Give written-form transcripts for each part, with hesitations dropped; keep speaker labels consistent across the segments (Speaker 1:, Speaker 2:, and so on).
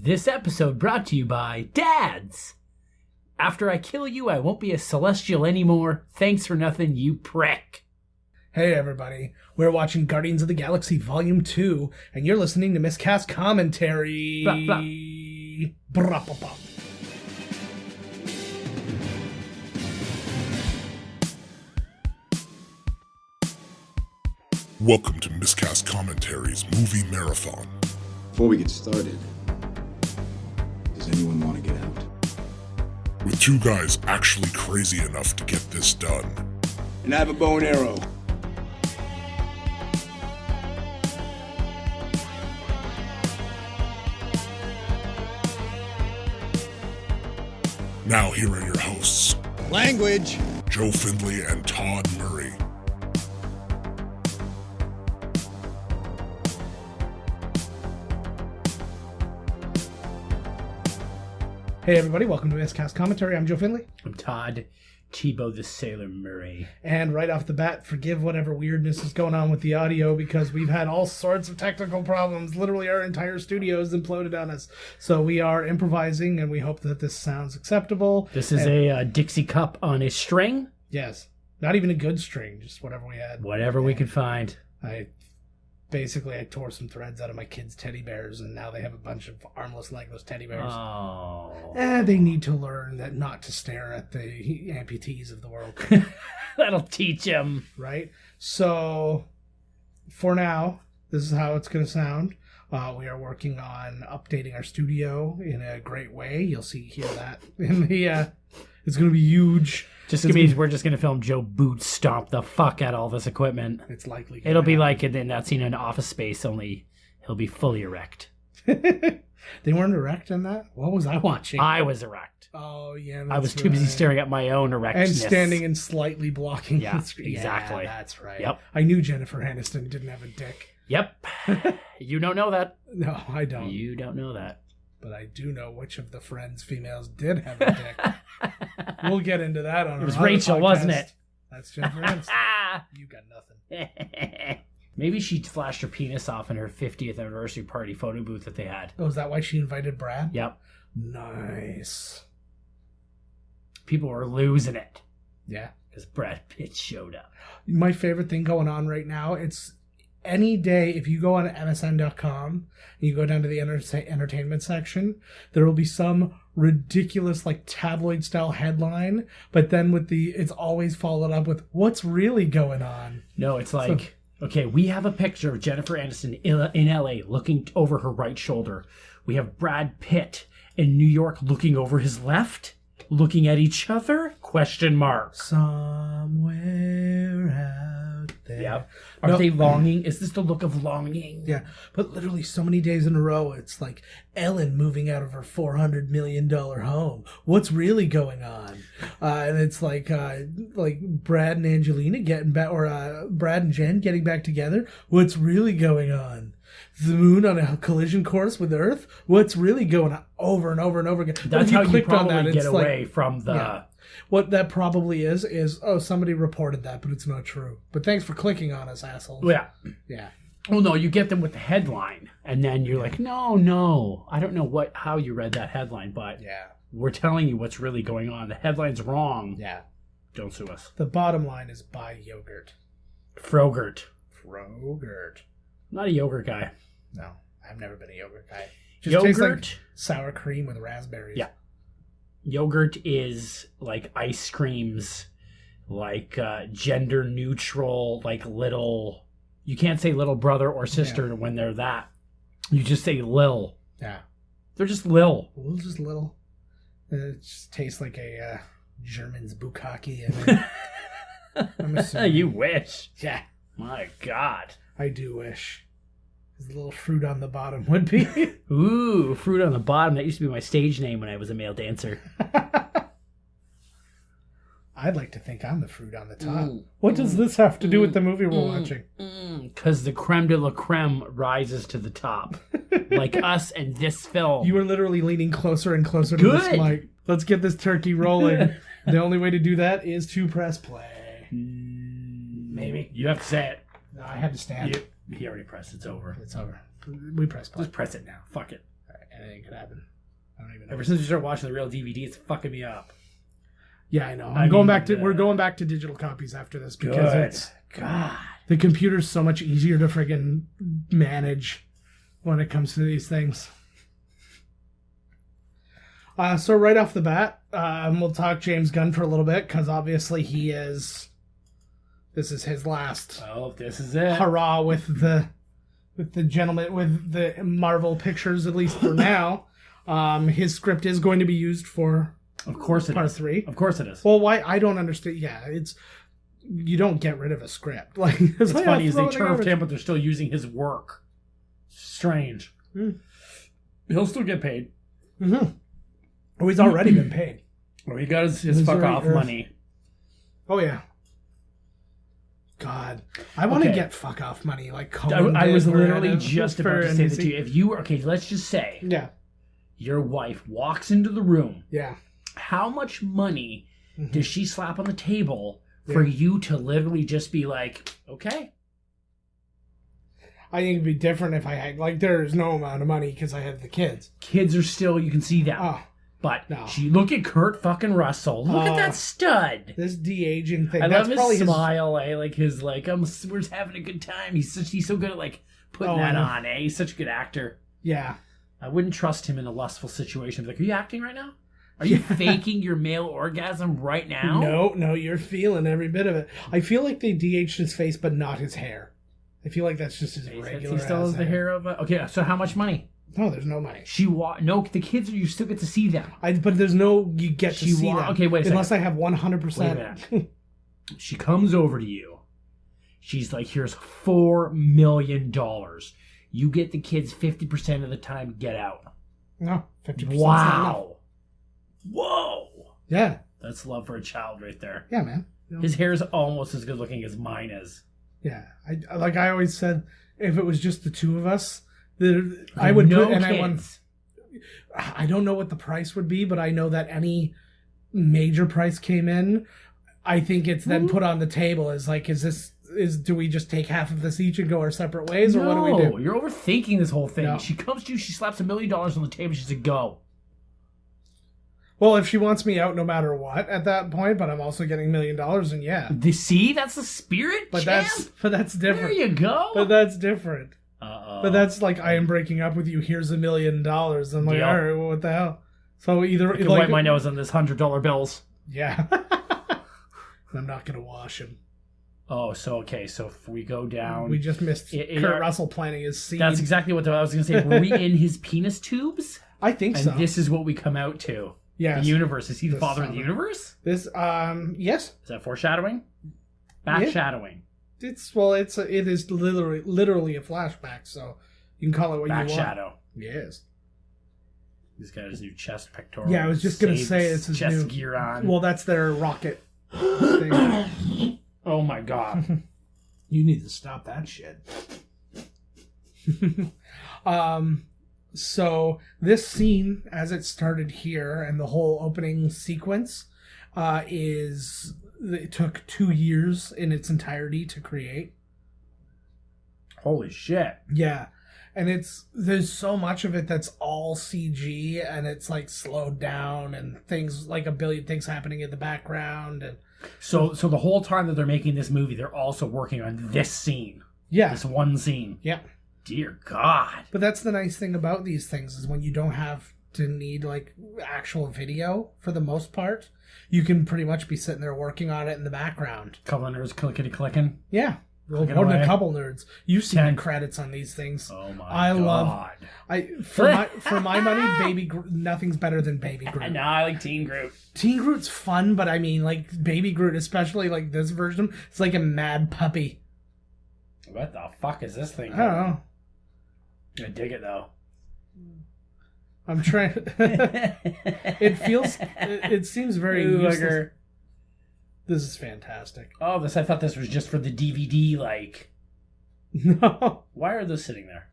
Speaker 1: This episode brought to you by Dads. After I kill you, I won't be a celestial anymore. Thanks for nothing, you prick.
Speaker 2: Hey everybody, we're watching Guardians of the Galaxy Volume 2, and you're listening to Miscast Commentary.
Speaker 1: Blah, blah.
Speaker 2: Blah, blah, blah.
Speaker 3: Welcome to Miscast Commentary's Movie Marathon.
Speaker 4: Before we get started, does anyone want to get out?
Speaker 3: With two guys actually crazy enough to get this done.
Speaker 4: And I have a bow and arrow.
Speaker 3: Now here are your hosts,
Speaker 4: Language!
Speaker 3: Joe Findlay and Todd Murray.
Speaker 2: Hey everybody, welcome to Miscast Commentary. I'm Joe Findlay.
Speaker 1: I'm Todd Tebow the Sailor Murray.
Speaker 2: And right off the bat, forgive whatever weirdness is going on with the audio because we've had all sorts of technical problems. Literally our entire studio has imploded on us. So we are improvising and we hope that this sounds acceptable.
Speaker 1: This is a Dixie cup on a string.
Speaker 2: Yes. Not even a good string, just whatever we had.
Speaker 1: Whatever we could find.
Speaker 2: I tore some threads out of my kids' teddy bears, and now they have a bunch of armless, legless teddy bears.
Speaker 1: Oh.
Speaker 2: They need to learn that not to stare at the amputees of the world.
Speaker 1: That'll teach them.
Speaker 2: Right? So, for now, this is how it's going to sound. We are working on updating our studio in a great way. You'll hear that in the... it's going to be huge.
Speaker 1: We're just going to film Joe boot stomp the fuck out of all this equipment.
Speaker 2: It's likely.
Speaker 1: It'll be like in that scene in Office Space, only he'll be fully erect.
Speaker 2: They weren't erect in that? What was I watching?
Speaker 1: I was erect.
Speaker 2: Oh, yeah.
Speaker 1: I was too busy staring at my own erectness.
Speaker 2: And standing and slightly blocking
Speaker 1: Yeah,
Speaker 2: the screen.
Speaker 1: exactly.
Speaker 2: Yeah, that's right.
Speaker 1: Yep.
Speaker 2: I knew Jennifer Aniston didn't have a dick.
Speaker 1: Yep. You don't know that.
Speaker 2: No, I don't.
Speaker 1: You don't know that.
Speaker 2: But I do know which of the Friends females did have a dick. We'll get into that on
Speaker 1: It was
Speaker 2: our other
Speaker 1: Rachel,
Speaker 2: podcast.
Speaker 1: wasn't it?
Speaker 2: That's Jennifer Aniston. You got nothing.
Speaker 1: Maybe she flashed her penis off in her 50th anniversary party photo booth that they had.
Speaker 2: Oh, is that why she invited Brad?
Speaker 1: Yep.
Speaker 2: Nice.
Speaker 1: People were losing it
Speaker 2: Yeah.
Speaker 1: because Brad Pitt showed up.
Speaker 2: My favorite thing going on right now, it's any day, if you go on MSN.com and you go down to the entertainment section, there will be some ridiculous like tabloid style headline, but then it's always followed up with what's really going on.
Speaker 1: No, it's like, okay, we have a picture of Jennifer Aniston in LA looking over her right shoulder. We have Brad Pitt in New York looking over his left, looking at each other, question mark.
Speaker 2: Somewhere out there.
Speaker 1: Yep. Are they longing? Is this the look of longing?
Speaker 2: Yeah, but literally so many days in a row, it's like Ellen moving out of her $400 million home. What's really going on? And it's like Brad and Angelina getting back, or Brad and Jen getting back together. What's really going on? The moon on a collision course with Earth. What's really going on? Over and over and over again.
Speaker 1: That's how you probably get away from the...
Speaker 2: Yeah. What that probably is, somebody reported that, but it's not true. But thanks for clicking on us, assholes.
Speaker 1: Yeah.
Speaker 2: Yeah.
Speaker 1: Well, no, you get them with the headline, and then you're like, no. I don't know how you read that headline, but we're telling you what's really going on. The headline's wrong.
Speaker 2: Yeah.
Speaker 1: Don't sue us.
Speaker 2: The bottom line is buy yogurt.
Speaker 1: Frogurt.
Speaker 2: Frogurt.
Speaker 1: I'm not a yogurt guy.
Speaker 2: No, I've never been a yogurt guy.
Speaker 1: Yogurt?
Speaker 2: Tastes like sour cream with raspberries.
Speaker 1: Yeah. Yogurt is like ice creams, like gender neutral, like little. You can't say little brother or sister when they're that. You just say lil.
Speaker 2: Yeah.
Speaker 1: They're just lil.
Speaker 2: Well, just little. It just tastes like a German's bukkake. I'm assuming.
Speaker 1: You wish.
Speaker 2: Yeah.
Speaker 1: My God.
Speaker 2: I do wish. There's a little fruit on the bottom would be.
Speaker 1: Ooh, fruit on the bottom. That used to be my stage name when I was a male dancer.
Speaker 2: I'd like to think I'm the fruit on the top. What does this have to do with the movie we're watching?
Speaker 1: Because the creme de la creme rises to the top. Like us and this film.
Speaker 2: You are literally leaning closer and closer to this mic. Let's get this turkey rolling. The only way to do that is to press play.
Speaker 1: Maybe. You have to say it.
Speaker 2: No, I had to stand.
Speaker 1: He already pressed. It's over.
Speaker 2: It's over. We press play.
Speaker 1: Just press it now. Fuck it.
Speaker 2: anything could happen. I don't even know.
Speaker 1: Ever since we started watching the real DVD, it's fucking me up.
Speaker 2: Yeah, I know.
Speaker 1: I
Speaker 2: We're
Speaker 1: mean,
Speaker 2: going back to digital copies after this because it's
Speaker 1: God.
Speaker 2: the computer's so much easier to friggin' manage when it comes to these things. So right off the bat, we'll talk James Gunn for a little bit because obviously this is his last
Speaker 1: This is it.
Speaker 2: hurrah with the gentleman with the Marvel Pictures, at least for now. His script is going to be used for
Speaker 1: Of course it
Speaker 2: part
Speaker 1: is.
Speaker 2: 3.
Speaker 1: Of course it is.
Speaker 2: Well, why? I don't understand. Yeah, you don't get rid of a script. Like
Speaker 1: It's funny is they
Speaker 2: throw it in the
Speaker 1: turfed
Speaker 2: garbage.
Speaker 1: him, but they're still using his work. Strange. He'll still get paid.
Speaker 2: Mm-hmm. Oh, he's already been paid.
Speaker 1: Well, he got his
Speaker 2: Missouri
Speaker 1: fuck off
Speaker 2: Earth.
Speaker 1: money.
Speaker 2: Oh yeah. God, I want to
Speaker 1: Okay.
Speaker 2: get fuck off money like Conan
Speaker 1: I was
Speaker 2: did for
Speaker 1: literally
Speaker 2: Adam-
Speaker 1: just
Speaker 2: for
Speaker 1: about to say that
Speaker 2: NBC.
Speaker 1: to you. If you were, okay, let's just say
Speaker 2: Yeah,
Speaker 1: your wife walks into the room.
Speaker 2: yeah.
Speaker 1: How much money
Speaker 2: Mhm.
Speaker 1: does she slap on the table for you to literally just be like, okay?
Speaker 2: I think it'd be different if I had there's no amount of money because I have the kids.
Speaker 1: Kids are still, you can see them.
Speaker 2: Oh,
Speaker 1: But
Speaker 2: no.
Speaker 1: look at Kurt fucking Russell. Look at
Speaker 2: Oh.
Speaker 1: that stud.
Speaker 2: this de-aging thing.
Speaker 1: I
Speaker 2: That's
Speaker 1: love his
Speaker 2: probably
Speaker 1: smile, eh? Like his we're just having a good time. He's so good at like putting
Speaker 2: Oh, I
Speaker 1: that
Speaker 2: know.
Speaker 1: on, eh? He's such a good actor.
Speaker 2: Yeah.
Speaker 1: I wouldn't trust him in a lustful situation. Be like, are you acting right now? Are you faking your male orgasm right now?
Speaker 2: No, you're feeling every bit of it. I feel like they de-aged his face, but not his hair. I feel like that's just his regular.
Speaker 1: He still has the hair of a... Okay, so how much money?
Speaker 2: No, there's no money.
Speaker 1: No, the kids, you still get to see them.
Speaker 2: But there's no. You get to
Speaker 1: She
Speaker 2: see
Speaker 1: wa-
Speaker 2: them.
Speaker 1: okay, wait a
Speaker 2: unless I have
Speaker 1: Wait a
Speaker 2: 100%.
Speaker 1: minute. She comes over to you. She's like, here's $4 million. You get the kids 50% of the time, get out.
Speaker 2: No, 50%.
Speaker 1: Wow. Whoa.
Speaker 2: Yeah,
Speaker 1: That's love for a child right there.
Speaker 2: yeah, man. You know?
Speaker 1: His hair is almost as good looking as mine is.
Speaker 2: Yeah, I always said, if it was just the two of us, I would
Speaker 1: no
Speaker 2: put, and
Speaker 1: kids.
Speaker 2: I don't know what the price would be, but I know that any major price came in, I think it's then put on the table as like, do we just take half of this each and go our separate ways, or what do we do?
Speaker 1: You're overthinking this whole thing.
Speaker 2: No.
Speaker 1: She comes to you, she slaps $1 million on the table, she said, go.
Speaker 2: Well, if she wants me out no matter what at that point, but I'm also getting $1 million, and yeah,
Speaker 1: See, that's the spirit,
Speaker 2: but
Speaker 1: champ.
Speaker 2: that's
Speaker 1: There
Speaker 2: different.
Speaker 1: you go.
Speaker 2: But that's different.
Speaker 1: Uh-oh.
Speaker 2: But that's like, I am breaking up with you. Here's $1 million. I'm like,
Speaker 1: Deal.
Speaker 2: all right, well, what the hell? So either
Speaker 1: I can wipe my nose on this $100 bills.
Speaker 2: yeah, I'm not gonna wash him.
Speaker 1: Oh, so if we go down,
Speaker 2: We just missed Kurt Russell planting his seed.
Speaker 1: that's exactly what I was going to say. Were we in his penis tubes?
Speaker 2: I think
Speaker 1: And
Speaker 2: so.
Speaker 1: this is what we come out to.
Speaker 2: Yes.
Speaker 1: The universe. Is he the
Speaker 2: The
Speaker 1: father of the
Speaker 2: summer.
Speaker 1: universe?
Speaker 2: This yes,
Speaker 1: Is that foreshadowing? Backshadowing.
Speaker 2: it is literally a flashback. So you can call it what you want.
Speaker 1: Backshadow.
Speaker 2: Yes.
Speaker 1: He's got his new chest pectoral.
Speaker 2: Yeah, I was just gonna
Speaker 1: Saves
Speaker 2: say it's his
Speaker 1: chest
Speaker 2: new
Speaker 1: gear on.
Speaker 2: Well, that's their rocket thing.
Speaker 1: Oh my god.
Speaker 2: You need to stop that shit. So this scene, as it started here, and the whole opening sequence, it took 2 years in its entirety to create.
Speaker 1: Holy shit.
Speaker 2: Yeah. And there's so much of it that's all CG, and it's like slowed down, and things like a billion things happening in the background, and
Speaker 1: So the whole time that they're making this movie, they're also working on this scene.
Speaker 2: yeah,
Speaker 1: This one scene.
Speaker 2: yeah.
Speaker 1: Dear God.
Speaker 2: But that's the nice thing about these things is when you don't have to need like actual video for the most part, you can pretty much be sitting there working on it in the background.
Speaker 1: Couple of nerds clicking.
Speaker 2: Yeah. Well,
Speaker 1: Clicking
Speaker 2: more than
Speaker 1: away.
Speaker 2: a couple nerds. You've seen
Speaker 1: 10.
Speaker 2: the credits on these things.
Speaker 1: Oh my
Speaker 2: I
Speaker 1: God.
Speaker 2: love for my money, nothing's better than Baby Groot.
Speaker 1: No, I like Teen Groot.
Speaker 2: Teen Groot's fun, but I mean, like Baby Groot, especially like this version, it's like a mad puppy.
Speaker 1: What the fuck is this thing?
Speaker 2: I don't know.
Speaker 1: I dig it though.
Speaker 2: I'm trying. It seems very useless. This is fantastic.
Speaker 1: Oh, I thought this was just for the DVD. Like,
Speaker 2: No,
Speaker 1: why are those sitting there?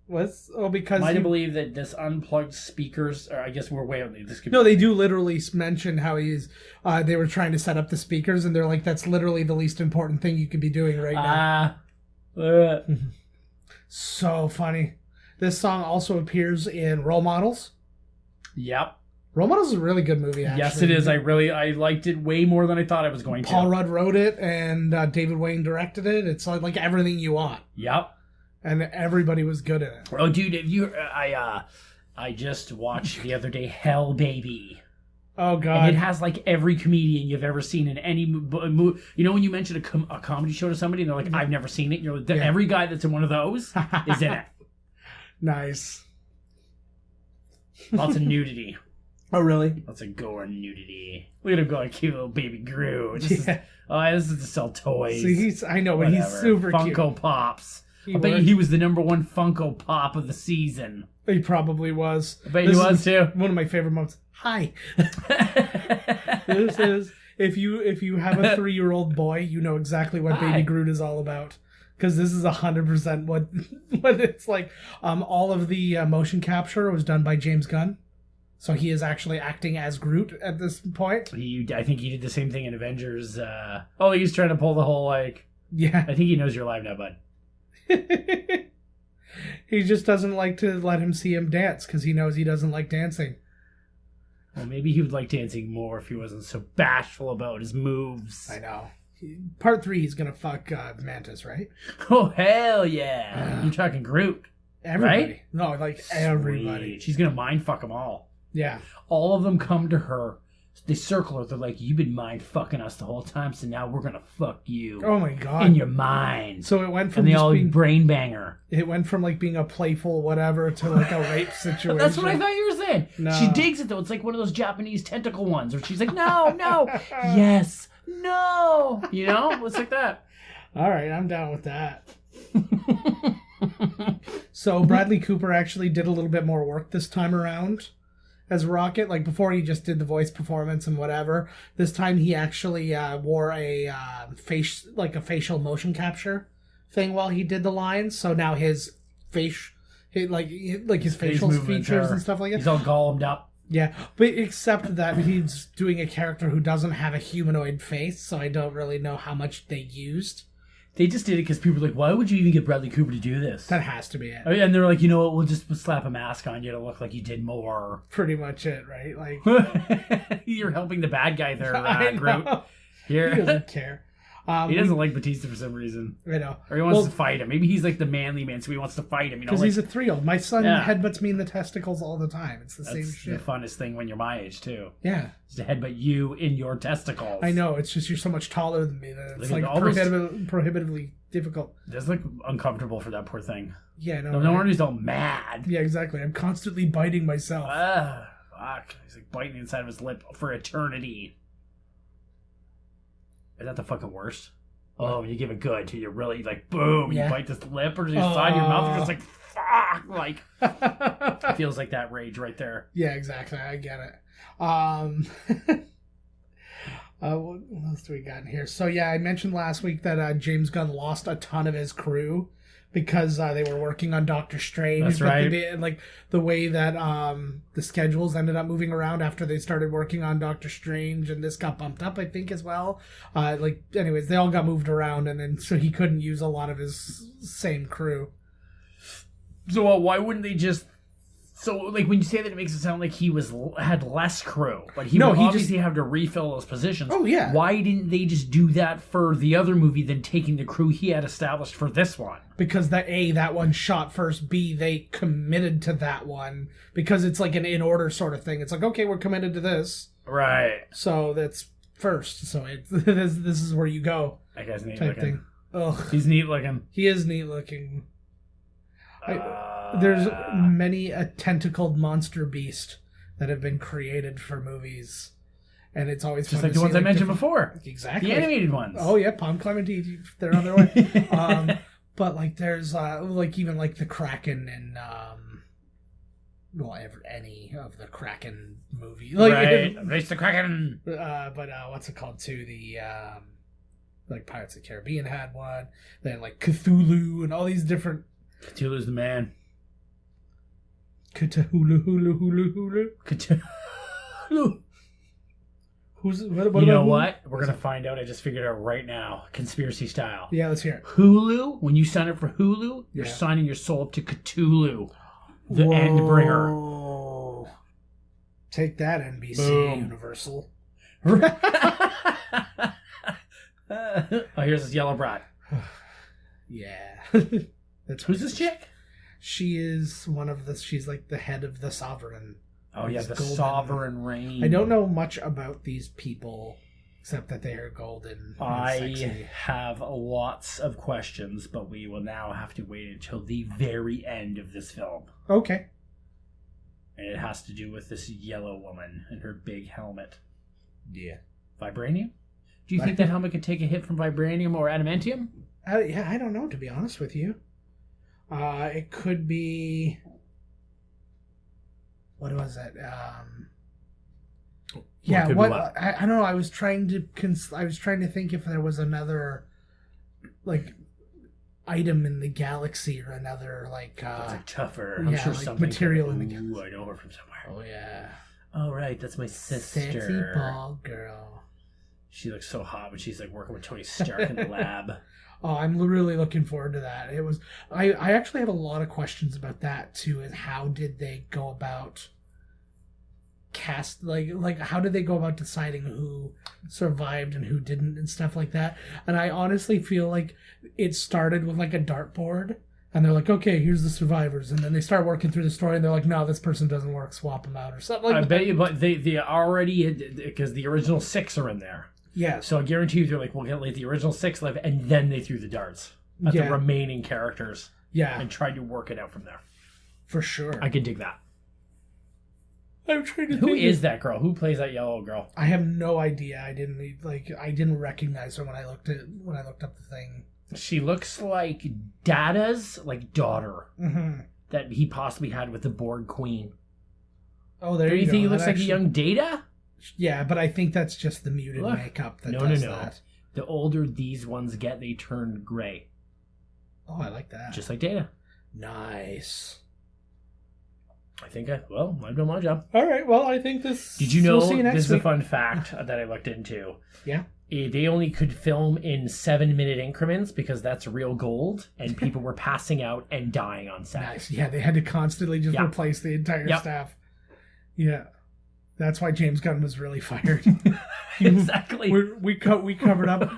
Speaker 2: what's because
Speaker 1: Am I to believe that this unplugged speakers? Or I guess we're way on this. Could
Speaker 2: no, they do literally mention how he's. They were trying to set up the speakers, and they're like, "That's literally the least important thing you could be doing right now." So funny. This song also appears in Role Models.
Speaker 1: Yep.
Speaker 2: Role Models is a really good movie, actually.
Speaker 1: Yes, it is. I liked it way more than I thought I was going to.
Speaker 2: Paul Rudd wrote it, and David Wayne directed it. It's like everything you want.
Speaker 1: Yep.
Speaker 2: And everybody was good in it.
Speaker 1: Oh, dude, I just watched the other day Hell Baby.
Speaker 2: Oh, God.
Speaker 1: And it has like every comedian you've ever seen in any movie. You know when you mention a comedy show to somebody and they're like, I've never seen it. You're like, every guy that's in one of those is in it.
Speaker 2: Nice.
Speaker 1: Lots of nudity.
Speaker 2: Oh, really?
Speaker 1: Lots of gore and nudity. Look at him going, cute little baby Gru. This is to sell toys.
Speaker 2: See, I know, but he's super cute.
Speaker 1: Funko Pops. I bet he was the #1 Funko Pop of the season.
Speaker 2: He probably was.
Speaker 1: I bet he was too.
Speaker 2: One of my favorite moments. Hi. This is if you have a 3-year-old boy, you know exactly what Baby Groot is all about. Because this is 100% what it's like. All of the motion capture was done by James Gunn. So he is actually acting as Groot at this point.
Speaker 1: I think he did the same thing in Avengers. He's trying to pull the whole
Speaker 2: Yeah.
Speaker 1: I think he knows you're alive now, bud.
Speaker 2: He just doesn't like to let him see him dance because he knows he doesn't like dancing.
Speaker 1: Well, maybe he would like dancing more if he wasn't so bashful about his moves.
Speaker 2: I know. Part 3, he's gonna fuck Mantis, right?
Speaker 1: Oh, hell yeah. You're talking Groot.
Speaker 2: Everybody.
Speaker 1: Right?
Speaker 2: No, like everybody.
Speaker 1: Sweet. She's gonna mind fuck them all.
Speaker 2: Yeah.
Speaker 1: All of them come to her. They circle her. They're like, you've been mind fucking us the whole time, so now we're gonna fuck you.
Speaker 2: Oh my God.
Speaker 1: In your mind.
Speaker 2: So it went from
Speaker 1: and they all brain banger.
Speaker 2: It went from like being a playful whatever to like a rape situation.
Speaker 1: That's what I thought you were saying.
Speaker 2: No.
Speaker 1: She digs it though. It's like one of those Japanese tentacle ones where she's like, no, yes, no. You know? It's like that.
Speaker 2: All right, I'm down with that. So Bradley Cooper actually did a little bit more work this time around as Rocket. Like before he just did the voice performance and whatever. This time he actually wore a facial motion capture thing while he did the lines. So now his face, his facial features and stuff like that.
Speaker 1: He's all gollumed up.
Speaker 2: Yeah, but except that he's doing a character who doesn't have a humanoid face, so I don't really know how much they used.
Speaker 1: They just did it because people were like, why would you even get Bradley Cooper to do this?
Speaker 2: That has to be it.
Speaker 1: And they're like, you know what, we'll just slap a mask on you to look like you did more.
Speaker 2: Pretty much it, right? Like
Speaker 1: you're helping the bad guy there, Groot.
Speaker 2: He doesn't care.
Speaker 1: He doesn't like Batista for some reason.
Speaker 2: I know.
Speaker 1: Or he wants to fight him. Maybe he's like the manly man, so he wants to fight him.
Speaker 2: Because he's a 3-year-old. My son headbutts me in the testicles all the time. It's the same shit.
Speaker 1: That's the funnest thing when you're my age, too.
Speaker 2: Yeah.
Speaker 1: Is to headbutt you in your testicles.
Speaker 2: I know. It's just you're so much taller than me that it's like prohibitively difficult.
Speaker 1: It's like uncomfortable for that poor thing.
Speaker 2: Yeah, no.
Speaker 1: No wonder he's all mad.
Speaker 2: Yeah, exactly. I'm constantly biting myself.
Speaker 1: Fuck. He's like biting the inside of his lip for eternity. Is that the fucking worst? Oh, when you give it good till you're really like, boom, you bite this lip or the side of your mouth, you're just like, fuck, like, it feels like that rage right there.
Speaker 2: Yeah, exactly. I get it. What else do we got in here? So, yeah, I mentioned last week that James Gunn lost a ton of his crew because they were working on Doctor Strange.
Speaker 1: That's right.
Speaker 2: Like the way that the schedules ended up moving around after they started working on Doctor Strange, and this got bumped up, I think, as well. Anyways, they all got moved around, and then so he couldn't use a lot of his same crew.
Speaker 1: So why wouldn't they just? So, like, when you say that, it makes it sound like he had less crew. But he would obviously have to refill those positions.
Speaker 2: Oh, yeah.
Speaker 1: Why didn't they just do that for the other movie than taking the crew he had established for this one?
Speaker 2: Because that one shot first. B, they committed to that one. Because it's like an in-order sort of thing. It's like, okay, we're committed to this.
Speaker 1: Right.
Speaker 2: So that's first. So this is where you go.
Speaker 1: That guy's neat
Speaker 2: type
Speaker 1: looking.
Speaker 2: thing. Ugh.
Speaker 1: He's neat looking.
Speaker 2: He is neat looking. There's many a tentacled monster beast that have been created for movies, and it's always
Speaker 1: just
Speaker 2: fun
Speaker 1: like the ones I mentioned before.
Speaker 2: Exactly,
Speaker 1: the animated ones.
Speaker 2: Oh yeah, Palm Clementine, they're on their way. But like there's even like the Kraken and any of the Kraken movie,
Speaker 1: right? Race the Kraken.
Speaker 2: But what's it called too? The like Pirates of the Caribbean had one. Then like Cthulhu and all these different.
Speaker 1: Cthulhu's the man.
Speaker 2: Cthulhu.
Speaker 1: You know what? We're going to find out. I just figured it out right now. Conspiracy style.
Speaker 2: Yeah, let's hear it.
Speaker 1: Hulu, when you sign up for Hulu, you're signing your soul up to Cthulhu. the Endbringer.
Speaker 2: Whoa. Take that, NBC
Speaker 1: Boom.
Speaker 2: Universal.
Speaker 1: Oh, here's this yellow brat.
Speaker 2: Yeah.
Speaker 1: Who's this chick?
Speaker 2: She is one of the. She's like the head of the Sovereign.
Speaker 1: Oh yeah, the
Speaker 2: golden.
Speaker 1: Sovereign Reign.
Speaker 2: I don't know much about these people except that they are golden. And
Speaker 1: I
Speaker 2: sexy.
Speaker 1: have lots of questions, but we will now have to wait until the very end of this film.
Speaker 2: Okay.
Speaker 1: And it has to do with this yellow woman and her big helmet.
Speaker 2: Yeah.
Speaker 1: Vibranium? Do you think that helmet could take a hit from vibranium or adamantium?
Speaker 2: Yeah, I don't know, to be honest with you. It could be. What was it? Yeah,
Speaker 1: could be
Speaker 2: what?
Speaker 1: what?
Speaker 2: I don't know. I was trying to think if there was another, like, item in the galaxy or another like.
Speaker 1: That's like tougher.
Speaker 2: yeah,
Speaker 1: I'm sure
Speaker 2: like
Speaker 1: something.
Speaker 2: material in the
Speaker 1: Ooh,
Speaker 2: galaxy.
Speaker 1: I know her from somewhere.
Speaker 2: Oh yeah.
Speaker 1: Oh right, that's my sister.
Speaker 2: Sexy ball girl.
Speaker 1: She looks so hot when she's like working with Tony Stark in the lab.
Speaker 2: Oh, I'm really looking forward to that. It was. I actually have a lot of questions about that too. And how did they go about cast like how did they go about deciding who survived and who didn't and stuff like that? And I honestly feel like it started with like a dartboard, and they're like, okay, here's the survivors, and then they start working through the story, and they're like, no, this person doesn't work, swap them out or something. Like
Speaker 1: I bet you, but they already, because the original 6 are in there.
Speaker 2: yeah.
Speaker 1: So I guarantee you, they're like, we'll get like the original 6 live, and then they threw the darts at
Speaker 2: Yeah.
Speaker 1: the remaining characters
Speaker 2: Yeah,
Speaker 1: and tried to work it out from there.
Speaker 2: for sure.
Speaker 1: I can dig that.
Speaker 2: I'm trying to
Speaker 1: Who
Speaker 2: think
Speaker 1: is that girl? Who plays that yellow girl?
Speaker 2: I have no idea. I didn't recognize her when I looked up the thing.
Speaker 1: She looks like Data's like daughter
Speaker 2: Mm-hmm.
Speaker 1: that he possibly had with the Borg Queen.
Speaker 2: Oh, there
Speaker 1: Do you
Speaker 2: you go.
Speaker 1: think he
Speaker 2: That
Speaker 1: looks like
Speaker 2: actually-
Speaker 1: a young Data?
Speaker 2: Yeah, but I think that's just the muted
Speaker 1: Look.
Speaker 2: makeup that
Speaker 1: No.
Speaker 2: does that.
Speaker 1: The older these ones get, they turn gray,
Speaker 2: Oh, I like that.
Speaker 1: just like Data.
Speaker 2: Nice.
Speaker 1: I think I've done my job.
Speaker 2: All right. Well, I think this.
Speaker 1: Did you know,
Speaker 2: We'll see you
Speaker 1: this
Speaker 2: next
Speaker 1: is a
Speaker 2: week.
Speaker 1: fun fact that I looked into.
Speaker 2: Yeah.
Speaker 1: They only could film in 7-minute increments because that's real gold, and people were passing out and dying on set.
Speaker 2: Nice. Yeah, they had to constantly just
Speaker 1: Yeah.
Speaker 2: replace the entire
Speaker 1: Yep.
Speaker 2: staff. Yeah. That's why James Gunn was really fired.
Speaker 1: Exactly.
Speaker 2: we covered up.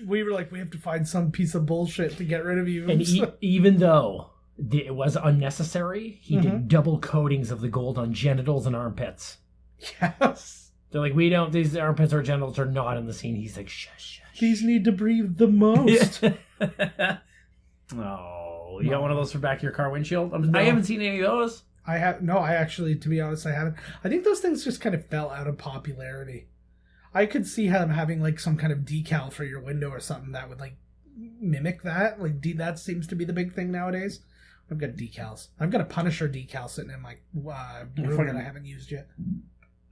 Speaker 2: we were like, we have to find some piece of bullshit to get rid of you.
Speaker 1: And even though it was unnecessary, he
Speaker 2: Mm-hmm.
Speaker 1: did double coatings of the gold on genitals and armpits.
Speaker 2: yes.
Speaker 1: They're like, these armpits or genitals are not in the scene. He's like, shush.
Speaker 2: These need to breathe the most.
Speaker 1: Oh, you got one of those for back of your car windshield?
Speaker 2: No.
Speaker 1: I haven't seen any of those.
Speaker 2: I actually, to be honest, I haven't. I think those things just kind of fell out of popularity. I could see him having like some kind of decal for your window or something that would like mimic that. Like that seems to be the big thing nowadays. I've got decals. I've got a Punisher decal sitting in my room that I haven't used yet.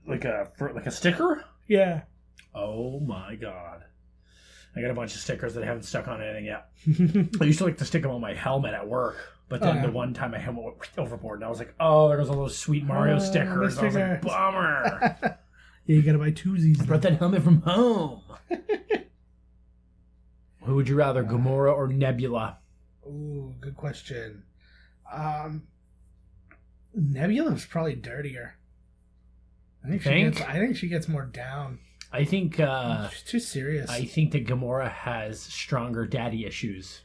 Speaker 1: Like a sticker?
Speaker 2: Yeah.
Speaker 1: Oh my god. I got a bunch of stickers that I haven't stuck on anything yet. I used to like to stick them on my helmet at work, but then the one time my helmet went overboard, and I was like, oh, there goes all those sweet Mario stickers. I was like, bummer.
Speaker 2: Yeah, you gotta buy twosies.
Speaker 1: I brought that helmet from home. Who would you rather, Gamora or Nebula?
Speaker 2: Ooh, good question. Nebula's probably dirtier. I think she gets more down.
Speaker 1: I think
Speaker 2: She's too serious.
Speaker 1: I think that Gamora has stronger daddy issues.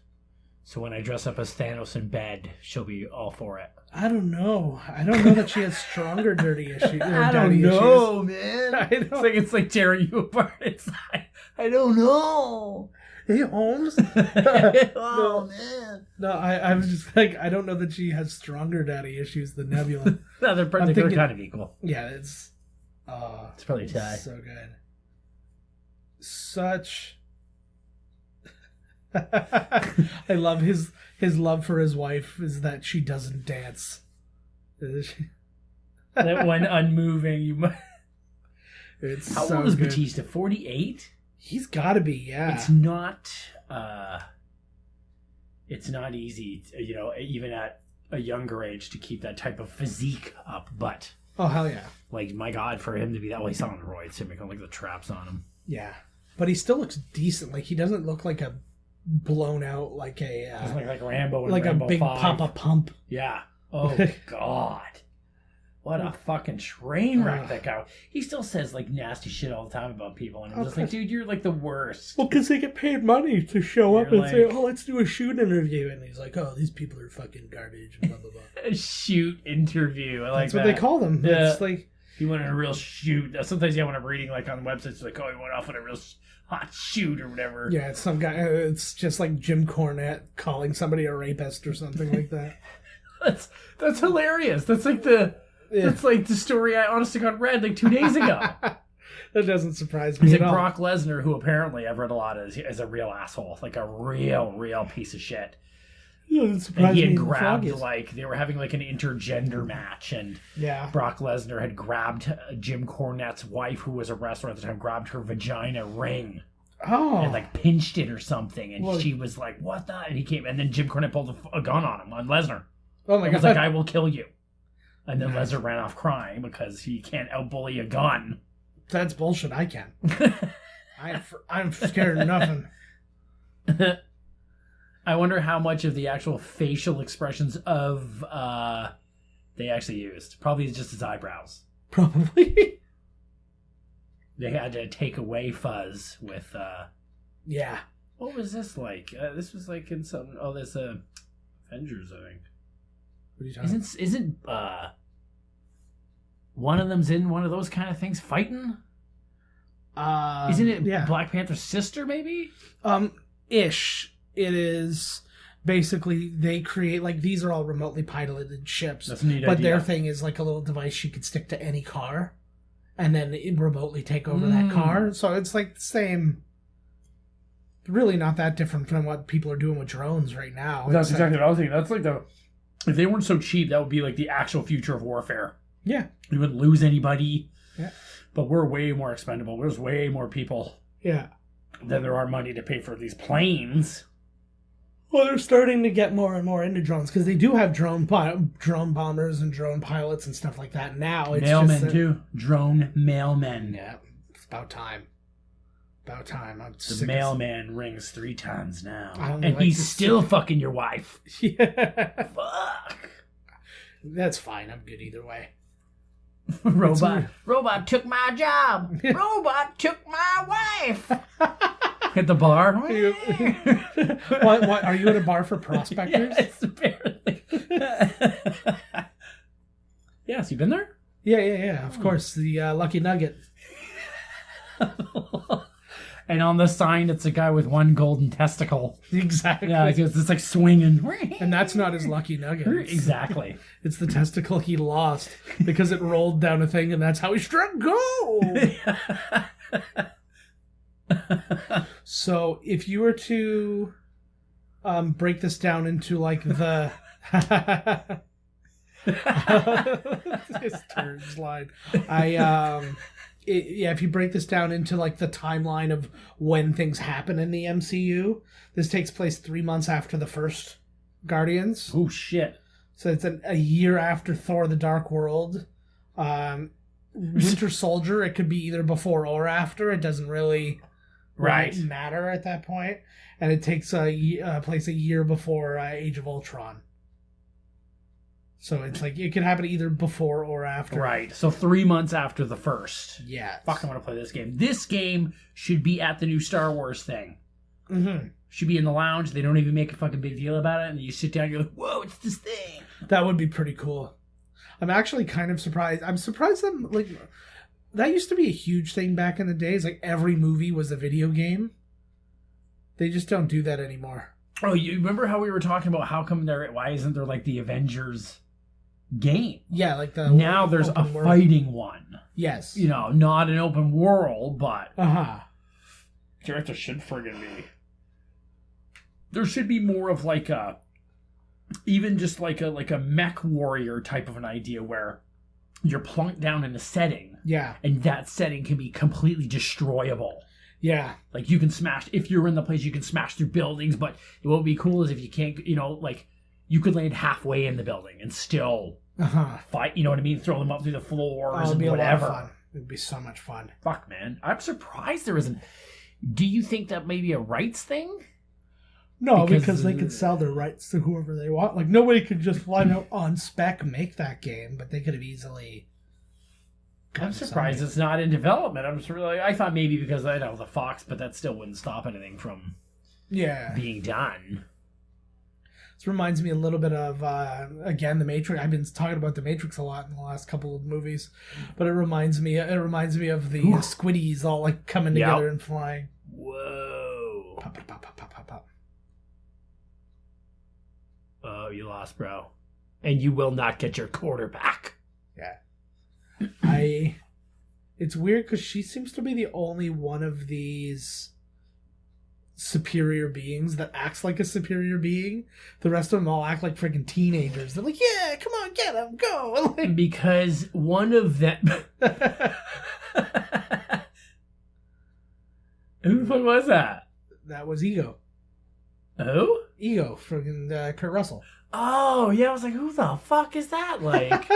Speaker 1: So when I dress up as Thanos in bed, she'll be all for it.
Speaker 2: I don't know. I don't know that she has stronger dirty issues.
Speaker 1: I
Speaker 2: daddy
Speaker 1: don't know,
Speaker 2: issues.
Speaker 1: man.
Speaker 2: I don't-
Speaker 1: It's like tearing you apart inside. I don't know.
Speaker 2: Hey, Holmes.
Speaker 1: Oh, man.
Speaker 2: No, I was just like, I don't know that she has stronger daddy issues than Nebula.
Speaker 1: No, they're
Speaker 2: thinking-
Speaker 1: kind of equal.
Speaker 2: Yeah, it's
Speaker 1: probably a tie.
Speaker 2: So good. Such. I love his love for his wife is that she doesn't dance.
Speaker 1: That one unmoving. You might...
Speaker 2: It's
Speaker 1: How
Speaker 2: so
Speaker 1: old is
Speaker 2: good.
Speaker 1: Batista? 48?
Speaker 2: He's got to be, yeah.
Speaker 1: It's not. It's not easy, even at a younger age, to keep that type of physique up. But
Speaker 2: Oh hell yeah,
Speaker 1: like, my God, for him to be that way, he's on roids to make like the traps on him.
Speaker 2: yeah. But he still looks decent. Like he doesn't look like a blown out, like a
Speaker 1: It's like Rambo and
Speaker 2: like
Speaker 1: Rambo
Speaker 2: a big
Speaker 1: 5.
Speaker 2: Papa Pump.
Speaker 1: Yeah. Oh, God. What a fucking train wreck that guy. He still says, like, nasty shit all the time about people. And I'm just like, dude, you're, like, the worst.
Speaker 2: Well, because they get paid money to show up and
Speaker 1: like,
Speaker 2: say, oh, let's do a shoot interview. And he's like, oh, these people are fucking garbage. Blah, blah, blah.
Speaker 1: A shoot interview. I like
Speaker 2: That's what they call them.
Speaker 1: Yeah.
Speaker 2: It's like...
Speaker 1: He went on a real shoot. Sometimes, when I'm reading, like, on websites, it's like, oh, he went off on a real hot shoot or whatever.
Speaker 2: Yeah, it's some guy. It's just like Jim Cornette calling somebody a rapist or something like that.
Speaker 1: That's hilarious. That's like the story I honestly got read like 2 days ago.
Speaker 2: That doesn't surprise me
Speaker 1: He's
Speaker 2: at
Speaker 1: like
Speaker 2: all.
Speaker 1: Brock Lesnar, who apparently I've read a lot is a real asshole, like a real piece of shit.
Speaker 2: It doesn't surprise
Speaker 1: And he had
Speaker 2: me
Speaker 1: grabbed
Speaker 2: in the
Speaker 1: like they were having like an intergender match, and Brock Lesnar had grabbed Jim Cornette's wife, who was a wrestler at the time, grabbed her vagina ring.
Speaker 2: Oh.
Speaker 1: And like pinched it or something, and she was like, "What the?" And he came, and then Jim Cornette pulled a gun on him, on Lesnar.
Speaker 2: Oh my God!
Speaker 1: He was like, "I will kill you," and then Lesnar ran off crying because he can't outbully a gun.
Speaker 2: That's bullshit. I can. I'm scared of nothing.
Speaker 1: I wonder how much of the actual facial expressions of they actually used. Probably just his eyebrows.
Speaker 2: Probably.
Speaker 1: They had to take away fuzz with.
Speaker 2: Yeah.
Speaker 1: What was this like? This was like in some. Oh, this Avengers, I think.
Speaker 2: What are you talking about?
Speaker 1: Isn't one of them's in one of those kind of things fighting? Isn't it Black Panther's sister? Maybe.
Speaker 2: Ish. It is. Basically, they create, like, these are all remotely piloted ships.
Speaker 1: That's a neat
Speaker 2: but
Speaker 1: idea.
Speaker 2: Their thing is like a little device you could stick to any car and then remotely take over that car. So it's like the same, really not that different from what people are doing with drones right now.
Speaker 1: That's exactly what I was thinking. That's like if they weren't so cheap, that would be like the actual future of warfare.
Speaker 2: Yeah.
Speaker 1: We wouldn't lose anybody.
Speaker 2: Yeah.
Speaker 1: But we're way more expendable. There's way more people.
Speaker 2: Yeah.
Speaker 1: Than there are money to pay for these planes.
Speaker 2: Well, they're starting to get more and more into drones because they do have drone bombers and drone pilots and stuff like that now. It's
Speaker 1: mailmen too. Drone mailmen.
Speaker 2: Yeah, it's about time. About time.
Speaker 1: The mailman rings 3 times now,
Speaker 2: and
Speaker 1: like he's still fucking your wife.
Speaker 2: Yeah.
Speaker 1: Fuck.
Speaker 2: That's fine. I'm good either way.
Speaker 1: Robot took my job. Robot took my wife. At the bar?
Speaker 2: What? Are you at a bar for prospectors?
Speaker 1: Yes, apparently. Yes, you been there?
Speaker 2: Yeah. Of course, the Lucky Nugget.
Speaker 1: And on the sign, it's a guy with 1 golden testicle.
Speaker 2: Exactly.
Speaker 1: Yeah, it's like swinging.
Speaker 2: And that's not his Lucky Nugget.
Speaker 1: Exactly.
Speaker 2: It's the testicle he lost because it rolled down a thing, and that's how he struck gold. So, if you were to break this down into like the this turn slide, if you break this down into like the timeline of when things happen in the MCU, this takes place 3 months after the first Guardians.
Speaker 1: Oh shit!
Speaker 2: So it's a year after Thor: The Dark World. Winter Soldier, it could be either before or after. It doesn't really matter at that point. And it takes place a year before Age of Ultron. So it's like it could happen either before or after.
Speaker 1: Right. So 3 months after the first.
Speaker 2: Yeah.
Speaker 1: Fuck, I want to play this game. This game should be at the new Star Wars thing.
Speaker 2: Mm-hmm.
Speaker 1: Should be in the lounge. They don't even make a fucking big deal about it. And you sit down, you're like, whoa, it's this thing.
Speaker 2: That would be pretty cool. I'm actually kind of surprised. I'm surprised that, like, that used to be a huge thing back in the days. Like, every movie was a video game. They just don't do that anymore.
Speaker 1: Oh, you remember how we were talking about why isn't there, like, the Avengers game?
Speaker 2: Yeah, like the...
Speaker 1: Now there's a fighting one.
Speaker 2: Yes.
Speaker 1: You know, not an open world, but...
Speaker 2: Uh-huh.
Speaker 1: Director should friggin' be. There should be more of, like, a... Even just like a mech warrior type of an idea where you're plunked down in a setting.
Speaker 2: Yeah.
Speaker 1: And that setting can be completely destroyable.
Speaker 2: Yeah.
Speaker 1: Like you can smash, if you're in the place, you can smash through buildings, but what would be cool is if you can't, like you could land halfway in the building and still fight, you know what I mean? Throw them up through the floors and whatever.
Speaker 2: A lot of fun. It'd be so much fun.
Speaker 1: Fuck, man. I'm surprised there isn't. Do you think that maybe a rights thing?
Speaker 2: No, because they could sell their rights to whoever they want. Like, nobody could just fly out on spec make that game, but they could have easily...
Speaker 1: I'm surprised it's not in development. I'm just really... I thought maybe because, I know, the Fox, but that still wouldn't stop anything from being done.
Speaker 2: This reminds me a little bit of, again, The Matrix. I've been talking about The Matrix a lot in the last couple of movies, but it reminds me of the squiddies all, like, coming together and flying.
Speaker 1: Whoa.
Speaker 2: Pop, pop, pop, pop, pop, pop.
Speaker 1: Oh, you lost, bro. And you will not get your quarter back.
Speaker 2: Yeah. It's weird because she seems to be the only one of these superior beings that acts like a superior being. The rest of them all act like freaking teenagers. They're like, yeah, come on, get him, go. Like,
Speaker 1: because one of them... Who the fuck was that?
Speaker 2: That was Ego.
Speaker 1: Oh?
Speaker 2: Ego, freaking Kurt Russell.
Speaker 1: Oh, yeah, I was like, who the fuck is that? Like...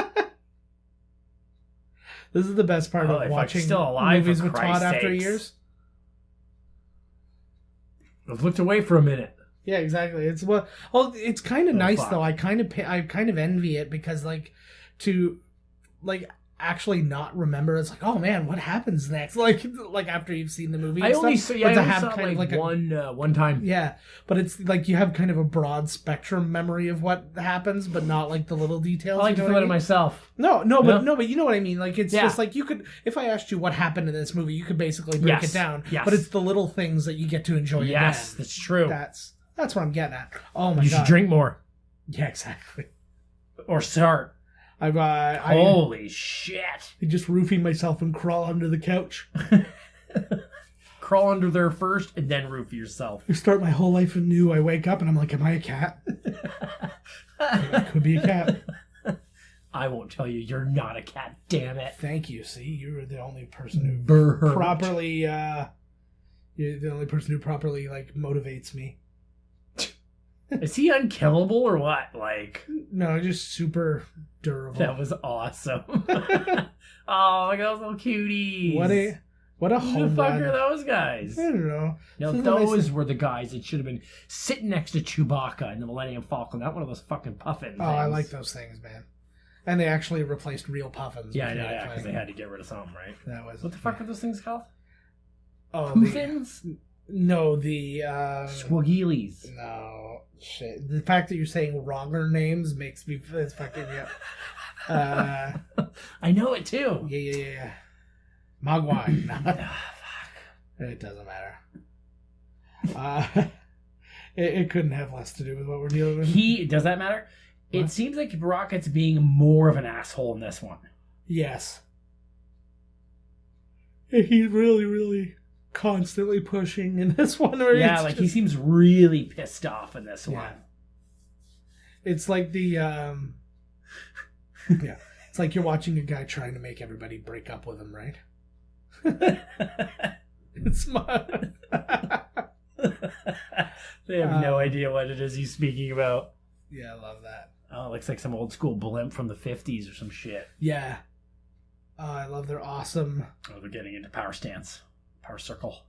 Speaker 2: This is the best part of watching
Speaker 1: still alive,
Speaker 2: movies with Todd after years.
Speaker 1: I've looked away for a minute.
Speaker 2: Yeah, exactly. It's it's kind of nice though. I kind of envy it because to actually not remember. It's like, oh man, what happens next? Like after you've seen the movie.
Speaker 1: I only saw one time.
Speaker 2: Yeah, but it's like you have kind of a broad spectrum memory of what happens, but not like the little details.
Speaker 1: I like to feel it myself.
Speaker 2: But you know what I mean. Like it's just like you could, if I asked you what happened in this movie, you could basically break it down.
Speaker 1: Yes.
Speaker 2: But it's the little things that you get to enjoy.
Speaker 1: Yes, that's true.
Speaker 2: That's what I'm getting at. Oh my god,
Speaker 1: you should drink more.
Speaker 2: Yeah, exactly.
Speaker 1: Or start.
Speaker 2: Holy
Speaker 1: shit.
Speaker 2: I just roofing myself and crawl under the couch.
Speaker 1: Crawl under there first and then roof yourself.
Speaker 2: I start my whole life anew. I wake up and I'm like, am I a cat? I could be a cat.
Speaker 1: I won't tell you you're not a cat, damn it.
Speaker 2: Thank you. See, you're the only person who properly like motivates me.
Speaker 1: Is he unkillable or what? Like,
Speaker 2: no, just super durable.
Speaker 1: That was awesome. Oh, look at those little cuties.
Speaker 2: What a
Speaker 1: who the fuck are those guys?
Speaker 2: I don't know.
Speaker 1: No, those were the guys that should have been sitting next to Chewbacca in the Millennium Falcon. Not one of those fucking puffins.
Speaker 2: Oh, I like those things, man. And they actually replaced real puffins.
Speaker 1: Yeah, because they had to get rid of some, right?
Speaker 2: That was
Speaker 1: what the fuck are those things called?
Speaker 2: Oh,
Speaker 1: puffins?
Speaker 2: No, the
Speaker 1: Squigglies.
Speaker 2: No, shit. The fact that you're saying wronger names makes me fucking
Speaker 1: I know it too.
Speaker 2: Yeah. Mogwai.
Speaker 1: Fuck.
Speaker 2: It doesn't matter. It couldn't have less to do with what we're dealing with.
Speaker 1: Does that matter? What? It seems like Rocket's being more of an asshole in this one.
Speaker 2: Yes. He's really, really constantly pushing in this one.
Speaker 1: He seems really pissed off in this one.
Speaker 2: It's like the it's like you're watching a guy trying to make everybody break up with him, right? It's smart.
Speaker 1: They have no idea what it is he's speaking about.
Speaker 2: Yeah, I love that.
Speaker 1: Oh, it looks like some old school blimp from the 50s or some shit.
Speaker 2: Yeah. I love their awesome...
Speaker 1: Oh, they're getting into power stance. Power circle.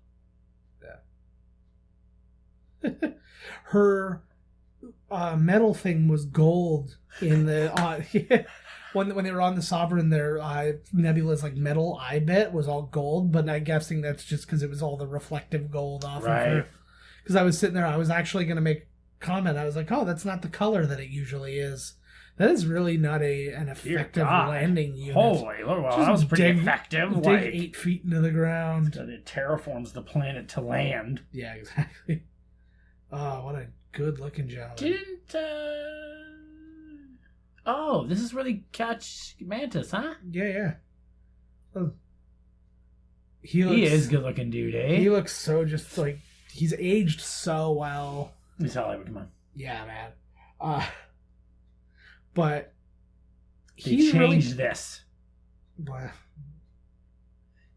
Speaker 2: Yeah. Her metal thing was gold in the... when they were on the Sovereign, their Nebula's like metal eye bit was all gold, but I'm guessing that's just because it was all the reflective gold off of her. Because I was sitting there, I was actually going to make a comment. I was like, oh, that's not the color that it usually is. That is really not an effective landing unit.
Speaker 1: Holy, well, that was pretty effective.
Speaker 2: Dig 8 feet into the ground.
Speaker 1: It terraforms the planet to land.
Speaker 2: Yeah, exactly. Oh, what a good-looking job.
Speaker 1: Oh, this is where they catch Mantis, huh?
Speaker 2: Yeah. Oh.
Speaker 1: He is good-looking dude, eh?
Speaker 2: He looks so just like... He's aged so well.
Speaker 1: He's Hollywood, come on.
Speaker 2: Yeah, man. But
Speaker 1: they changed this.
Speaker 2: What?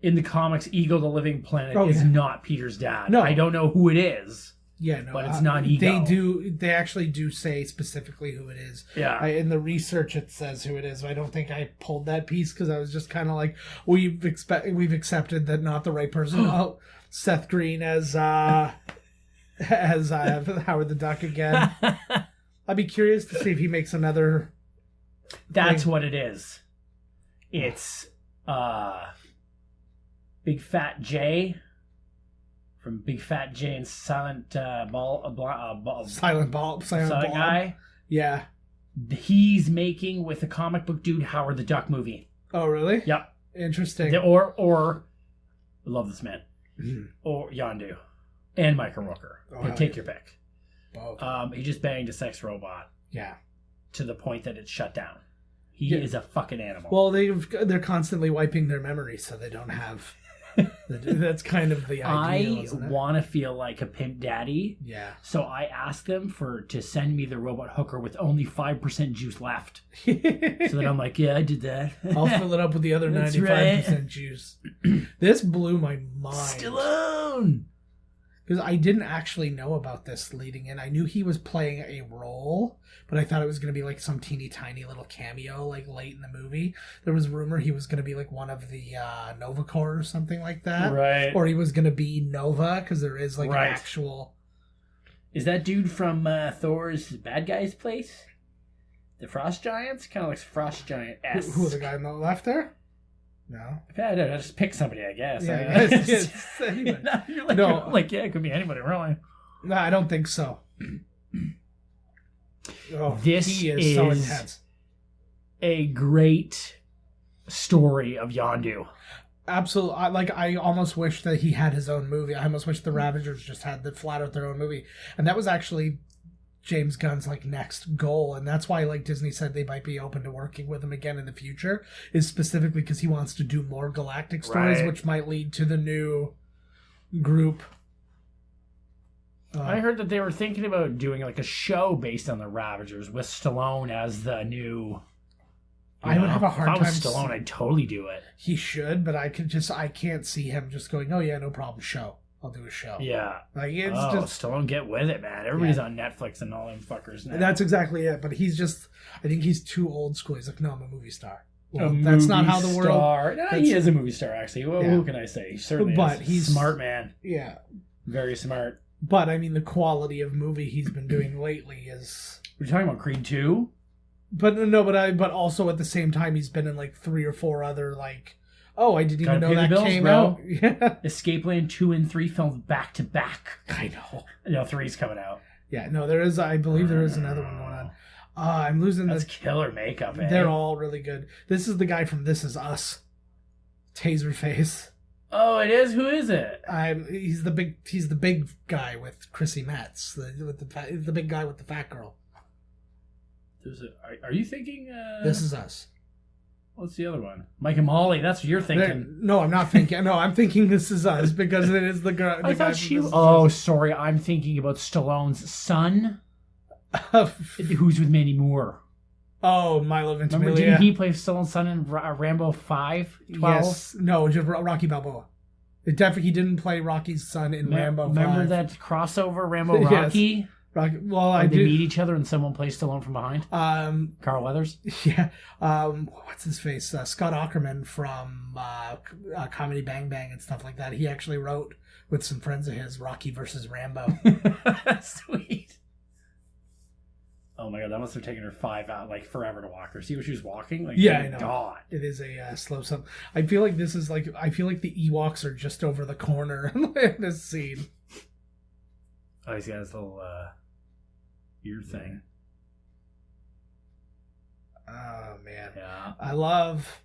Speaker 1: In the comics, Ego the Living Planet is not Peter's dad.
Speaker 2: No.
Speaker 1: I don't know who it is.
Speaker 2: Yeah, no.
Speaker 1: But it's not Ego.
Speaker 2: They actually do say specifically who it is.
Speaker 1: Yeah.
Speaker 2: In the research, it says who it is. I don't think I pulled that piece because I was just kind of like, we've accepted that not the right person. Seth Green as as Howard the Duck again. I'd be curious to see if he makes another.
Speaker 1: That's what it is. It's Big Fat J from Big Fat J and Silent
Speaker 2: Silent
Speaker 1: Silent
Speaker 2: Bob
Speaker 1: Guy.
Speaker 2: Yeah.
Speaker 1: He's making with the comic book dude Howard the Duck movie.
Speaker 2: Oh, really?
Speaker 1: Yep.
Speaker 2: Interesting.
Speaker 1: Or I love this man.
Speaker 2: Mhm.
Speaker 1: Or Yondu. And Michael Rooker.
Speaker 2: Oh,
Speaker 1: Take your pick.
Speaker 2: Both.
Speaker 1: He just banged a sex robot
Speaker 2: Yeah.
Speaker 1: to the point that it's shut down. He
Speaker 2: Yeah.
Speaker 1: is a fucking animal.
Speaker 2: Well, they're constantly wiping their memory, so they don't have. That's kind of the ideal,
Speaker 1: I
Speaker 2: isn't it?
Speaker 1: want to feel like a pimp daddy.
Speaker 2: Yeah.
Speaker 1: So I asked them to send me the robot hooker with only 5% juice left. So that I'm like, yeah, I did that.
Speaker 2: I'll fill it up with the other
Speaker 1: That's
Speaker 2: 95% juice. This blew my mind.
Speaker 1: Stallone!
Speaker 2: Because I didn't actually know about this leading in. I knew he was playing a role, but I thought it was going to be like some teeny tiny little cameo like late in the movie. There was rumor he was going to be like one of the Nova Corps or something like that.
Speaker 1: Right.
Speaker 2: Or he was going to be Nova, because there is like
Speaker 1: Right.
Speaker 2: an actual...
Speaker 1: Is that dude from Thor's bad guy's place? The Frost Giants? Kind of like Frost Giant S.
Speaker 2: Who, the guy on the left there? No.
Speaker 1: I don't know, just pick somebody, I guess.
Speaker 2: Yeah, it's anybody.
Speaker 1: You're like,
Speaker 2: No.
Speaker 1: yeah, it could be anybody, really.
Speaker 2: No, I don't think so. Oh,
Speaker 1: This
Speaker 2: he is so
Speaker 1: is-
Speaker 2: intense.
Speaker 1: A great story of Yondu.
Speaker 2: Absolutely. I almost wish that he had his own movie. I almost wish the Ravagers just had the flat out their own movie. And that was actually James Gunn's like next goal, and that's why like Disney said they might be open to working with him again in the future, is specifically because he wants to do more galactic stories,
Speaker 1: Right.
Speaker 2: which might lead to the new group.
Speaker 1: I heard that they were thinking about doing like a show based on the Ravagers with Stallone as the new.
Speaker 2: I would have a hard
Speaker 1: If I was
Speaker 2: time
Speaker 1: Stallone, I'd totally do it.
Speaker 2: He should, but I can't see him just going, oh yeah, no problem, show. I'll do a show.
Speaker 1: Yeah.
Speaker 2: Like it's
Speaker 1: Oh,
Speaker 2: just
Speaker 1: Stallone, get with it, man. Everybody's on Netflix and all them fuckers now.
Speaker 2: that's exactly it. But he's just, I think he's too old school. He's like, no, I'm a movie star. Well,
Speaker 1: A
Speaker 2: that's not
Speaker 1: movie
Speaker 2: how the world.
Speaker 1: star. No,
Speaker 2: that's-
Speaker 1: he is a movie star, actually. Well,
Speaker 2: Yeah.
Speaker 1: who can I say? He certainly
Speaker 2: But
Speaker 1: is.
Speaker 2: he's-
Speaker 1: Smart man.
Speaker 2: Yeah,
Speaker 1: Very smart.
Speaker 2: but I mean, the quality of movie he's been doing lately is.
Speaker 1: We're talking about Creed 2?
Speaker 2: But no, but also at the same time, he's been in like 3 or 4 other like. Oh, I didn't even
Speaker 1: Gotta
Speaker 2: know
Speaker 1: pay the
Speaker 2: that
Speaker 1: bills,
Speaker 2: came
Speaker 1: bro.
Speaker 2: out. Yeah,
Speaker 1: Escape Land 2 and 3 filmed back to back.
Speaker 2: I know.
Speaker 1: No, 3's coming out.
Speaker 2: Yeah, no, there is. I believe there is another one going on. I'm losing
Speaker 1: That's
Speaker 2: the.
Speaker 1: killer makeup, eh?
Speaker 2: They're all really good. This is the guy from This Is Us. Taserface.
Speaker 1: Oh, it is? Who is it?
Speaker 2: He's the big guy with Chrissy Metz, the big guy with the fat girl.
Speaker 1: Are you thinking...
Speaker 2: This Is Us.
Speaker 1: What's the other one? Mike and Molly. That's what you're thinking.
Speaker 2: No, I'm not thinking. No, I'm thinking This Is Us because it is the girl.
Speaker 1: I thought she... Oh, sorry. I'm thinking about Stallone's son, who's with Mandy Moore.
Speaker 2: Oh, Milo
Speaker 1: Remember,
Speaker 2: Ventimiglia.
Speaker 1: didn't he play Stallone's son in Rambo 5? 12?
Speaker 2: Yes. No, just Rocky Balboa. It definitely he didn't play Rocky's son in Rambo 5.
Speaker 1: Remember that crossover, Rambo
Speaker 2: Yes.
Speaker 1: Rocky?
Speaker 2: Rocky, well,
Speaker 1: Where
Speaker 2: I
Speaker 1: they
Speaker 2: do.
Speaker 1: meet each other and someone plays Stallone from behind? Carl Weathers?
Speaker 2: Yeah. What's his face? Scott Aukerman from Comedy Bang Bang and stuff like that. He actually wrote with some friends of his Rocky versus Rambo.
Speaker 1: Sweet. Oh my god, that must have taken her 5 out, like forever to walk her. See what she was walking? Like,
Speaker 2: Yeah, I
Speaker 1: thank
Speaker 2: know.
Speaker 1: God.
Speaker 2: It is a slow sub. I feel like this is like I feel like the Ewoks are just over the corner in this scene.
Speaker 1: Oh, he's got his little ear thing.
Speaker 2: Oh man,
Speaker 1: Yeah.
Speaker 2: I love.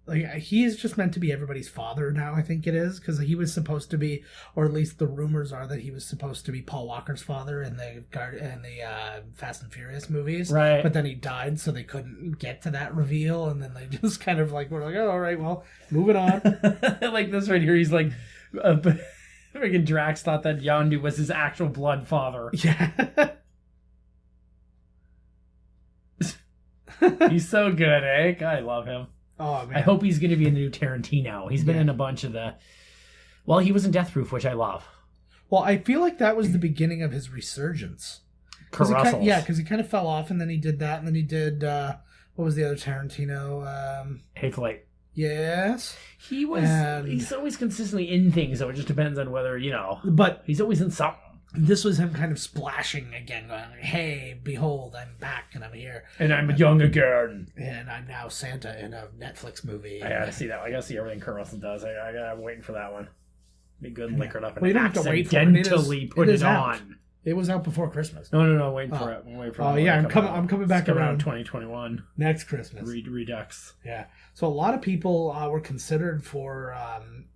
Speaker 2: Like he's just meant to be everybody's father now. I think it is because he was supposed to be, or at least the rumors are that he was supposed to be Paul Walker's father in the Fast and Furious movies.
Speaker 1: Right.
Speaker 2: But then he died, so they couldn't get to that reveal, and then they just kind of like were like, oh, all right, well, moving on.
Speaker 1: Like this right here, he's like, freaking Drax thought that Yondu was his actual blood father.
Speaker 2: Yeah.
Speaker 1: He's so good, eh? God, I love him.
Speaker 2: Oh man.
Speaker 1: I hope he's going to be in the new Tarantino. He's been
Speaker 2: Yeah.
Speaker 1: in a bunch of the... Well, he was in Death Proof, which I love.
Speaker 2: Well, I feel like that was the beginning of his resurgence.
Speaker 1: Caruthers.
Speaker 2: Yeah, because he kind of fell off, and then he did that, and then he did what was the other Tarantino?
Speaker 1: Hateful Eight.
Speaker 2: Yes,
Speaker 1: He was...
Speaker 2: And-
Speaker 1: He's always consistently in things, so it just depends on whether,
Speaker 2: but
Speaker 1: he's always in something.
Speaker 2: This was him kind of splashing again, going, hey, behold, I'm back and I'm here.
Speaker 1: And I'm young again.
Speaker 2: And I'm now Santa in a Netflix movie.
Speaker 1: I gotta see that. I gotta see everything Kurt Russell does. I'm waiting for that one. Be good and liquored up and
Speaker 2: you don't have to wait for it.
Speaker 1: accidentally put it
Speaker 2: out.
Speaker 1: on.
Speaker 2: It was out before Christmas.
Speaker 1: No, I'm waiting for it. I'm waiting for
Speaker 2: yeah, I'm coming back around
Speaker 1: 2021.
Speaker 2: Next Christmas.
Speaker 1: Redux.
Speaker 2: Yeah. So a lot of people were considered for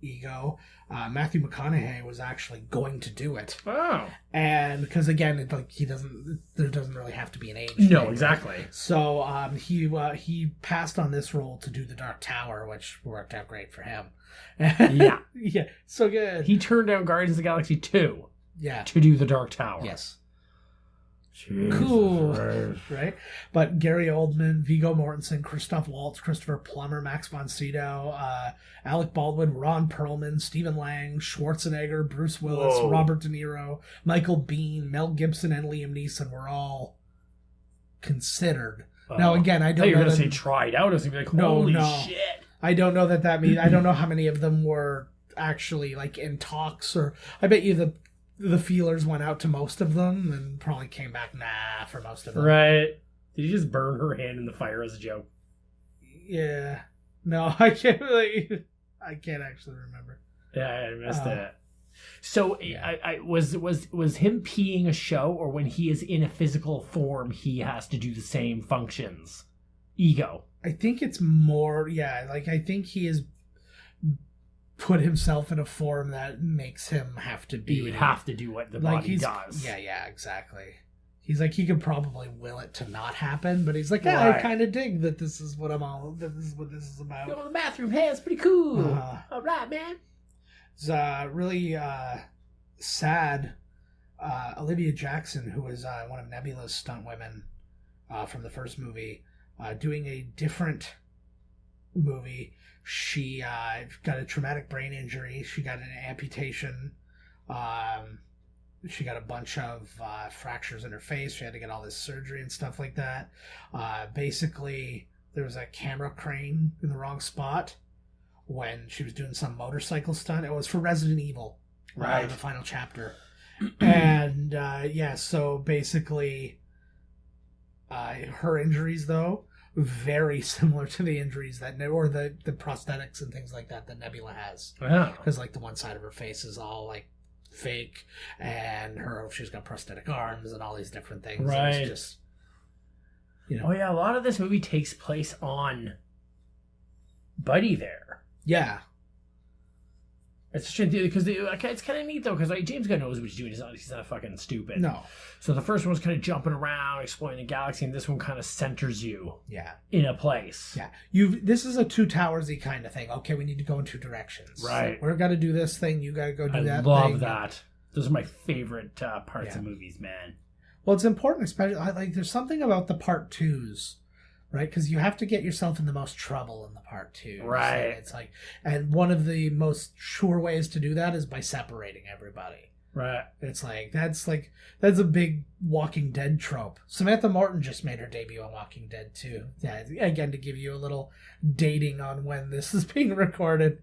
Speaker 2: Ego. Matthew McConaughey was actually going to do it.
Speaker 1: Oh.
Speaker 2: And because again, there doesn't really have to be an age.
Speaker 1: No,
Speaker 2: thing,
Speaker 1: exactly.
Speaker 2: Right? So he passed on this role to do the Dark Tower, which worked out great for him.
Speaker 1: Yeah.
Speaker 2: Yeah. So good.
Speaker 1: He turned down Guardians of the Galaxy 2.
Speaker 2: Yeah.
Speaker 1: To do the Dark Tower.
Speaker 2: Yes.
Speaker 1: Jesus
Speaker 2: cool.
Speaker 1: Christ.
Speaker 2: Right? But Gary Oldman, Viggo Mortensen, Christoph Waltz, Christopher Plummer, Max von Sydow, Alec Baldwin, Ron Perlman, Stephen Lang, Schwarzenegger, Bruce Willis, Robert De Niro, Michael Biehn, Mel Gibson, and Liam Neeson were all considered. Now, again, I don't know.
Speaker 1: You're going to say tried out. I was going to be like, holy shit.
Speaker 2: I don't know that means. I don't know how many of them were actually like in talks, or I bet you the feelers went out to most of them and probably came back for most of them.
Speaker 1: Right. Did you just burn her hand in the fire as a joke?
Speaker 2: Yeah. No, I can't actually remember.
Speaker 1: Yeah, I missed it. So I was him peeing a show, or when he is in a physical form he has to do the same functions? Ego.
Speaker 2: I think it's more, I think he has put himself in a form that makes him have to be...
Speaker 1: He would have to do what the body does.
Speaker 2: Yeah, exactly. He's like, he could probably will it to not happen, but he's like,
Speaker 1: right.
Speaker 2: I kind of dig that this is what this is what this is about.
Speaker 1: Go to the bathroom, hey, it's pretty cool. All right, man.
Speaker 2: It's really sad. Olivia Jackson, who was one of Nebula's stunt women from the first movie, doing a different movie. She got a traumatic brain injury. She got an amputation. She got a bunch of fractures in her face. She had to get all this surgery and stuff like that. Basically, there was a camera crane in the wrong spot when she was doing some motorcycle stunt. It was for Resident Evil,
Speaker 1: right?
Speaker 2: The final chapter. And so basically, her injuries though, very similar to the injuries or the prosthetics and things like that Nebula has.
Speaker 1: Yeah.
Speaker 2: Because like the one side of her face is all like fake, and she's got prosthetic arms and all these different things.
Speaker 1: Right.
Speaker 2: It's just,
Speaker 1: Oh yeah, a lot of this movie takes place on Buddy there.
Speaker 2: Yeah.
Speaker 1: It's strange because it's kind of neat though, because like James Gunn knows what he's doing. He's not fucking stupid.
Speaker 2: No.
Speaker 1: So the first one was kind of jumping around, exploring the galaxy, and this one kind of centers you.
Speaker 2: Yeah.
Speaker 1: In a place.
Speaker 2: Yeah. This is a Two Towersy kind of thing. Okay, we need to go in two directions.
Speaker 1: Right.
Speaker 2: We're got to do this thing. You got to go do that.
Speaker 1: I love
Speaker 2: thing.
Speaker 1: that. Those are my favorite parts of movies, man.
Speaker 2: Well, it's important, especially there's something about the part twos. Right, because you have to get yourself in the most trouble in the part two.
Speaker 1: Right.
Speaker 2: So it's like, and one of the most sure ways to do that is by separating everybody.
Speaker 1: Right.
Speaker 2: It's like that's a big Walking Dead trope. Samantha Morton just made her debut on Walking Dead too. Yeah, again to give you a little dating on when this is being recorded.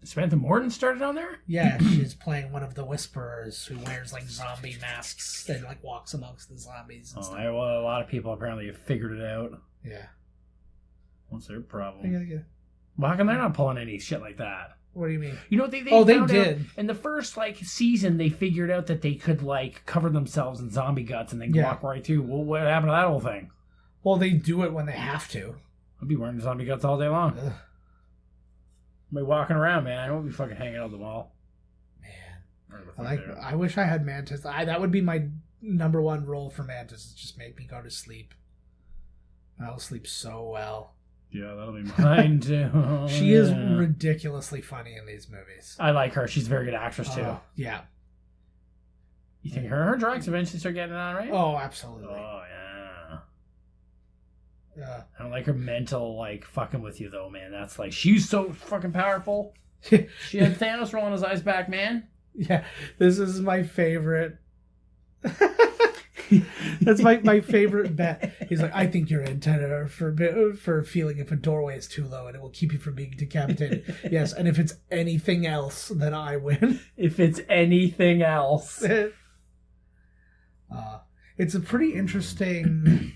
Speaker 1: Samantha Morton started on there?
Speaker 2: Yeah, she's playing one of the Whisperers who wears like zombie masks and like walks amongst the zombies. And stuff.
Speaker 1: A lot of people apparently have figured it out.
Speaker 2: Yeah.
Speaker 1: What's their problem?
Speaker 2: Yeah.
Speaker 1: Well, how come they're not pulling any shit like that?
Speaker 2: What do you mean?
Speaker 1: You know what they
Speaker 2: did.
Speaker 1: In the first season, they figured out that they could cover themselves in zombie guts and then walk right through. Well, what happened to that whole thing?
Speaker 2: Well, they do it when they have to.
Speaker 1: I'd be wearing zombie guts all day long.
Speaker 2: Ugh.
Speaker 1: I'd be walking around, man. I won't be fucking hanging out the mall.
Speaker 2: Man. I wish I had Mantis. That would be my number one role for Mantis, is just make me go to sleep. I'll sleep so well.
Speaker 1: Yeah, that'll be mine too.
Speaker 2: She is ridiculously funny in these movies.
Speaker 1: I like her. She's a very good actress too.
Speaker 2: Yeah.
Speaker 1: You think her drugs eventually start getting on, right?
Speaker 2: Oh, absolutely.
Speaker 1: Oh, yeah.
Speaker 2: Yeah.
Speaker 1: I don't like her mental, fucking with you, though, man. That's she's so fucking powerful. She had Thanos rolling his eyes back, man.
Speaker 2: Yeah. This is my favorite. That's my favorite bet. He's like, I think your antenna for feeling if a doorway is too low and it will keep you from being decapitated. Yes, and if it's anything else, then I win.
Speaker 1: If it's anything else.
Speaker 2: It's a pretty interesting.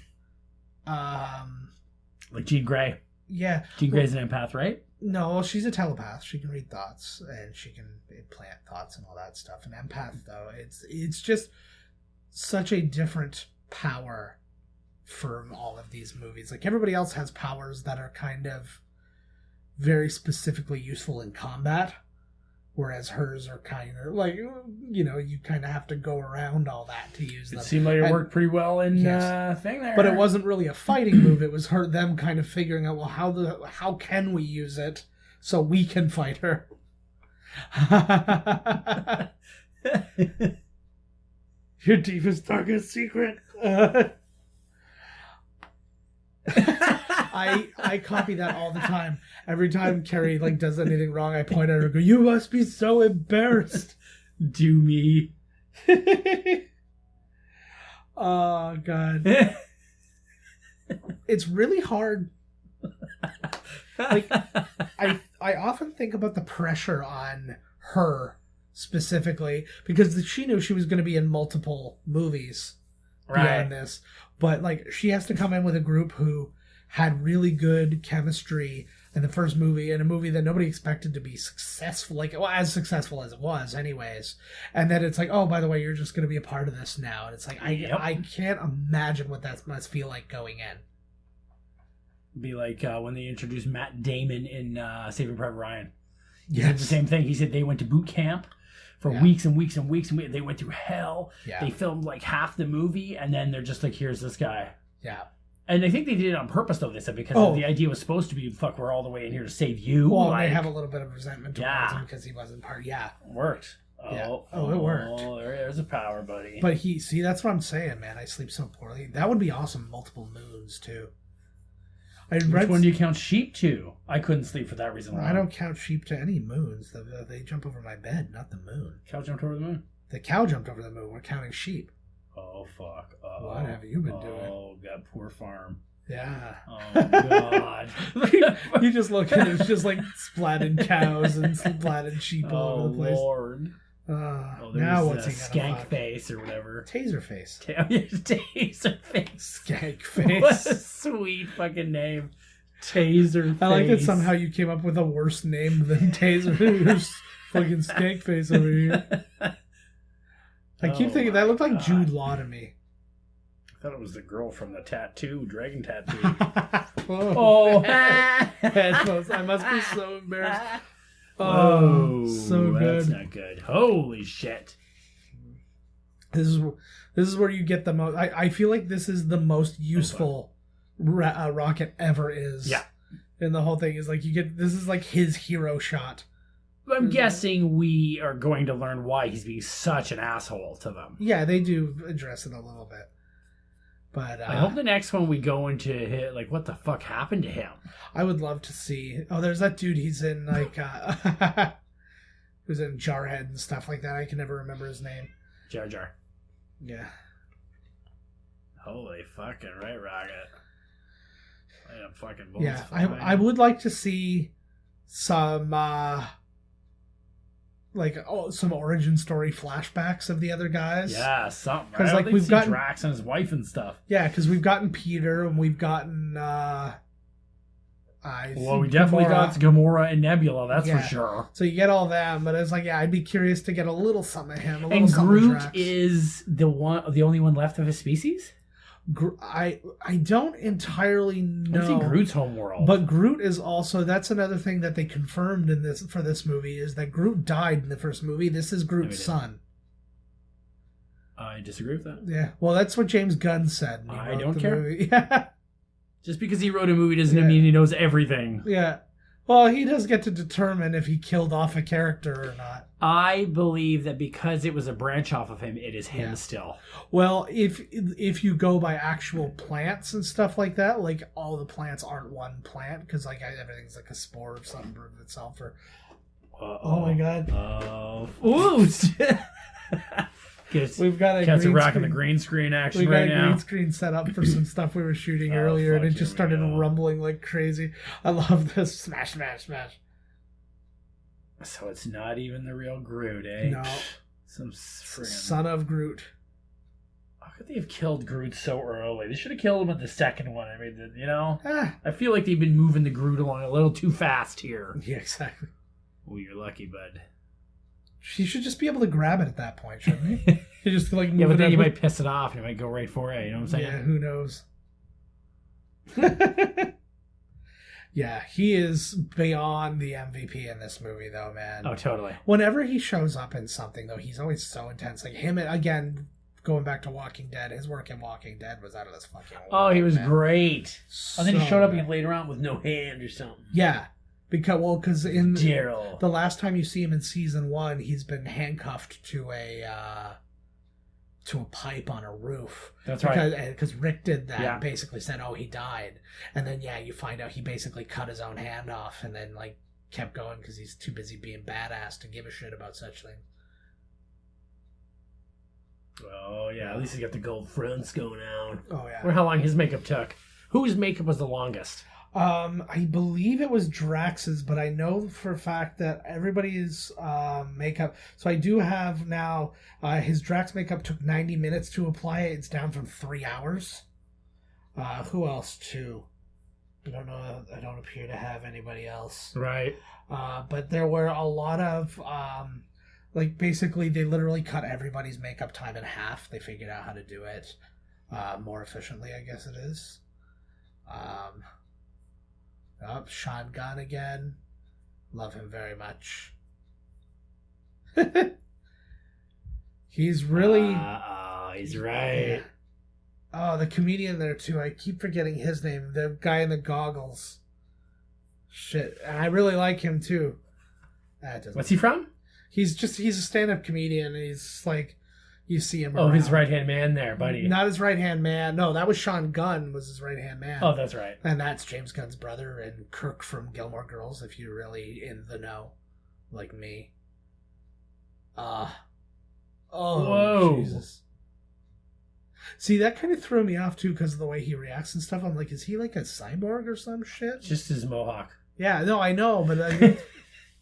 Speaker 1: Like Jean Grey.
Speaker 2: Yeah.
Speaker 1: Jean Grey's an empath, right?
Speaker 2: No, she's a telepath. She can read thoughts and she can implant thoughts and all that stuff. An empath, though, it's just such a different power from all of these movies. Like, everybody else has powers that are kind of very specifically useful in combat, whereas hers are kind of like, you know, you kind of have to go around all that to use them.
Speaker 1: It seemed like it worked pretty well in thing there.
Speaker 2: But it wasn't really a fighting move. It was them kind of figuring out, well, how can we use it so we can fight her? Your deepest, darkest secret. I copy that all the time. Every time Carrie like does anything wrong, I point at her and go, "You must be so embarrassed."
Speaker 1: Do me.
Speaker 2: Oh God. It's really hard. Like, I often think about the pressure on her specifically, because she knew she was going to be in multiple movies beyond this, but like, she has to come in with a group who had really good chemistry in the first movie, in a movie that nobody expected to be successful, like, well, as successful as it was anyways, and then it's like, oh, by the way, you're just going to be a part of this now, and it's like, I can't imagine what that must feel like going in.
Speaker 1: Be like when they introduced Matt Damon in Saving Private Ryan. He
Speaker 2: Yes.
Speaker 1: said the same thing. He said they went to boot camp for weeks and weeks and weeks, and they went through hell.
Speaker 2: Yeah.
Speaker 1: They filmed like half the movie, and then they're just like, here's this guy.
Speaker 2: Yeah.
Speaker 1: And I think they did it on purpose, though. They said because the idea was supposed to be, fuck, we're all the way in here to save you.
Speaker 2: Well,
Speaker 1: like,
Speaker 2: they have a little bit of resentment towards him because he wasn't part. Yeah.
Speaker 1: Worked.
Speaker 2: It worked.
Speaker 1: There's a power, buddy.
Speaker 2: But that's what I'm saying, man. I sleep so poorly. That would be awesome. Multiple moons, too.
Speaker 1: Which one do you count sheep to? I couldn't sleep for that reason alone.
Speaker 2: I don't count sheep to any moons. They jump over my bed, not the moon.
Speaker 1: Cow jumped over the moon.
Speaker 2: The cow jumped over the moon. We're counting sheep.
Speaker 1: Oh, fuck.
Speaker 2: What have you been doing?
Speaker 1: Oh, that poor farm.
Speaker 2: Yeah.
Speaker 1: Oh, God.
Speaker 2: You just look at it, it's just like splatted cows and splatted sheep all over the place.
Speaker 1: Lord.
Speaker 2: Now what's he gonna
Speaker 1: skank
Speaker 2: fuck?
Speaker 1: face or whatever.
Speaker 2: Taser face.
Speaker 1: Taser face.
Speaker 2: Skank
Speaker 1: What a
Speaker 2: face.
Speaker 1: sweet fucking name. Taser face.
Speaker 2: I like that somehow you came up with a worse name than Taser. There's fucking skank face over here. I keep thinking that looked like Jude Law to me.
Speaker 1: I thought it was the girl from the tattoo, dragon tattoo.
Speaker 2: Headphones. I must be so embarrassed.
Speaker 1: Oh,
Speaker 2: so good.
Speaker 1: That's not good. Holy shit.
Speaker 2: This is where you get the most. I feel like this is the most useful rocket ever is.
Speaker 1: Yeah.
Speaker 2: And the whole thing is like, this is like his hero shot.
Speaker 1: I'm guessing we are going to learn why he's being such an asshole to them.
Speaker 2: Yeah, they do address it a little bit. But
Speaker 1: I hope the next one we go into like, what the fuck happened to him?
Speaker 2: I would love to see. Oh, there's that dude. He's in like who's in Jarhead and stuff like that. I can never remember his name.
Speaker 1: Jar Jar.
Speaker 2: Yeah.
Speaker 1: Holy fucking right, Rocket. I am fucking bullets.
Speaker 2: Yeah, I would like to see some some origin story flashbacks of the other guys.
Speaker 1: Yeah, something.
Speaker 2: Because
Speaker 1: right?
Speaker 2: like we've gotten
Speaker 1: Drax and his wife and stuff.
Speaker 2: Yeah, because we've gotten Peter and we've gotten
Speaker 1: we definitely got Gamora and Nebula, that's for sure.
Speaker 2: So you get all them, but it's like, yeah, I'd be curious to get a little something of him.
Speaker 1: And Groot is the only one left of his species?
Speaker 2: I don't entirely know.
Speaker 1: I've seen Groot's homeworld.
Speaker 2: But Groot is also, that's another thing that they confirmed in this movie, is that Groot died in the first movie. This is Groot's son.
Speaker 1: I disagree with that.
Speaker 2: Yeah, well, that's what James Gunn said.
Speaker 1: I don't care.
Speaker 2: Yeah.
Speaker 1: Just because he wrote a movie doesn't mean he knows everything.
Speaker 2: Yeah. Well, he does get to determine if he killed off a character or not.
Speaker 1: I believe that because it was a branch off of him, it is him still.
Speaker 2: Well, if you go by actual plants and stuff like that, like all the plants aren't one plant, because like everything's like a spore of some of itself. Or oh my god!
Speaker 1: Ooh!
Speaker 2: We've got
Speaker 1: the green screen action right now.
Speaker 2: We've got a green screen set up for some stuff we were shooting earlier, and it just started rumbling like crazy. I love this. Smash, smash, smash.
Speaker 1: So it's not even the real Groot, eh?
Speaker 2: No.
Speaker 1: Some friggin'
Speaker 2: son of Groot.
Speaker 1: How could they have killed Groot so early? They should have killed him at the second one. I mean, you know?
Speaker 2: Ah.
Speaker 1: I feel like they've been moving the Groot along a little too fast here.
Speaker 2: Yeah, exactly.
Speaker 1: Oh, you're lucky, bud.
Speaker 2: She should just be able to grab it at that point, shouldn't he? You just like move
Speaker 1: Yeah, but
Speaker 2: it
Speaker 1: then you
Speaker 2: up.
Speaker 1: might piss it off and it might go right for it. You know what I'm saying?
Speaker 2: Yeah, who knows? Yeah, he is beyond the MVP in this movie, though, man.
Speaker 1: Oh, totally.
Speaker 2: Whenever he shows up in something, though, he's always so intense. Like him, again, going back to Walking Dead, his work in Walking Dead was out of this fucking world.
Speaker 1: Oh, he was
Speaker 2: man.
Speaker 1: great. And then he showed up
Speaker 2: good.
Speaker 1: and laid around with no hand or something.
Speaker 2: Yeah, because in
Speaker 1: Daryl.
Speaker 2: the last time you see him in season 1, he's been handcuffed to a pipe on a roof.
Speaker 1: That's right.
Speaker 2: Because Rick did that.
Speaker 1: Yeah.
Speaker 2: And basically said, "Oh, he died," and then you find out he basically cut his own hand off, and then like kept going because he's too busy being badass to give a shit about such things.
Speaker 1: Oh, yeah. At least he's got the gold fronts going out.
Speaker 2: Oh yeah.
Speaker 1: Or how long his makeup took. Whose makeup was the longest?
Speaker 2: I believe it was Drax's, but I know for a fact that everybody's makeup. So I do have now his Drax makeup took 90 minutes to apply it. It's down from 3 hours. Who else too? I don't know. I don't appear to have anybody else.
Speaker 1: Right.
Speaker 2: But there were a lot of like basically they literally cut everybody's makeup time in half. They figured out how to do it more efficiently, I guess it is. Sean Gunn again. Love him very much. He's really...
Speaker 1: he's right.
Speaker 2: Yeah. Oh, the comedian there too. I keep forgetting his name. The guy in the goggles. Shit. And I really like him too.
Speaker 1: What's he from?
Speaker 2: He's a stand-up comedian. He's like... You see him
Speaker 1: Oh,
Speaker 2: around.
Speaker 1: his right-hand man there, buddy.
Speaker 2: Not his right-hand man. No, that was Sean Gunn was his right-hand man.
Speaker 1: Oh, that's right.
Speaker 2: And that's James Gunn's brother and Kirk from Gilmore Girls, if you're really in the know, like me.
Speaker 1: Whoa.
Speaker 2: Jesus. See, that kind of threw me off, too, because of the way he reacts and stuff. I'm like, is he like a cyborg or some shit?
Speaker 1: Just his mohawk.
Speaker 2: Yeah, no, I know, but...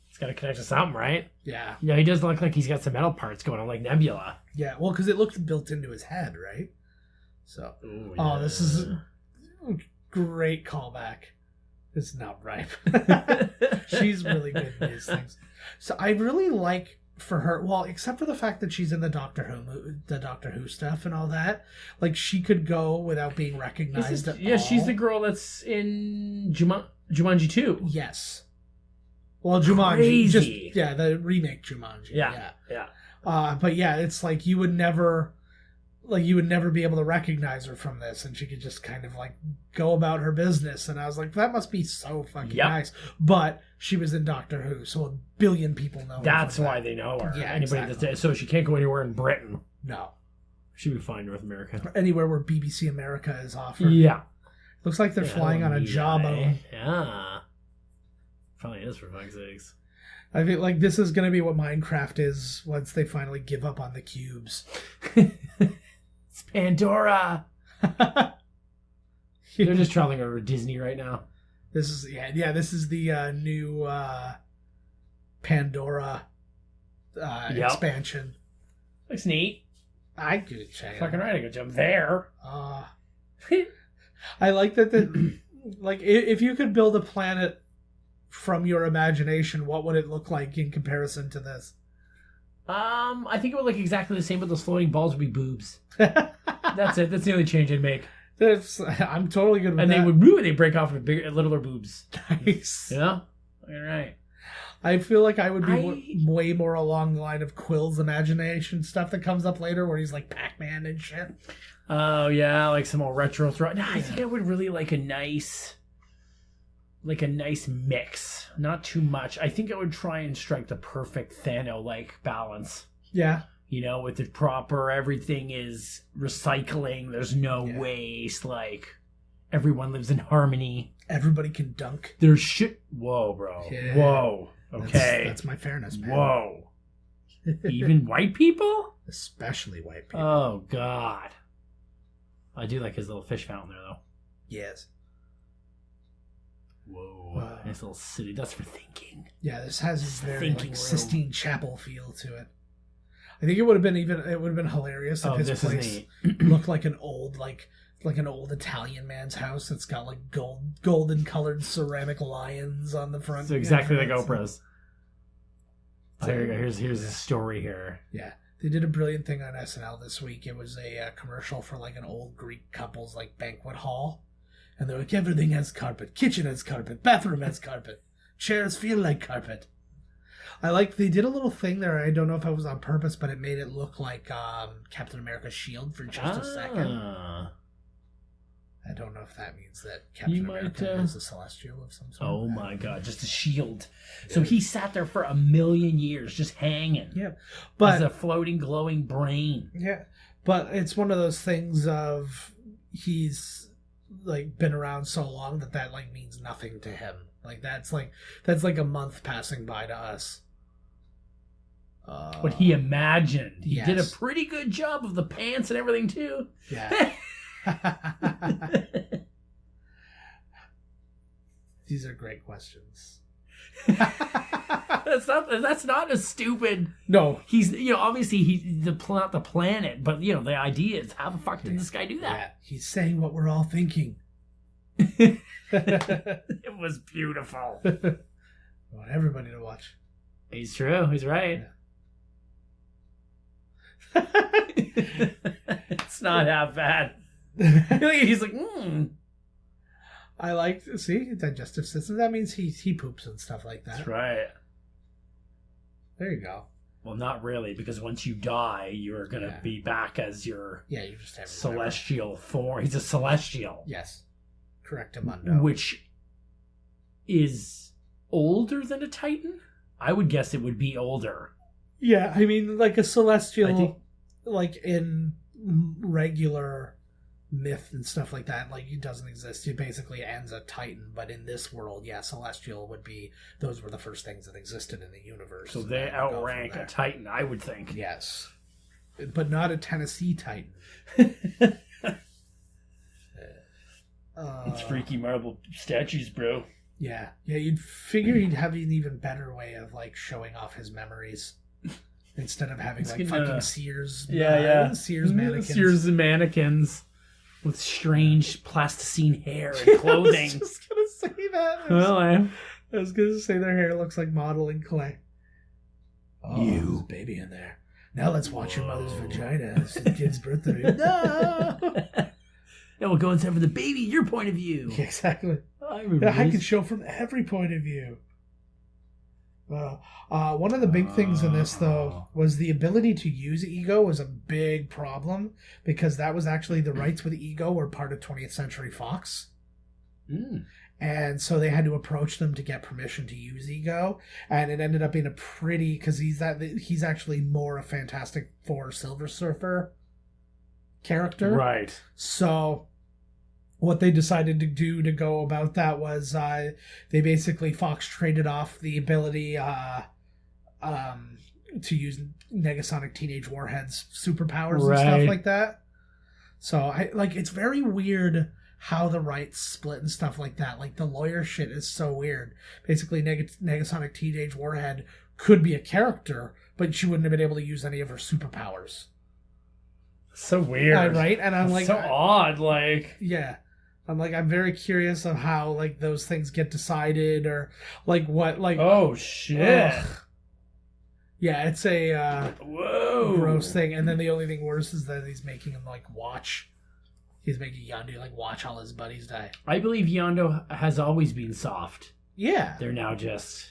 Speaker 1: It's got to connect to something, right?
Speaker 2: Yeah.
Speaker 1: Yeah, he does look like he's got some metal parts going on, like Nebula.
Speaker 2: Yeah, well, because it looked built into his head, right? So...
Speaker 1: Ooh,
Speaker 2: Oh,
Speaker 1: yeah.
Speaker 2: this is a great callback. It's not right. She's really good in these things. So I really like for her, well, except for the fact that she's in the Doctor Who stuff and all that, like she could go without being recognized at all.
Speaker 1: She's the girl that's in Jumanji 2.
Speaker 2: Yes. Well, Jumanji,
Speaker 1: Crazy.
Speaker 2: the remake Jumanji.
Speaker 1: Yeah.
Speaker 2: But yeah, it's like you would never be able to recognize her from this, and she could just kind of like go about her business. And I was like, that must be so fucking nice. But she was in Doctor Who, so a billion people know her.
Speaker 1: That's why they know her.
Speaker 2: Yeah,
Speaker 1: Anybody
Speaker 2: exactly.
Speaker 1: so she can't go anywhere in Britain.
Speaker 2: No.
Speaker 1: She'd be fine in North America.
Speaker 2: Anywhere where BBC America is offered.
Speaker 1: Yeah.
Speaker 2: Looks like they're flying on a jawbone.
Speaker 1: Yeah. Probably is, for fuck's sakes.
Speaker 2: I feel like this is going to be what Minecraft is once they finally give up on the cubes.
Speaker 1: It's Pandora. They're just traveling over Disney right now.
Speaker 2: This is this is the new Pandora expansion.
Speaker 1: Looks neat.
Speaker 2: I could check it.
Speaker 1: Fucking right, I could jump there.
Speaker 2: I like that. Like, if you could build a planet from your imagination, what would it look like in comparison to this?
Speaker 1: I think it would look exactly the same, but those floating balls would be boobs. That's it. That's the only change I'd make.
Speaker 2: I'm totally good with
Speaker 1: and
Speaker 2: that.
Speaker 1: And they break off with bigger, littler boobs.
Speaker 2: Nice.
Speaker 1: Yeah? All right.
Speaker 2: I feel like I would be way more along the line of Quill's imagination stuff that comes up later where he's like Pac-Man and shit.
Speaker 1: Oh, yeah, like some more retro throw. No, I think I would really like a nice mix. Not too much. I think I would try and strike the perfect Thanos-like balance.
Speaker 2: Yeah.
Speaker 1: You know, with the proper, everything is recycling. There's no waste. Like, everyone lives in harmony.
Speaker 2: Everybody can dunk.
Speaker 1: There's shit. Whoa, bro.
Speaker 2: Yeah.
Speaker 1: Whoa. Okay.
Speaker 2: That's my fairness, man.
Speaker 1: Whoa. Even white people?
Speaker 2: Especially white people.
Speaker 1: Oh, God. I do like his little fish fountain there, though.
Speaker 2: Yes.
Speaker 1: Whoa. Nice little city. That's for thinking.
Speaker 2: Yeah, this has this very like Sistine Chapel feel to it. I think it would have been hilarious if his place looked like an old Italian man's house. It's got like golden colored ceramic lions on the front.
Speaker 1: So exactly like Oprah's. So here you go. Here's the story here.
Speaker 2: Yeah. They did a brilliant thing on SNL this week. It was a commercial for like an old Greek couple's like banquet hall. And they're like, everything has carpet. Kitchen has carpet. Bathroom has carpet. Chairs feel like carpet. They did a little thing there. I don't know if it was on purpose, but it made it look like Captain America's shield for just a second. I don't know if that means that Captain America is a celestial of some sort.
Speaker 1: Oh my god, just a shield. Yeah. So he sat there for 1,000,000 years just hanging.
Speaker 2: Yeah. But
Speaker 1: as a floating, glowing brain.
Speaker 2: Yeah. But it's one of those things of he's like been around so long that like means nothing to him. Like that's like a month passing by to us.
Speaker 1: What he imagined. He did a pretty good job of the pants and everything too.
Speaker 2: Yeah. These are great questions.
Speaker 1: That's not a stupid.
Speaker 2: No,
Speaker 1: he's obviously he's not the planet, but the idea is how the fuck did this guy do that?
Speaker 2: Yeah, he's saying what we're all thinking.
Speaker 1: It was beautiful.
Speaker 2: I want everybody to watch.
Speaker 1: He's true. He's right. Yeah. It's not half bad. He's like,
Speaker 2: I like digestive system. That means he poops and stuff like that.
Speaker 1: That's right.
Speaker 2: There you go.
Speaker 1: Well, not really, because once you die, you're gonna be back as your
Speaker 2: you just have
Speaker 1: celestial form. He's a celestial.
Speaker 2: Yes, correctamundo.
Speaker 1: Which is older than a Titan. I would guess it would be older.
Speaker 2: Yeah, I mean, like a celestial, like in regular myth and stuff like that, like it doesn't exist. It basically ends a Titan, but in this world, celestial would be, those were the first things that existed in the universe.
Speaker 1: So they outrank a Titan, I would think.
Speaker 2: Yes. But not a Tennessee Titan.
Speaker 1: It's freaky marble statues, bro.
Speaker 2: Yeah, you'd figure he'd have an even better way of like showing off his memories instead of having like fucking Sears. Sears mannequins.
Speaker 1: Sears mannequins with strange plasticine hair and clothing.
Speaker 2: I was just gonna say that. I was gonna say their hair looks like modeling clay. Oh, there's a baby in there. Now let's watch your mother's vagina. It's the kid's birthday. No.
Speaker 1: And we'll go inside for the baby, your point of view.
Speaker 2: Yeah, exactly. I can show from every point of view. One of the big things in this, though, was the ability to use Ego was a big problem, because that was actually the rights with Ego were part of 20th Century Fox. And so they had to approach them to get permission to use Ego, and it ended up being a pretty, because he's actually more a Fantastic Four Silver Surfer character.
Speaker 1: Right.
Speaker 2: So what they decided to do to go about that was they basically, Fox traded off the ability to use Negasonic Teenage Warhead's superpowers and stuff like that. So it's very weird how the rights split and stuff like that. Like the lawyer shit is so weird. Basically, Negasonic Teenage Warhead could be a character, but she wouldn't have been able to use any of her superpowers.
Speaker 1: So weird.
Speaker 2: Right? And I'm like,
Speaker 1: so odd, like.
Speaker 2: Yeah. I'm very curious of how, like, those things get decided, or, like, what, like...
Speaker 1: Oh, shit.
Speaker 2: Yeah, it's a
Speaker 1: whoa,
Speaker 2: gross thing. And then the only thing worse is that he's making him, like, watch. He's making Yondu, like, watch all his buddies die.
Speaker 1: I believe Yondu has always been soft.
Speaker 2: Yeah.
Speaker 1: They're now just,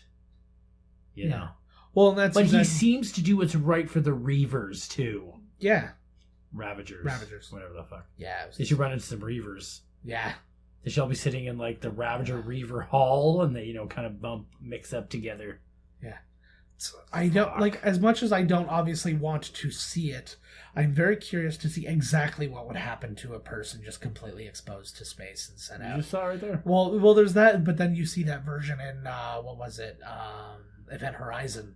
Speaker 1: you know.
Speaker 2: Well, that's...
Speaker 1: But he seems to do what's right for the Reavers, too.
Speaker 2: Yeah.
Speaker 1: Ravagers. Whatever the fuck.
Speaker 2: Yeah.
Speaker 1: They should run into some Reavers.
Speaker 2: Yeah.
Speaker 1: They should all be sitting in, like, the Ravager Reaver Hall, and they, kind of mix up together.
Speaker 2: Yeah. So I don't, like, as much as I don't obviously want to see it, I'm very curious to see exactly what would happen to a person just completely exposed to space and sent out.
Speaker 1: You saw right there.
Speaker 2: Well, there's that, but then you see that version in, what was it? Event Horizon,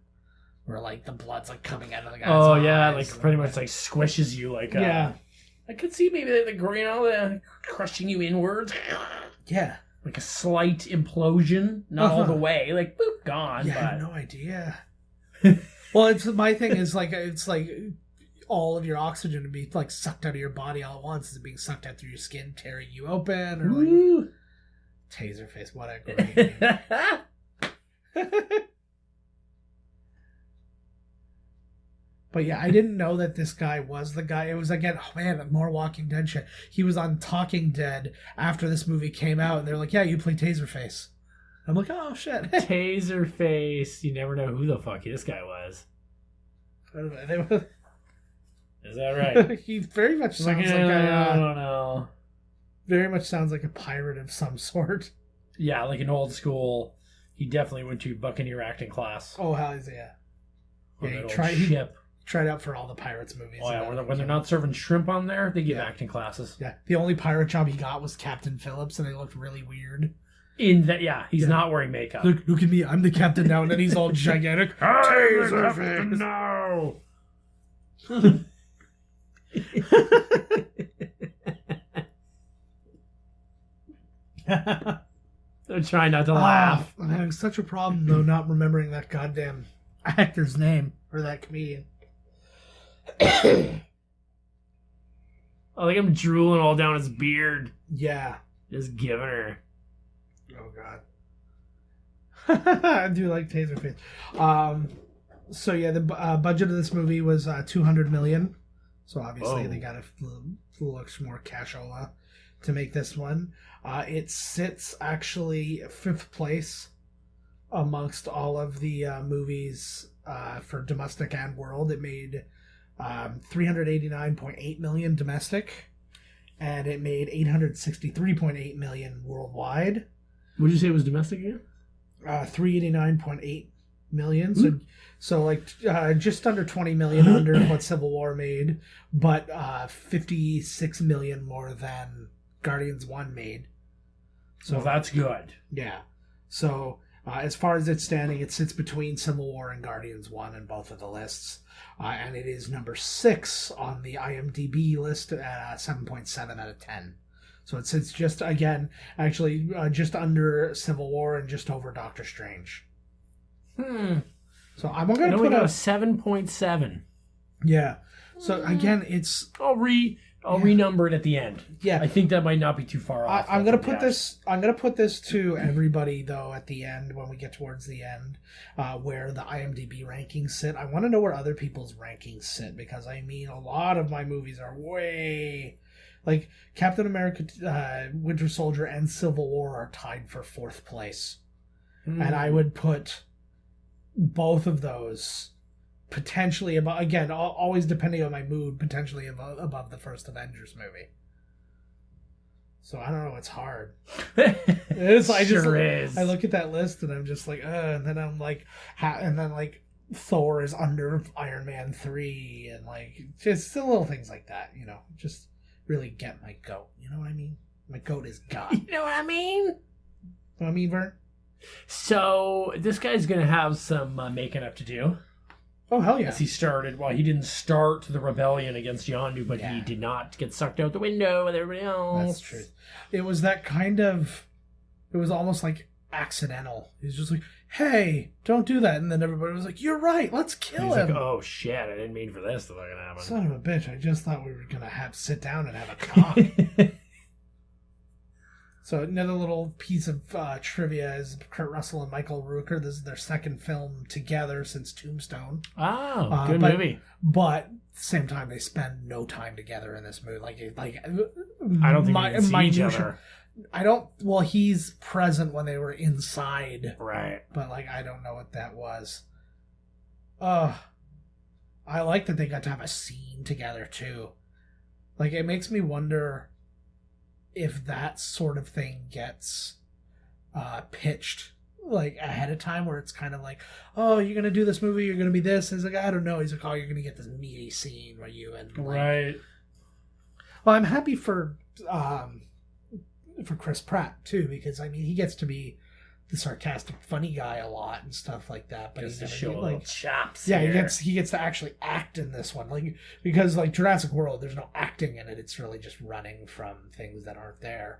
Speaker 2: where, like, the blood's, like, coming out of the guy's eyes.
Speaker 1: Oh, yeah, like, pretty much, like, squishes you, like,
Speaker 2: yeah.
Speaker 1: I could see maybe the crushing you inwards.
Speaker 2: Yeah.
Speaker 1: Like a slight implosion. Not all the way. Like, boop, gone.
Speaker 2: Yeah,
Speaker 1: but...
Speaker 2: I have no idea. Well, it's my thing is like it's like all of your oxygen to be like sucked out of your body all at once is being sucked out through your skin, tearing you open, or like Taserface. What a great name. But yeah, I didn't know that this guy was the guy. It was again, oh man, more Walking Dead shit. He was on Talking Dead after this movie came out, and they're like, "Yeah, you play Taserface." I'm like, "Oh shit,
Speaker 1: Taserface." You never know who the fuck this guy was. Is that right?
Speaker 2: He very much sounds like
Speaker 1: I don't know.
Speaker 2: Very much sounds like a pirate of some sort.
Speaker 1: Yeah, like an old school. He definitely went to Buccaneer acting class.
Speaker 2: Oh hell yeah!
Speaker 1: Yeah,
Speaker 2: He tried out for all the Pirates movies.
Speaker 1: Oh yeah, when they're not serving shrimp on there, they give acting classes.
Speaker 2: Yeah, the only pirate job he got was Captain Phillips, and they looked really weird.
Speaker 1: In that, he's not wearing makeup.
Speaker 2: Look at me, I'm the captain now, and then he's all gigantic.
Speaker 1: Taserface, no. I'm trying not to laugh.
Speaker 2: I'm having such a problem though, not remembering that goddamn actor's name or that comedian.
Speaker 1: I think I'm drooling all down his beard.
Speaker 2: Yeah.
Speaker 1: Just giving her.
Speaker 2: Oh god. I do like Taserface. So yeah, the budget of this movie was $200 million. So obviously they got a little extra more cashola to make this one. It sits actually 5th place amongst all of the movies for domestic and world. It made $389.8 million domestic, and it made $863.8 million worldwide.
Speaker 1: What did you say it was domestic again?
Speaker 2: $389.8 million. So like just under 20 million under what Civil War made, but 56 million more than Guardians 1 made.
Speaker 1: So that's good.
Speaker 2: Yeah. So as far as it's standing, it sits between Civil War and Guardians 1 in both of the lists. And it is number 6 on the IMDb list at 7.7 out of 10. So it sits just, again, actually just under Civil War and just over Doctor Strange. So I'm going to put a
Speaker 1: 7.7.
Speaker 2: Yeah. So again, it's...
Speaker 1: I'll renumber it at the end.
Speaker 2: Yeah.
Speaker 1: I think that might not be too far off.
Speaker 2: I'm gonna put this to everybody though at the end when we get towards the end, where the IMDb rankings sit. I want to know where other people's rankings sit, because I mean a lot of my movies are way like Captain America, Winter Soldier, and Civil War are tied for 4th place, and I would put both of those potentially above, again, always depending on my mood, potentially above the first Avengers movie. So I don't know, it's hard. It's, I look at that list and I'm just like, and then I'm like, Thor is under Iron Man 3, and like just the little things like that, just really get my goat. You know what I mean? My goat is God.
Speaker 1: You know what I mean?
Speaker 2: You know what I mean, Vern?
Speaker 1: So this guy's gonna have some making up to do.
Speaker 2: Oh, hell yeah.
Speaker 1: As he started, he didn't start the rebellion against Yondu, but he did not get sucked out the window with everybody else.
Speaker 2: That's true. It was that kind of... It was almost like accidental. He was just like, hey, don't do that. And then everybody was like, you're right, let's kill him.
Speaker 1: Like, oh, shit, I didn't mean for this to fucking happen.
Speaker 2: Son of a bitch, I just thought we were going to sit down and have a talk. So another little piece of trivia is Kurt Russell and Michael Rooker. This is their second film together since Tombstone.
Speaker 1: Oh, good movie.
Speaker 2: But at the same time, they spend no time together in this movie. Like
Speaker 1: I don't think they see each other.
Speaker 2: I don't. Well, he's present when they were inside,
Speaker 1: right?
Speaker 2: But I don't know what that was. I like that they got to have a scene together too. It makes me wonder if that sort of thing gets pitched ahead of time, where it's kind of like, oh, you're gonna do this movie, you're gonna be this. And it's like, I don't know. He's like, oh, you're gonna get this meaty scene where you and
Speaker 1: right.
Speaker 2: Well, I'm happy for Chris Pratt too, because I mean he gets to be the sarcastic, funny guy a lot and stuff like that. But he's
Speaker 1: to show little chops.
Speaker 2: Yeah,
Speaker 1: here.
Speaker 2: he gets to actually act in this one, because Jurassic World, there's no acting in it. It's really just running from things that aren't there.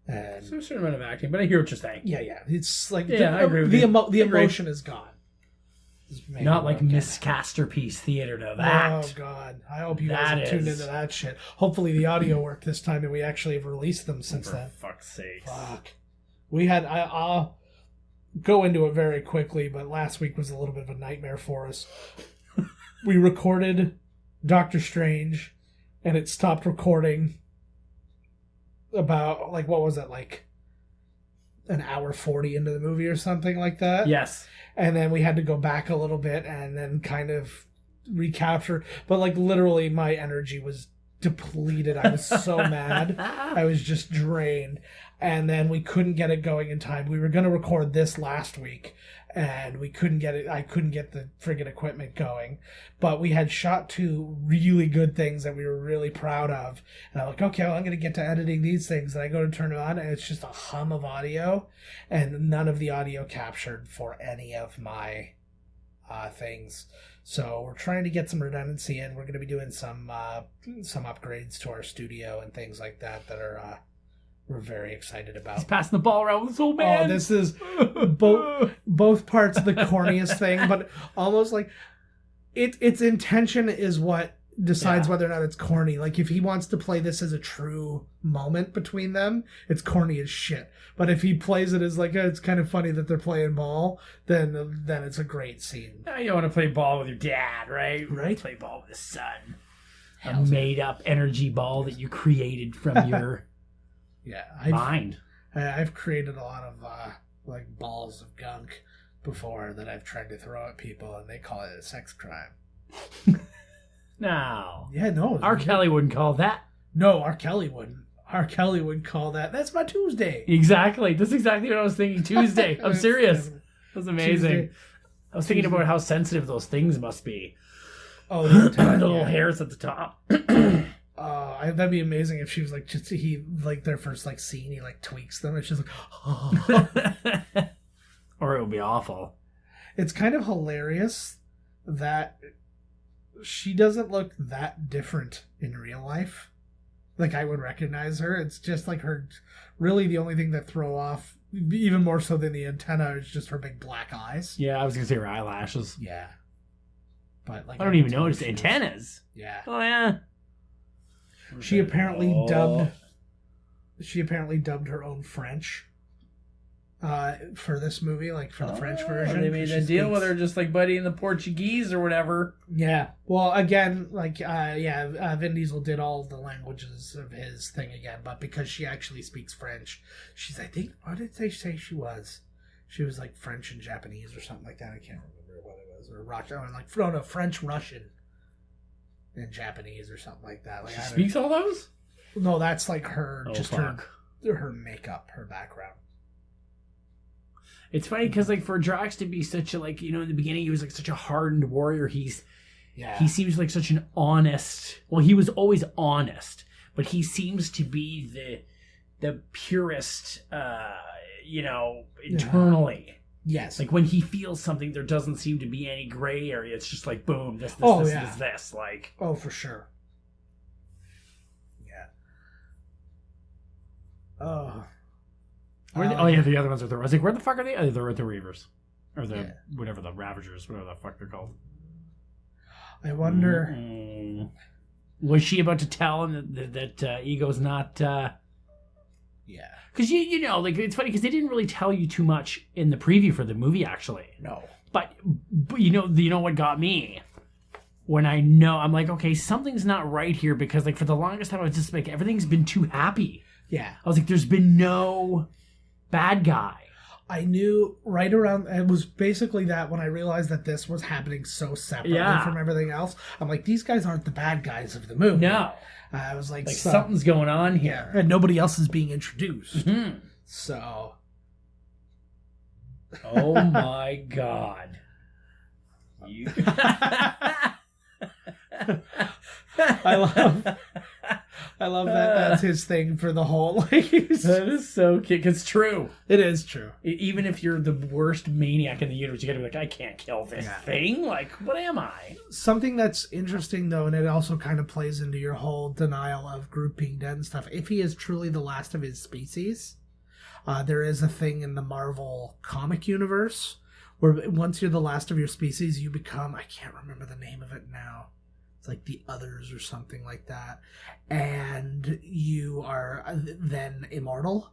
Speaker 2: And
Speaker 1: there's a certain amount of acting, but I hear what you're saying.
Speaker 2: Yeah, it's
Speaker 1: I agree with you.
Speaker 2: The emotion is gone.
Speaker 1: Not like Miscasterpiece Theater, no, that.
Speaker 2: Oh, God. I hope you guys have tuned into that shit. Hopefully the audio worked this time and we actually have released them since then.
Speaker 1: For fuck's sake.
Speaker 2: Fuck. We had... I'll go into it very quickly, but last week was a little bit of a nightmare for us. We recorded Doctor Strange, and it stopped recording about, like, what was it, like an hour 40 into the movie or something like that?
Speaker 1: Yes.
Speaker 2: And then we had to go back a little bit and then kind of recapture. But, like, literally my energy was depleted. I was so mad. I was just drained. And then we couldn't get it going in time. We were going to record this last week, and we couldn't get it. I couldn't get the friggin' equipment going. But we had shot 2 really good things that we were really proud of. And I'm like, okay, well, I'm going to get to editing these things. And I go to turn it on, and it's just a hum of audio. And none of the audio captured for any of my things. So we're trying to get some redundancy in. We're going to be doing some upgrades to our studio and things like that are... we're very excited about.
Speaker 1: He's passing the ball around with this old man.
Speaker 2: Oh, this is both parts of the corniest thing, but almost like its intention is what decides whether or not it's corny. Like, if he wants to play this as a true moment between them, it's corny as shit. But if he plays it as like, it's kind of funny that they're playing ball, then it's a great scene.
Speaker 1: You don't want to play ball with your dad, right?
Speaker 2: Right.
Speaker 1: Play ball with his son. A made-up energy ball that you created from your... mind.
Speaker 2: I've created a lot of like balls of gunk before that I've tried to throw at people, and they call it a sex crime.
Speaker 1: No.
Speaker 2: Yeah, no.
Speaker 1: R. Kelly wouldn't call that.
Speaker 2: No, R. Kelly wouldn't. R. Kelly would call that. That's my Tuesday.
Speaker 1: Exactly. That's exactly what I was thinking. Tuesday. I'm serious. That's amazing.
Speaker 2: Tuesday.
Speaker 1: I was thinking about how sensitive those things must be.
Speaker 2: Oh, the
Speaker 1: little hairs at the top.
Speaker 2: That'd be amazing if she was like, just he like their first like scene, he like tweaks them, and she's like, oh.
Speaker 1: Or it would be awful.
Speaker 2: It's kind of hilarious that she doesn't look that different in real life. Like, I would recognize her. It's just like her. Really, the only thing that throw off, even more so than the antenna, is just her big black eyes.
Speaker 1: Yeah, I was gonna say her eyelashes.
Speaker 2: Yeah, but like
Speaker 1: I don't even notice antennas.
Speaker 2: Yeah.
Speaker 1: Oh yeah.
Speaker 2: She apparently dubbed her own French for this movie, like for the French version.
Speaker 1: They made a deal with her, just like Buddy in the Portuguese or whatever.
Speaker 2: Yeah. Well, again, like Vin Diesel did all the languages of his thing again, but because she actually speaks French, she's, I think, what did they say she was? She was like French and Japanese or something like that. I can't remember what it was, or Russian, or like no, French, Russian. And Japanese or something like that. Like,
Speaker 1: she speaks all those?
Speaker 2: No, that's like her, her makeup, her background.
Speaker 1: It's funny because, like, for Drax to be such a, like, you know, in the beginning he was like such a hardened warrior. He seems like such an honest. Well, he was always honest, but he seems to be the purest, internally.
Speaker 2: Yes.
Speaker 1: Like, when he feels something, there doesn't seem to be any gray area. It's just like, boom, this, like...
Speaker 2: Oh, for sure. Yeah. Oh.
Speaker 1: The other ones are the... I was like, where the fuck are they? Oh, they're at the Reavers. Or whatever, the Ravagers, whatever the fuck they're called.
Speaker 2: I wonder...
Speaker 1: Was she about to tell him that Ego's not...
Speaker 2: Yeah.
Speaker 1: Because, you know, like, it's funny because they didn't really tell you too much in the preview for the movie, actually.
Speaker 2: No.
Speaker 1: But you know what got me? When I'm like, okay, something's not right here, because, like, for the longest time I was just like, everything's been too happy.
Speaker 2: Yeah.
Speaker 1: I was like, there's been no bad guy.
Speaker 2: I knew right around, it was basically that when I realized that this was happening so separately from everything else, I'm like, these guys aren't the bad guys of the movie.
Speaker 1: No.
Speaker 2: I was like
Speaker 1: something's going on here.
Speaker 2: And nobody else is being introduced.
Speaker 1: Mm-hmm.
Speaker 2: So.
Speaker 1: Oh my God.
Speaker 2: I love that that's his thing for the whole, like,
Speaker 1: that is so cute. It's true.
Speaker 2: It is true.
Speaker 1: Even if you're the worst maniac in the universe, you gotta be like, I can't kill this thing. Like, what am I?
Speaker 2: Something that's interesting, though, and it also kind of plays into your whole denial of group being dead and stuff. If he is truly the last of his species, there is a thing in the Marvel comic universe where once you're the last of your species, you become, I can't remember the name of it now. It's like the Others or something like that. And you are then immortal.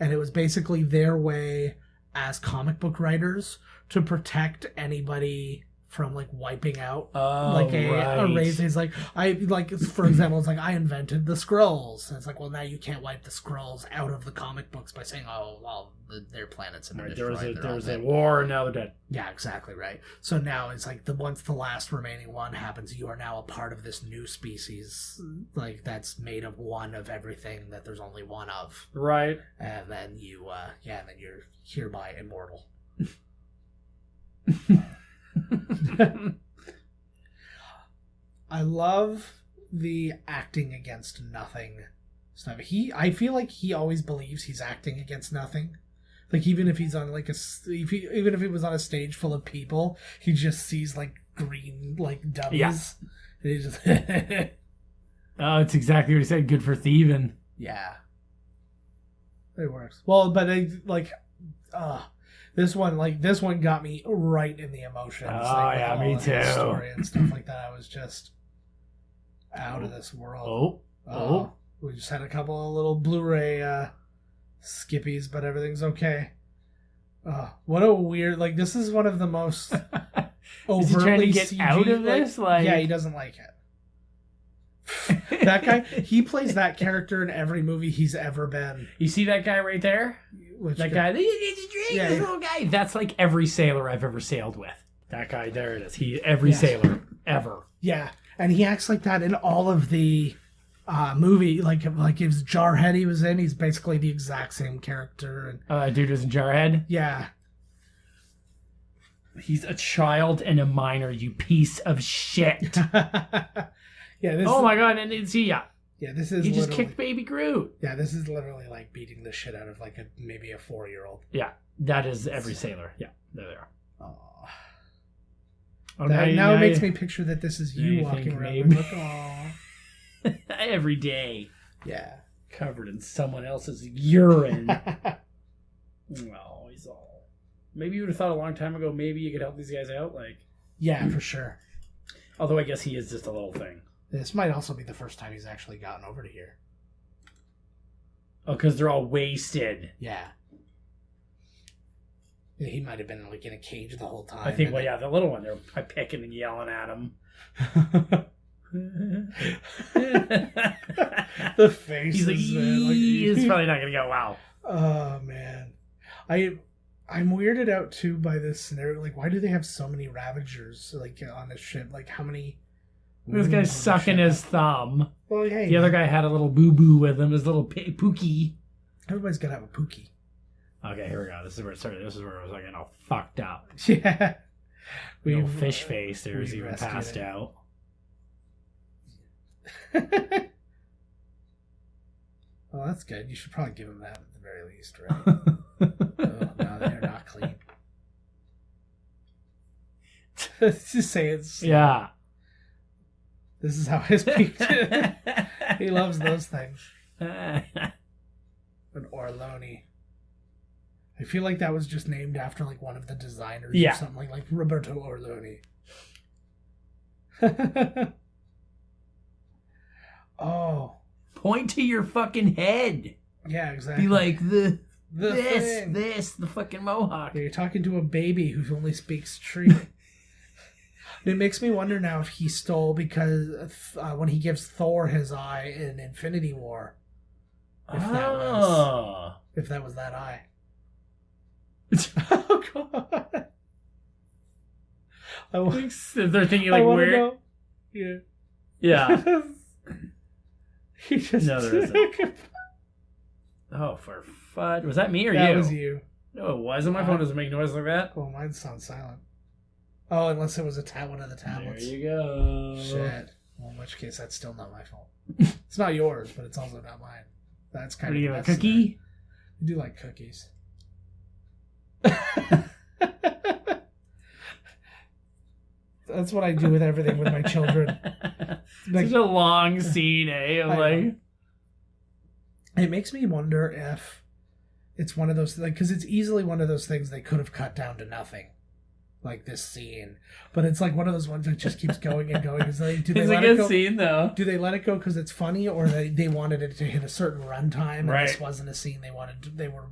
Speaker 2: And it was basically their way as comic book writers to protect anybody from like wiping out a race. It's like, for example, it's like, I invented the Skrulls. And it's like, well, now you can't wipe the Skrulls out of the comic books by saying, oh, well, their planets have been destroyed.
Speaker 1: There was a war, and now they're dead.
Speaker 2: Yeah, exactly right. So now it's like once the last remaining one happens, you are now a part of this new species, like that's made of one of everything that there's only one of.
Speaker 1: Right.
Speaker 2: And then you, and then you're hereby immortal. I love the acting against nothing stuff. I feel like he always believes he's acting against nothing. Like even if he's on like even if he was on a stage full of people, he just sees like green like dummies.
Speaker 1: Yeah.
Speaker 2: And he just
Speaker 1: Oh, it's exactly what he said. Good for thieving.
Speaker 2: Yeah. It works. Well, but this one got me right in the emotions.
Speaker 1: Oh, yeah, me too.
Speaker 2: Story and stuff like that. I was just out of this world. We just had a couple of little Blu-ray skippies, but everything's okay. What a weird... Like, this is one of the most overtly
Speaker 1: Is he trying to get
Speaker 2: CG,
Speaker 1: out of this?
Speaker 2: Yeah, he doesn't like it. That guy, he plays that character in every movie he's ever been.
Speaker 1: You see that guy right there? That guy, this little guy. That's like every sailor I've ever sailed with. That guy, there it is. Every sailor ever.
Speaker 2: Yeah, and he acts like that in all of the movie. Like if Jarhead he was in, he's basically the exact same character. And
Speaker 1: dude was in Jarhead?
Speaker 2: Yeah.
Speaker 1: He's a child and a minor, you piece of shit.
Speaker 2: Yeah.
Speaker 1: Oh my god! And see, yeah,
Speaker 2: this is.
Speaker 1: He just kicked Baby Groot.
Speaker 2: Yeah, this is literally like beating the shit out of like maybe a 4-year-old.
Speaker 1: Yeah, that is every sailor. Yeah, there they are.
Speaker 2: Oh, now it makes me picture that this is you walking around. Like, oh,
Speaker 1: every day.
Speaker 2: Yeah,
Speaker 1: covered in someone else's urine. Well, he's all. Maybe you would have thought a long time ago. Maybe you could help these guys out. Like,
Speaker 2: yeah, for sure.
Speaker 1: Although I guess he is just a little thing.
Speaker 2: This might also be the first time he's actually gotten over to here.
Speaker 1: Oh, because they're all wasted.
Speaker 2: Yeah. He might have been like in a cage the whole time.
Speaker 1: I think, well, yeah, the little one, they're picking and yelling at him.
Speaker 2: The face.
Speaker 1: He's like, it's probably not going to go well.
Speaker 2: Oh, man. I'm weirded out, too, by this scenario. Like, why do they have so many Ravagers, like, on this ship? Like, how many...
Speaker 1: This guy's sucking his thumb.
Speaker 2: Well, hey.
Speaker 1: The other guy had a little boo-boo with him, his little pookie.
Speaker 2: Everybody's got to have a pookie.
Speaker 1: Okay, here we go. This is where it started. This is where it was like, all fucked up.
Speaker 2: Yeah.
Speaker 1: No fish face. There's even passed out.
Speaker 2: Well, that's good. You should probably give him that at the very least, right? Oh, no, they're not clean. Just say it's...
Speaker 1: Yeah.
Speaker 2: This is how his picture... He loves those things. An Orloni. I feel like that was just named after like one of the designers or something, like Roberto Orloni. Oh.
Speaker 1: Point to your fucking head.
Speaker 2: Yeah, exactly.
Speaker 1: Be like, the fucking mohawk.
Speaker 2: Yeah, you're talking to a baby who only speaks tree. It makes me wonder now if he stole because when he gives Thor his eye in Infinity War, if that was that eye. Oh god!
Speaker 1: They're thinking like weird.
Speaker 2: Know. Yeah.
Speaker 1: Yeah.
Speaker 2: He just
Speaker 1: no, there isn't. Oh, for fud! Was that me or you?
Speaker 2: That was you.
Speaker 1: No, it wasn't. My phone doesn't make noise like that.
Speaker 2: Oh, mine sounds silent. Oh, unless it was one of the tablets.
Speaker 1: There you go.
Speaker 2: Shit. Well, in which case, that's still not my fault. It's not yours, but it's also not mine. That's kind of.
Speaker 1: What are you, a cookie?
Speaker 2: I do like cookies. That's what I do with everything with my children.
Speaker 1: Such a long scene, eh? Like,
Speaker 2: it makes me wonder if it's one of those, like, because it's easily one of those things they could have cut down to nothing. like this scene, but it's like one of those ones that just keeps going and going. It's like, do they
Speaker 1: It's
Speaker 2: let
Speaker 1: a
Speaker 2: it
Speaker 1: good
Speaker 2: go?
Speaker 1: scene, though.
Speaker 2: Do they let it go because it's funny, or they wanted it to hit a certain runtime, and
Speaker 1: Right.
Speaker 2: this wasn't a scene they wanted? They were.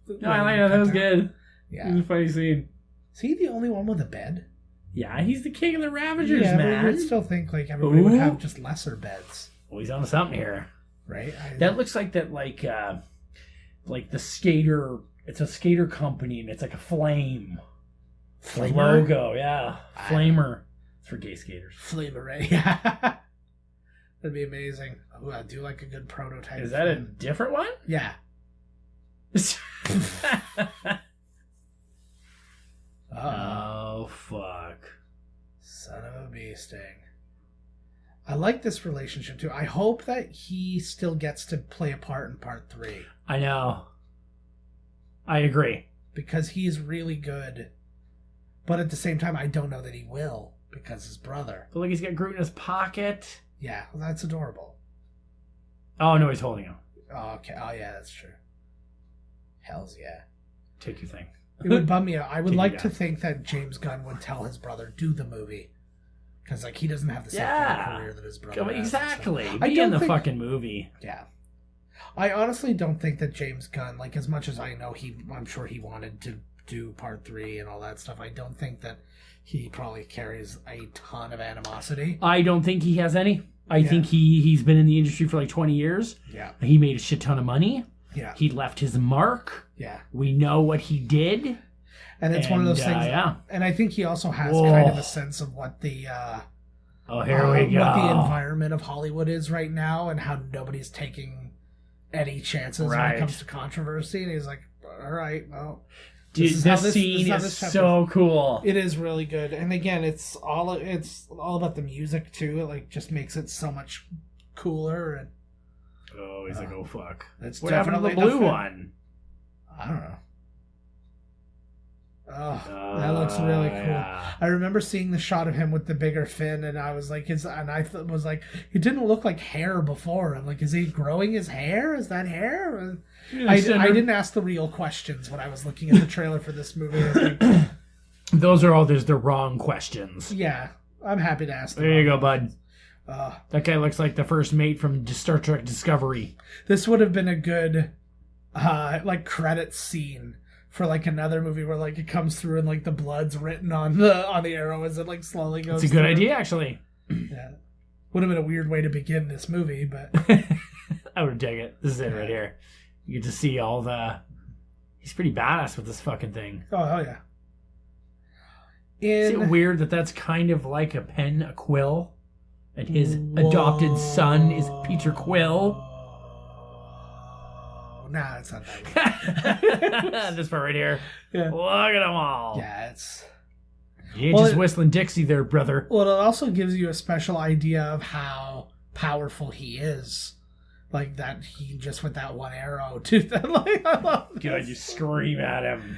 Speaker 1: No, I like that. That was good. It
Speaker 2: Yeah.
Speaker 1: was a funny scene.
Speaker 2: Is he the only one with a bed?
Speaker 1: Yeah, he's the king of the Ravagers,
Speaker 2: Yeah, but
Speaker 1: man.
Speaker 2: you would still think like everybody would
Speaker 1: Ooh.
Speaker 2: have just lesser beds,
Speaker 1: Well, he's on something here.
Speaker 2: right?
Speaker 1: That looks like that, like the skater. It's a skater company, and it's like a flame. The logo, yeah. Flamer. It's for gay skaters.
Speaker 2: Flamer, right? Yeah. That'd be amazing. Oh, I do like a good prototype.
Speaker 1: Is that a different one?
Speaker 2: Yeah.
Speaker 1: Oh, fuck.
Speaker 2: Son of a bee sting. I like this relationship too. I hope that he still gets to play a part in part 3
Speaker 1: I know. I agree.
Speaker 2: because he's really good. But at the same time, I don't know that he will because his brother.
Speaker 1: But look, he's got Groot in his pocket.
Speaker 2: Yeah, well, that's adorable.
Speaker 1: Oh, no, he's holding him.
Speaker 2: Oh, okay. Oh, yeah, that's true. Hells yeah.
Speaker 1: Take your thing.
Speaker 2: It would bum me out. I would
Speaker 1: Take
Speaker 2: like
Speaker 1: it
Speaker 2: to
Speaker 1: down.
Speaker 2: think that James Gunn would tell his brother, do the movie. Because, like, he doesn't have the same kind
Speaker 1: Yeah.
Speaker 2: of career that his brother has.
Speaker 1: Exactly.
Speaker 2: I
Speaker 1: Be
Speaker 2: don't
Speaker 1: in the
Speaker 2: think-
Speaker 1: fucking movie.
Speaker 2: Yeah. I honestly don't think that James Gunn, like, as much as I know I'm sure he wanted to do part 3 and all that stuff, I don't think that he probably carries a ton of animosity.
Speaker 1: I don't think he has any. I
Speaker 2: Yeah.
Speaker 1: think he's been in the industry for like 20 years.
Speaker 2: Yeah.
Speaker 1: He made a shit ton of money.
Speaker 2: Yeah.
Speaker 1: He left his mark.
Speaker 2: Yeah.
Speaker 1: We know what he did.
Speaker 2: And it's one of those things.
Speaker 1: Yeah.
Speaker 2: And I think he also has
Speaker 1: Whoa.
Speaker 2: kind of a sense of what the
Speaker 1: Oh, here we go.
Speaker 2: what the environment of Hollywood is right now and how nobody's taking any chances when
Speaker 1: Right.
Speaker 2: it comes to controversy. And he's like, all right, well,
Speaker 1: Dude,
Speaker 2: is how
Speaker 1: this scene
Speaker 2: how
Speaker 1: is
Speaker 2: this chapter-
Speaker 1: so cool.
Speaker 2: It is really good. And again, it's all about the music too. It like just makes it so much cooler. And
Speaker 1: Oh, he's like, oh, fuck.
Speaker 2: it's
Speaker 1: What happened to the
Speaker 2: definitely
Speaker 1: blue
Speaker 2: enough-
Speaker 1: one?
Speaker 2: I don't know. Oh, that looks really cool.
Speaker 1: Yeah.
Speaker 2: I remember seeing the shot of him with the bigger fin, and I was like, was like, he didn't look like hair before. I'm like, is he growing his hair? Is that hair? I didn't ask the real questions when I was looking at the trailer for this movie. I was like,
Speaker 1: Those are all the wrong questions.
Speaker 2: yeah, I'm happy to ask them.
Speaker 1: There you go, bud.
Speaker 2: Uh,
Speaker 1: That guy looks like the first mate from Star Trek Discovery.
Speaker 2: this would have been a good, like, credit scene for like another movie where like it comes through and like the blood's written on the arrow as it like slowly goes.
Speaker 1: It's a good
Speaker 2: through.
Speaker 1: idea, actually.
Speaker 2: Yeah, would have been a weird way to begin this movie, but
Speaker 1: I would dig it. This is it right here. You get to see all the... He's pretty badass with this fucking thing.
Speaker 2: oh hell yeah.
Speaker 1: Is it weird that that's kind of like a pen, a quill? And his adopted son is Peter Quill?
Speaker 2: Nah, it's not that weird.
Speaker 1: This part right here.
Speaker 2: Yeah.
Speaker 1: Look at them all.
Speaker 2: Yeah, it's...
Speaker 1: You ain't
Speaker 2: Well,
Speaker 1: just
Speaker 2: it-
Speaker 1: whistling Dixie there, brother.
Speaker 2: Well, it also gives you a special idea of how powerful he is. Like that he just with that one arrow to that, like, I love
Speaker 1: God,
Speaker 2: this.
Speaker 1: you scream at him.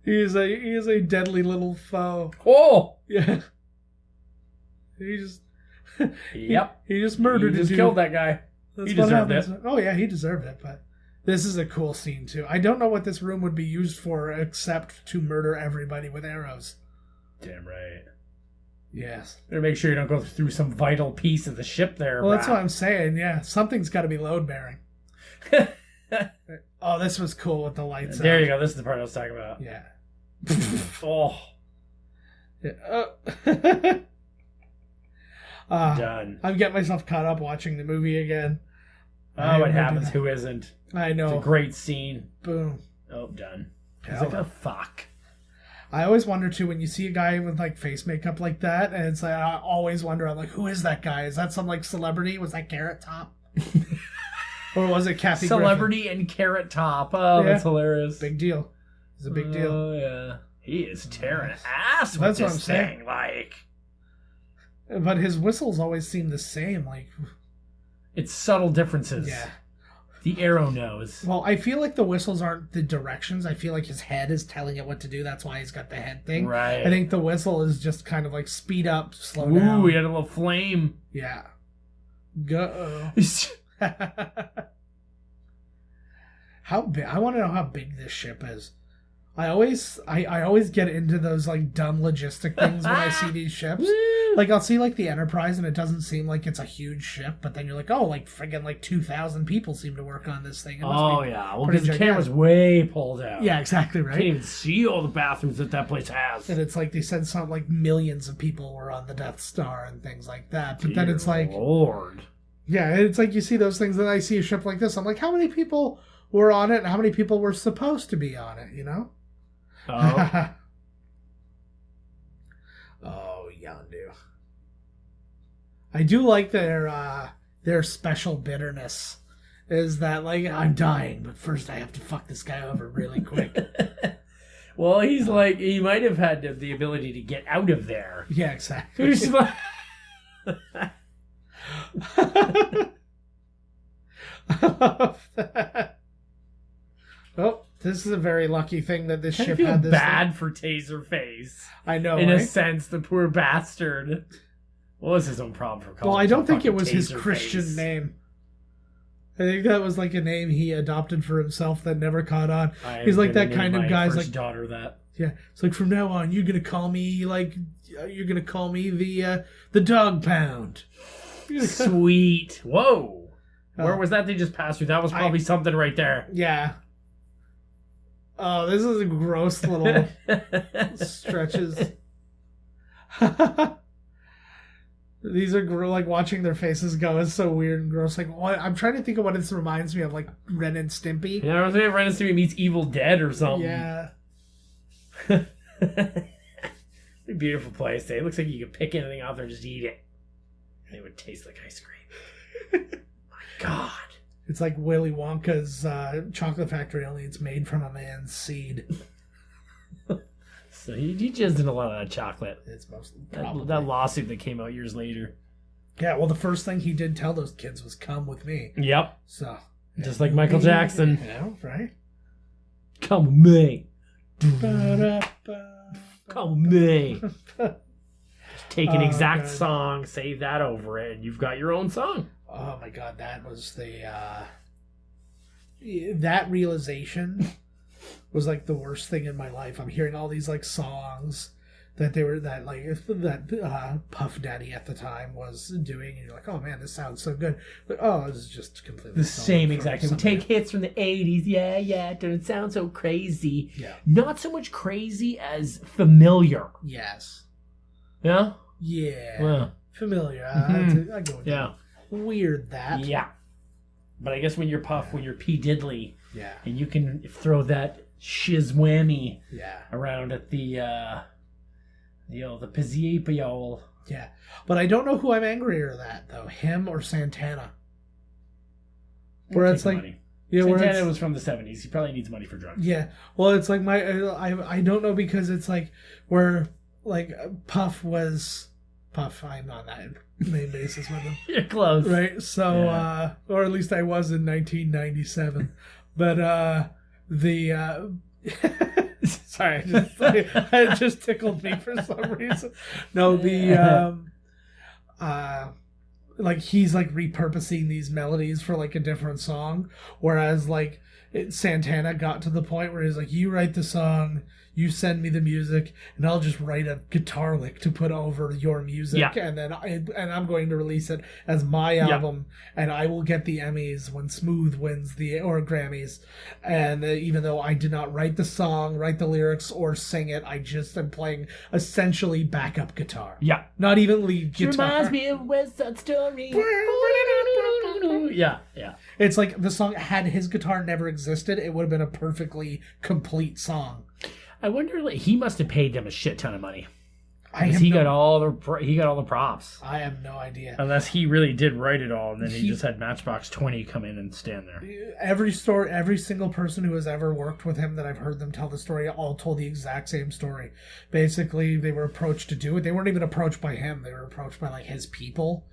Speaker 2: He is a deadly little foe.
Speaker 1: Oh!
Speaker 2: Yeah. He just
Speaker 1: Yep.
Speaker 2: he just murdered
Speaker 1: He
Speaker 2: a
Speaker 1: just
Speaker 2: dude.
Speaker 1: killed that guy.
Speaker 2: That's
Speaker 1: He
Speaker 2: what
Speaker 1: deserved
Speaker 2: happens. Oh yeah, he deserved it, but this is a cool scene too. I don't know what this room would be used for except to murder everybody with arrows.
Speaker 1: Damn right.
Speaker 2: Yes.
Speaker 1: Better make sure you don't go through some vital piece of the ship there,
Speaker 2: Well, that's
Speaker 1: brah.
Speaker 2: what I'm saying. Yeah, something's got to be load bearing. Oh, this was cool with the lights.
Speaker 1: There
Speaker 2: out.
Speaker 1: you go. This is the part I was talking about.
Speaker 2: Yeah.
Speaker 1: Oh,
Speaker 2: Yeah.
Speaker 1: done.
Speaker 2: I'm getting myself caught up watching the movie again.
Speaker 1: Oh, what
Speaker 2: I'm gonna do
Speaker 1: happens?
Speaker 2: that.
Speaker 1: Who isn't?
Speaker 2: I
Speaker 1: It's
Speaker 2: know.
Speaker 1: a great scene.
Speaker 2: Boom.
Speaker 1: Oh, done. It's
Speaker 2: Hell.
Speaker 1: like, oh, fuck.
Speaker 2: I always wonder too when you see a guy with like face makeup like that, and it's like I always wonder. I'm like, who is that guy? Is that some like celebrity? Was that Carrot Top? Or was it Kathy
Speaker 1: Celebrity and Carrot Top. Oh,
Speaker 2: Yeah.
Speaker 1: that's hilarious.
Speaker 2: Griffin? Big deal. It's a big deal.
Speaker 1: Oh, yeah. He is tearing ass with
Speaker 2: That's what
Speaker 1: this
Speaker 2: I'm saying.
Speaker 1: thing. Like,
Speaker 2: But his whistles always seem the same. Like,
Speaker 1: it's subtle differences.
Speaker 2: yeah.
Speaker 1: The arrow knows.
Speaker 2: Well, I feel like the whistles aren't the directions. I feel like his head is telling it what to do. That's why he's got the head thing.
Speaker 1: Right.
Speaker 2: I think the whistle is just kind of like speed up, slow
Speaker 1: Ooh,
Speaker 2: down.
Speaker 1: he had a little flame.
Speaker 2: Yeah. Go. How big? I want to know how big this ship is. I always get into those like dumb logistic things when I see these ships. Like I'll see like the Enterprise and it doesn't seem like it's a huge ship, but then you're like, oh, like friggin' like 2,000 people seem to work on this thing.
Speaker 1: Well, because the camera's way pulled out.
Speaker 2: Yeah, exactly right.
Speaker 1: Can't even see all the bathrooms that place has.
Speaker 2: And it's like they said something like millions of people were on the Death Star and things like that. But then it's like,
Speaker 1: Lord.
Speaker 2: Yeah, it's like you see those things, and I see a ship like this. I'm like, how many people were on it and how many people were supposed to be on it, you know?
Speaker 1: Oh.
Speaker 2: Oh, Yondu. I do like their special bitterness. Is that, like, I'm dying, but first I have to fuck this guy over really quick.
Speaker 1: Well, he's like, he might have had the ability to get out of there.
Speaker 2: Yeah, exactly.
Speaker 1: He's like...
Speaker 2: I love that. Oh, this is a very lucky thing that this ship
Speaker 1: feel
Speaker 2: had this
Speaker 1: bad
Speaker 2: thing.
Speaker 1: for Taserface.
Speaker 2: I know,
Speaker 1: in
Speaker 2: right?
Speaker 1: a sense, the poor bastard. What was his own problem for calling?
Speaker 2: Well, I don't think it
Speaker 1: fucking
Speaker 2: was his
Speaker 1: Taserface?
Speaker 2: Christian name. I think that was like a name he adopted for himself that never caught on. He's like that kind of guy's like
Speaker 1: daughter that.
Speaker 2: Yeah, it's like from now on you're gonna call me like you're gonna call me the dog pound.
Speaker 1: Sweet. Whoa. Where was that they just passed through? That was probably something right there.
Speaker 2: Yeah. Oh, this is a gross little stretches. These are like watching their faces go is so weird and gross. Like, what? I'm trying to think of what this reminds me of, like Ren and Stimpy.
Speaker 1: Yeah, I was thinking Ren and Stimpy meets Evil Dead or something.
Speaker 2: Yeah.
Speaker 1: A beautiful place. It looks like you could pick anything out there and just eat it. And it would taste like ice cream. My God.
Speaker 2: It's like Willy Wonka's chocolate factory, only it's made from a man's seed.
Speaker 1: So he jizzed in a lot of that chocolate.
Speaker 2: It's mostly
Speaker 1: that lawsuit that came out years later.
Speaker 2: Yeah, well, the first thing he did tell those kids was "Come with me."
Speaker 1: Yep.
Speaker 2: So
Speaker 1: just like Michael Jackson.
Speaker 2: Yeah, right.
Speaker 1: Come with me. Come with me. Just take an exact song, say that over it, and you've got your own song.
Speaker 2: Oh my God, that was that realization was like the worst thing in my life. I'm hearing all these like songs that Puff Daddy at the time was doing, and you're like, oh man, this sounds so good. But oh, this is just completely
Speaker 1: the same exact thing. We take hits from the 80s. Yeah, doesn't sound so crazy.
Speaker 2: Yeah.
Speaker 1: Not so much crazy as familiar.
Speaker 2: Yes.
Speaker 1: Yeah?
Speaker 2: Yeah.
Speaker 1: Well.
Speaker 2: Familiar. I go with that. Weird that.
Speaker 1: Yeah. But I guess when you're Puff, when you're P. Diddley,
Speaker 2: yeah, and
Speaker 1: you can throw that shiz whammy around at the Pizzipiole.
Speaker 2: Yeah. But I don't know who I'm angrier at, though. Him or Santana. Where it's like...
Speaker 1: Money. Yeah, Santana was from the 70s. He probably needs money for drugs.
Speaker 2: Yeah. Well, it's like I don't know, because it's like where like Puff was... Puff, I'm on that main basis with him.
Speaker 1: You're close.
Speaker 2: Right? So, or at least I was in 1997. But sorry, it just tickled me for some reason. No, like he's like repurposing these melodies for like a different song, whereas like Santana got to the point where he's like, you write the song, you send me the music, and I'll just write a guitar lick to put over your music, and then I'm going to release it as my album, and I will get the Emmys when Smooth wins or Grammys. And even though I did not write the song, write the lyrics, or sing it, I just am playing essentially backup guitar. Yeah, not even lead guitar.
Speaker 1: Reminds me of West Side Story. Yeah.
Speaker 2: It's like the song, had his guitar never existed, it would have been a perfectly complete song.
Speaker 1: I wonder, like, he must have paid them a shit ton of money.
Speaker 2: He
Speaker 1: got all the props.
Speaker 2: I have no idea.
Speaker 1: Unless he really did write it all, and then he just had Matchbox 20 come in and stand there.
Speaker 2: Every single person who has ever worked with him that I've heard them tell the story all told the exact same story. Basically, they were approached to do it. They weren't even approached by him. They were approached by like his people,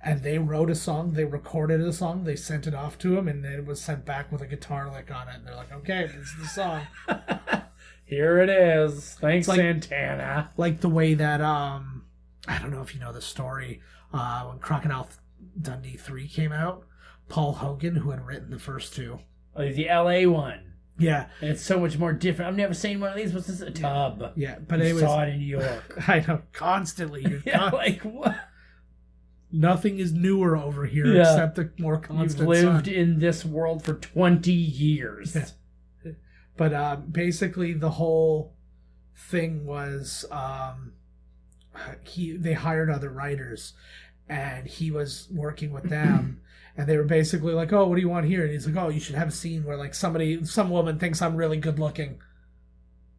Speaker 2: and they wrote a song. They recorded a song. They sent it off to him, and then it was sent back with a guitar lick on it. And they're like, "Okay, this is the song."
Speaker 1: Here it is. Thanks, Santana.
Speaker 2: Like the way that I don't know if you know the story, when Crocodile Dundee 3 came out, Paul Hogan, who had written the first two.
Speaker 1: Oh, the LA one.
Speaker 2: Yeah.
Speaker 1: And it's so much more different. I've never seen one of these. What's this? A tub.
Speaker 2: Yeah, but
Speaker 1: You
Speaker 2: it was...
Speaker 1: saw it in New York.
Speaker 2: I know, constantly. You're
Speaker 1: Yeah, like what?
Speaker 2: Nothing is newer over here
Speaker 1: Yeah.
Speaker 2: except the more constant
Speaker 1: You've lived
Speaker 2: sun.
Speaker 1: in this world for 20 years.
Speaker 2: Yeah. But basically the whole thing was they hired other writers and he was working with them and they were basically like, oh, what do you want here? And he's like, oh, you should have a scene where like some woman thinks I'm really good looking.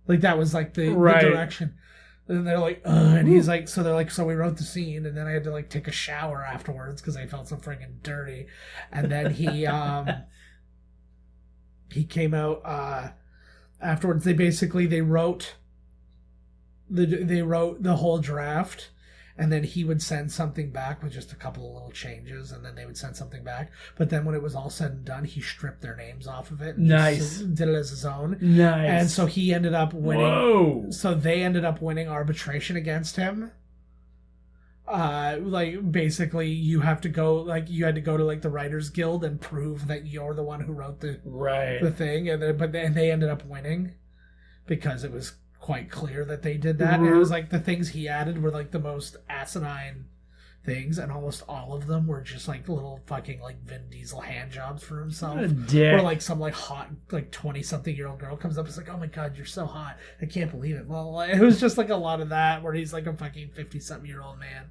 Speaker 2: Like that was like the direction. And they're like, and he's like, so they're like, so we wrote the scene, and then I had to like take a shower afterwards because I felt so friggin' dirty. And then he came out afterwards. They wrote the whole draft, and then he would send something back with just a couple of little changes, and then they would send something back. But then when it was all said and done, he stripped their names off of it. And
Speaker 1: Nice.
Speaker 2: just did it as his own.
Speaker 1: Nice.
Speaker 2: And so he ended up winning.
Speaker 1: Whoa.
Speaker 2: So they ended up winning arbitration against him. Like basically you had to go to like the Writers Guild and prove that you're the one who wrote the thing, and then they ended up winning because it was quite clear that they did that. And it was like the things he added were like the most asinine things, and almost all of them were just like little fucking like Vin Diesel hand jobs for himself.
Speaker 1: What a dick.
Speaker 2: Or like some like hot like 20-something-year-old girl comes up and is like, oh my god, you're so hot, I can't believe it. Well, it was just like a lot of that where he's like a fucking 50-something-year-old man.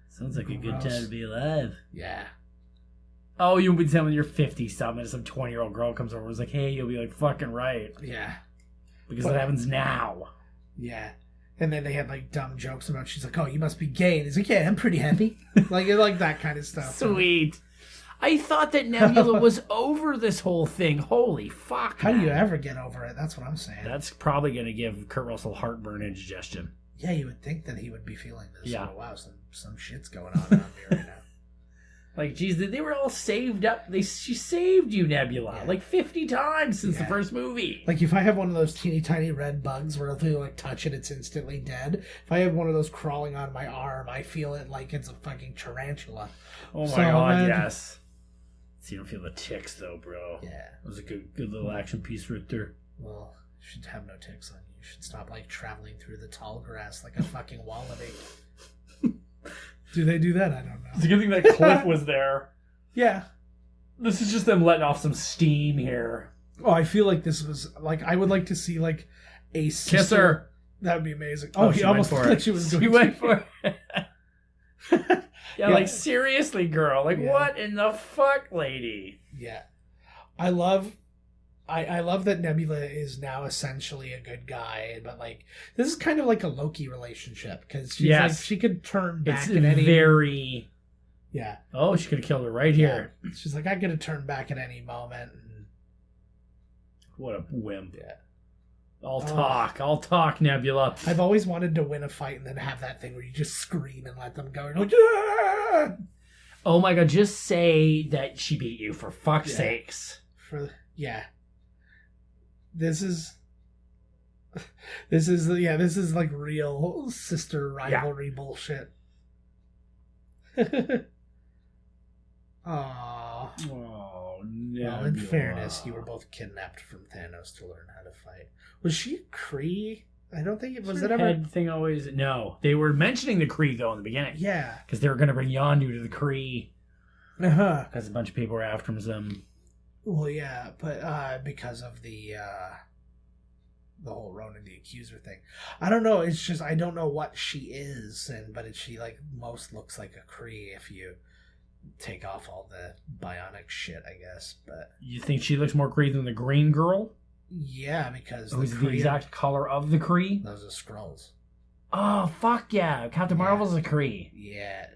Speaker 1: Sounds like a good time to be alive.
Speaker 2: Yeah.
Speaker 1: Oh, you'll be telling when you're 50-something and some 20-year-old girl comes over and is like, hey, you'll be like, fucking right.
Speaker 2: Yeah.
Speaker 1: Because that happens now.
Speaker 2: Yeah. And then they had like dumb jokes about, she's like, oh, you must be gay. And he's like, yeah, I'm pretty happy. like that kind of stuff.
Speaker 1: Sweet. I thought that Nebula was over this whole thing. Holy fuck.
Speaker 2: How do you ever get over it? That's what I'm saying.
Speaker 1: That's probably going to give Kurt Russell heartburn and indigestion.
Speaker 2: Yeah, you would think that he would be feeling this.
Speaker 1: Yeah.
Speaker 2: Oh, wow, some shit's going on around me right now.
Speaker 1: Like, geez, they were all saved up. She saved you, Nebula, like 50 times since the first movie.
Speaker 2: Like, if I have one of those teeny tiny red bugs where if you like touch it, it's instantly dead. If I have one of those crawling on my arm, I feel it like it's a fucking tarantula.
Speaker 1: Oh my god, yes. So you don't feel the ticks, though, bro.
Speaker 2: Yeah.
Speaker 1: That was a good little action piece right there.
Speaker 2: Well, you should have no ticks on you. You should stop, like, traveling through the tall grass like a fucking wallaby. Do they do that? I don't know.
Speaker 1: It's a good thing that cliff was there.
Speaker 2: Yeah.
Speaker 1: This is just them letting off some steam here.
Speaker 2: Oh, I feel like this was, like, I would like to see, like, a sister.
Speaker 1: Kiss her.
Speaker 2: That would be amazing. Oh, he almost looked like she was going
Speaker 1: She went for it.
Speaker 2: Yeah,
Speaker 1: like, seriously, girl. Like,
Speaker 2: Yeah.
Speaker 1: what in the fuck, lady?
Speaker 2: Yeah. I love that Nebula is now essentially a good guy, but like this is kind of like a Loki relationship because she's like she could turn back
Speaker 1: It's
Speaker 2: at any
Speaker 1: very
Speaker 2: yeah.
Speaker 1: Oh, she could have killed her right here.
Speaker 2: She's like, I could have turned back at any moment. And...
Speaker 1: What a wimp.
Speaker 2: Yeah.
Speaker 1: I'll talk, Nebula.
Speaker 2: I've always wanted to win a fight and then have that thing where you just scream and let them go. You're like, yeah!
Speaker 1: Oh my god, just say that she beat you for fuck's sakes.
Speaker 2: This is like real sister rivalry bullshit. Aww.
Speaker 1: Oh, no.
Speaker 2: Well, in fairness, you were both kidnapped from Thanos to learn how to fight. Was she a Kree? I don't think it was. That ever
Speaker 1: head thing always? No, they were mentioning the Kree though in the beginning.
Speaker 2: Yeah,
Speaker 1: because they were going to bring Yondu to the Kree. Because a bunch of people were after them.
Speaker 2: Well, yeah, but because of the whole Ronan the Accuser thing, I don't know. It's just I don't know what she is, but she like most looks like a Kree if you take off all the bionic shit, I guess. But
Speaker 1: you think she looks more Kree than the Green Girl?
Speaker 2: Yeah, because
Speaker 1: who's the exact color of the Kree?
Speaker 2: Those are Skrulls.
Speaker 1: Oh fuck yeah! Captain Marvel's a Kree.
Speaker 2: Yeah.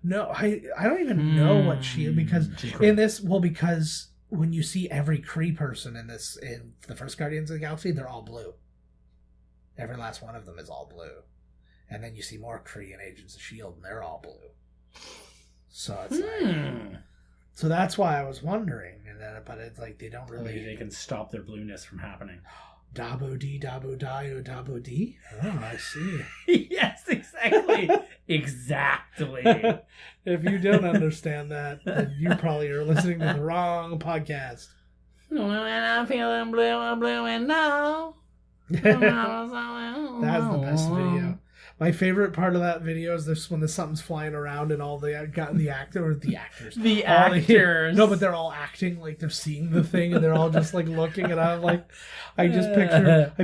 Speaker 2: No, I don't even know what she is because in this because when you see every Kree person in the first Guardians of the Galaxy, they're all blue. Every last one of them is all blue. And then you see more Kree in Agents of S.H.I.E.L.D. and they're all blue. So it's like... So that's why I was wondering. But it's like they don't really...
Speaker 1: Maybe they can stop their blueness from happening.
Speaker 2: Dabo D, Dabo Die, or Dabo D? Oh, I see.
Speaker 1: Yes, exactly. Exactly.
Speaker 2: If you don't understand that, then you probably are listening to the wrong podcast.
Speaker 1: When I'm feeling blue, I'm blue and now.
Speaker 2: That's the best video. My favorite part of that video is this when the something's flying around and all the actors.
Speaker 1: The
Speaker 2: All
Speaker 1: actors.
Speaker 2: No, but they're all acting like they're seeing the thing and they're all just like looking, and I'm like, I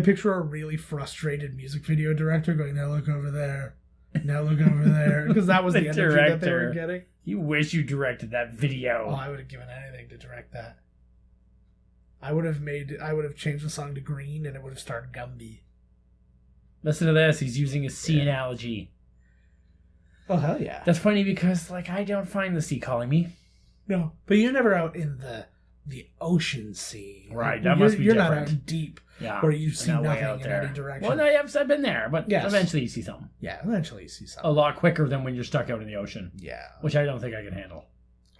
Speaker 2: picture a really frustrated music video director going, now look over there. Now look over there. Because that was the energy that they were getting.
Speaker 1: You wish you directed that video.
Speaker 2: Oh, I would have given anything to direct that. I would have changed the song to Green and it would have started Gumby.
Speaker 1: Listen to this. He's using a sea analogy.
Speaker 2: Oh, hell yeah.
Speaker 1: That's funny because, like, I don't find the sea calling me.
Speaker 2: No. But you're never out in the ocean sea.
Speaker 1: Right, that must be
Speaker 2: You're
Speaker 1: different.
Speaker 2: not out deep
Speaker 1: Yeah,
Speaker 2: where you see
Speaker 1: not way
Speaker 2: nothing
Speaker 1: out
Speaker 2: in
Speaker 1: there.
Speaker 2: any direction.
Speaker 1: Well, no, I've been there, but
Speaker 2: Yes.
Speaker 1: eventually you see something.
Speaker 2: Yeah, eventually you see
Speaker 1: A
Speaker 2: something.
Speaker 1: lot quicker than when you're stuck out in the ocean,
Speaker 2: Yeah.
Speaker 1: which I don't think I can handle.